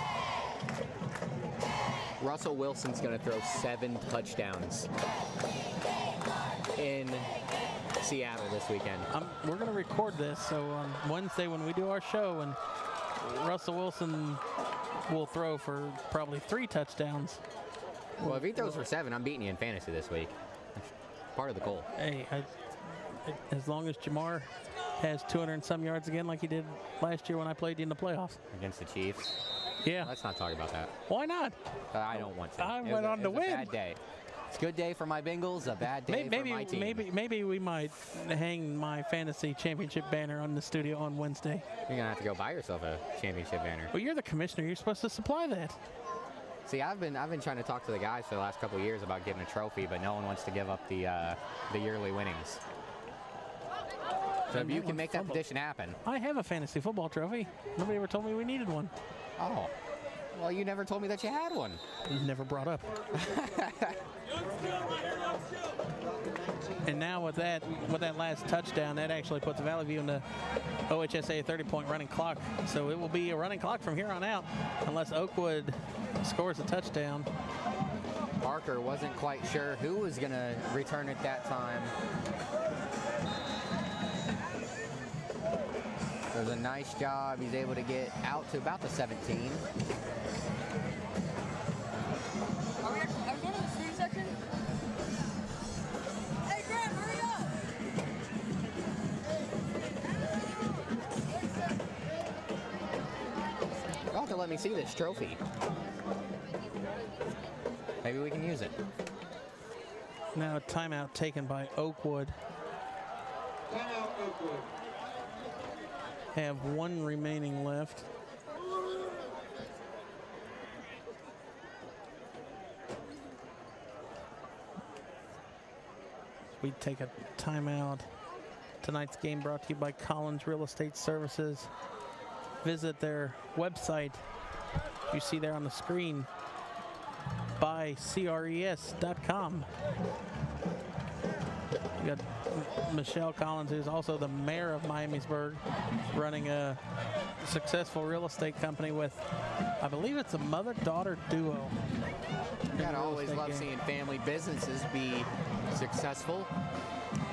Russell Wilson's going to throw 7 touchdowns in Seattle this weekend. We're going to record this, so on Wednesday when we do our show, and Russell Wilson will throw for probably 3 touchdowns. Well, if he throws for 7, I'm beating you in fantasy this week. That's part of the goal. Hey, as long as Jamar has 200 and some yards again like he did last year when I played you in the playoffs. Against the Chiefs? Yeah. Let's not talk about that. Why not? I don't want to. I went on to win. It was a bad day. It's a good day for my Bengals, a bad day for my team. Maybe we might hang my fantasy championship banner on the studio on Wednesday. You're going to have to go buy yourself a championship banner. Well, you're the commissioner. You're supposed to supply that. See, I've been trying to talk to the guys for the last couple of years about getting a trophy, but no one wants to give up the yearly winnings. So if you can make that petition happen. I have a fantasy football trophy. Nobody ever told me we needed one. Oh. Well, you never told me that you had one. Never brought up. And now with that last touchdown, that actually puts Valley View in the OHSA 30-point running clock. So it will be a running clock from here on out unless Oakwood scores a touchdown. Parker wasn't quite sure who was going to return at that time. It was a nice job. He's able to get out to about the 17. Are we going to the student section? Hey, Graham, hurry up! You'll have to let me see this trophy. Maybe we can use it. Now a timeout taken by Oakwood. Timeout, Oakwood. Have 1 remaining left. We take a timeout. Tonight's game brought to you by Collins Real Estate Services. Visit their website. You see there on the screen. BuyCRES.com. You got Michelle Collins, who's also the mayor of Miamisburg, running a successful real estate company with, I believe it's a mother-daughter duo. Gotta always love seeing family businesses be successful.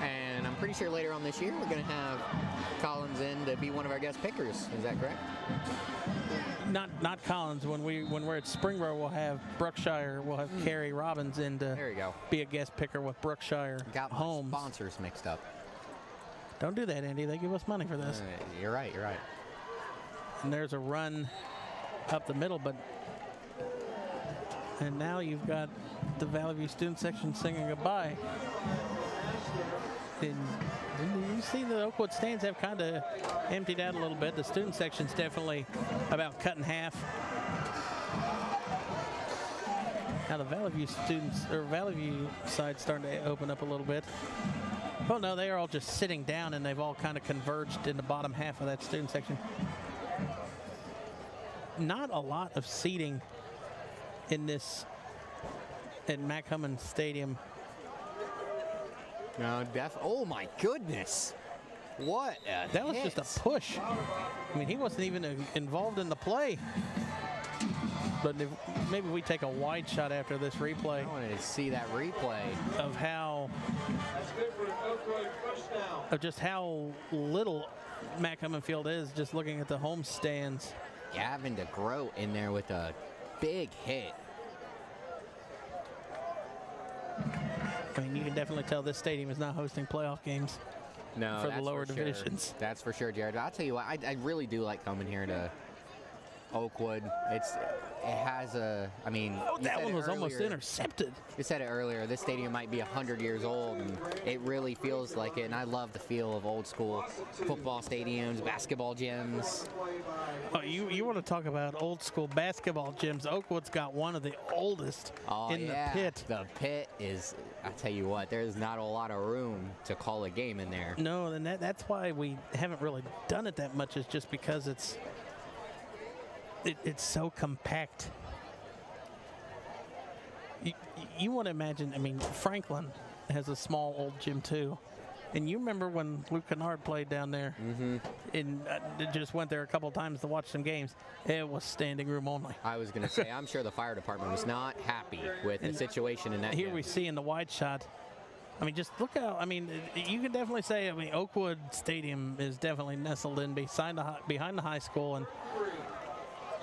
And I'm pretty sure later on this year we're gonna have Collins in to be one of our guest pickers. Is that correct? Not Collins. When we're at Springboro, we'll have Brookshire. We'll have Carrie Robbins in to there you go. Be a guest picker with Brookshire. Got my Homes. sponsors mixed up. Don't do that, Andy. They give us money for this. You're right. You're right. And there's a run up the middle, and now you've got the Valley View student section singing goodbye. And you see the Oakwood stands have kind of emptied out a little bit. The student section's definitely about cut in half. Now the Valley View Valley View side's starting to open up a little bit. Well, no, they are all just sitting down, and they've all kind of converged in the bottom half of that student section. Not a lot of seating in Mac Hummon Stadium. No, oh my goodness. What a That was hit. just a push. I mean, he wasn't even involved in the play. But maybe we take a wide shot after this replay. I wanted to see that replay. Of how, That's good for an Oakwood first down. of just how little Mac Hummon Field is, just looking at the home stands. Gavin DeGroat in there with a big hit. I mean, you can definitely tell this stadium is not hosting playoff games. No, for that's the lower sure. divisions. That's for sure, Jared. I'll tell you what, I really do like coming here to Oakwood. It has a, I mean, That one was almost intercepted. You said it earlier, this stadium might be 100 years old, and it really feels like it, and I love the feel of old school football stadiums, basketball gyms. Oh, you want to talk about old school basketball gyms? Oakwood's got one of the oldest in the pit. The pit is, I tell you what, there's not a lot of room to call a game in there. No, and that's why we haven't really done it that much, is just because it's so compact. You want to imagine, I mean, Franklin has a small old gym too. And you remember when Luke Kennard played down there, and just went there a couple times to watch some games. It was standing room only. I was going to say, I'm sure the fire department was not happy with the situation in that Here gym. we see in the wide shot, I mean, just look out. I mean, you can definitely say, I mean, Oakwood Stadium is definitely nestled in behind the high school, and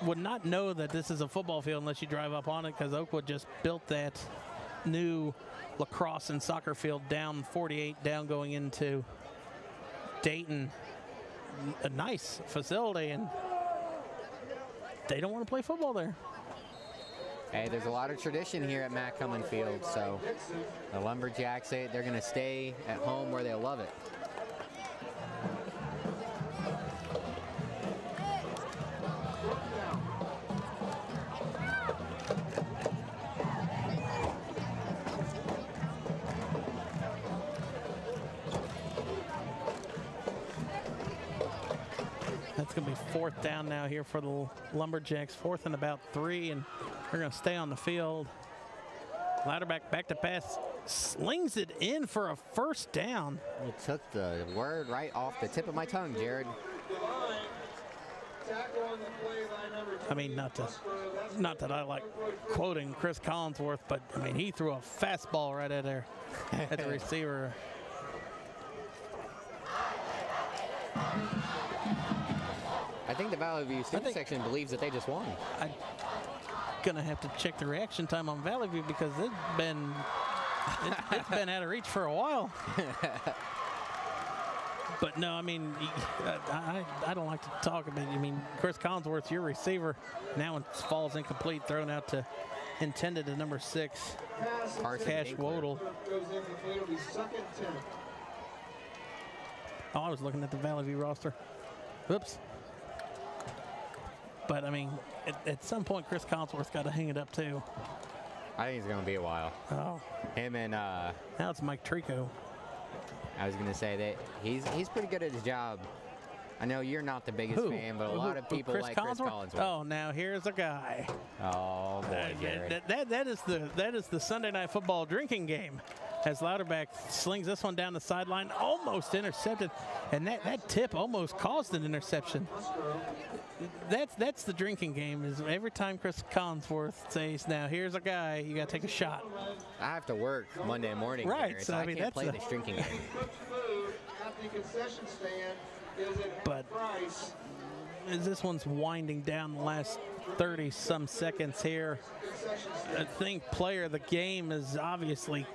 would not know that this is a football field unless you drive up on it, because Oakwood just built that new lacrosse and soccer field down 48 down going into Dayton. A nice facility, and they don't want to play football there. Hey, there's a lot of tradition here at Matt Cummins Field, so the Lumberjacks say they're going to stay at home where they love it. That's going to be 4th down now here for the Lumberjacks. 4th and about 3, and they're going to stay on the field. Louderback back to pass, slings it in for a 1st down. You took the word right off the tip of my tongue, Jared. I mean, not that I like quoting Chris Collinsworth, but I mean, he threw a fastball right at there at the receiver. I think the Valley View student section believes that they just won. I'm gonna have to check the reaction time on Valley View, because it's been out of reach for a while. But no, I mean, I don't like to talk about it. I mean, Chris Collinsworth, your receiver, now it falls incomplete, thrown out to intended to number 6, Cash Wodle. Oh, I was looking at the Valley View roster. Oops. But, I mean, at some point, Chris Collinsworth's got to hang it up, too. I think it's going to be a while. Oh. Him and... now it's Mike Trico. I was going to say that he's pretty good at his job. I know you're not the biggest fan, but a lot of people like Chris Collinsworth. Oh, now here's a guy. Oh, boy, Jared. That is the Sunday Night Football drinking game, as Louderback slings this one down the sideline, almost intercepted, and that tip almost caused an interception. That's the drinking game, is every time Chris Collinsworth says, now here's a guy, you got to take a shot. I have to work Monday morning, right? Jared, So I mean, can't play this drinking game. But as this one's winding down the last 30-some seconds here, I think player of the game is obviously...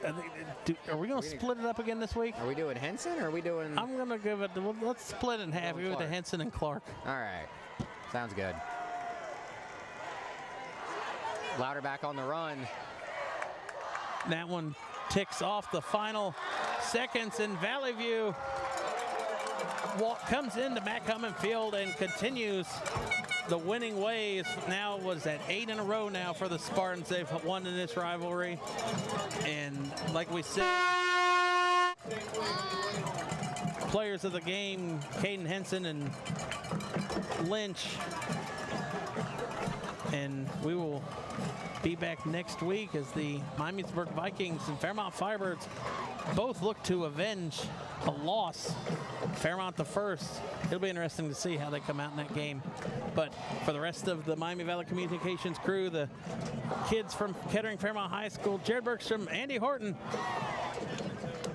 are we going to split it up again this week? Are we doing Henson, or are we doing... I'm going to give it... let's split it in half. Give it to Henson and Clark. All right. Sounds good. Louderback on the run. That one ticks off the final seconds, and Valley View comes into Matt Cummins Field and continues the winning ways. Now was at 8 in a row now for the Spartans. They've won in this rivalry. And like we said, players of the game, Caden Henson and Lynch. And we will be back next week as the Miamisburg Vikings and Fairmont Firebirds both look to avenge a loss. Fairmont the first. It'll be interesting to see how they come out in that game. But for the rest of the Miami Valley Communications crew, the kids from Kettering Fairmont High School, Jared Bergstrom, Andy Horton.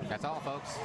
That's all, folks.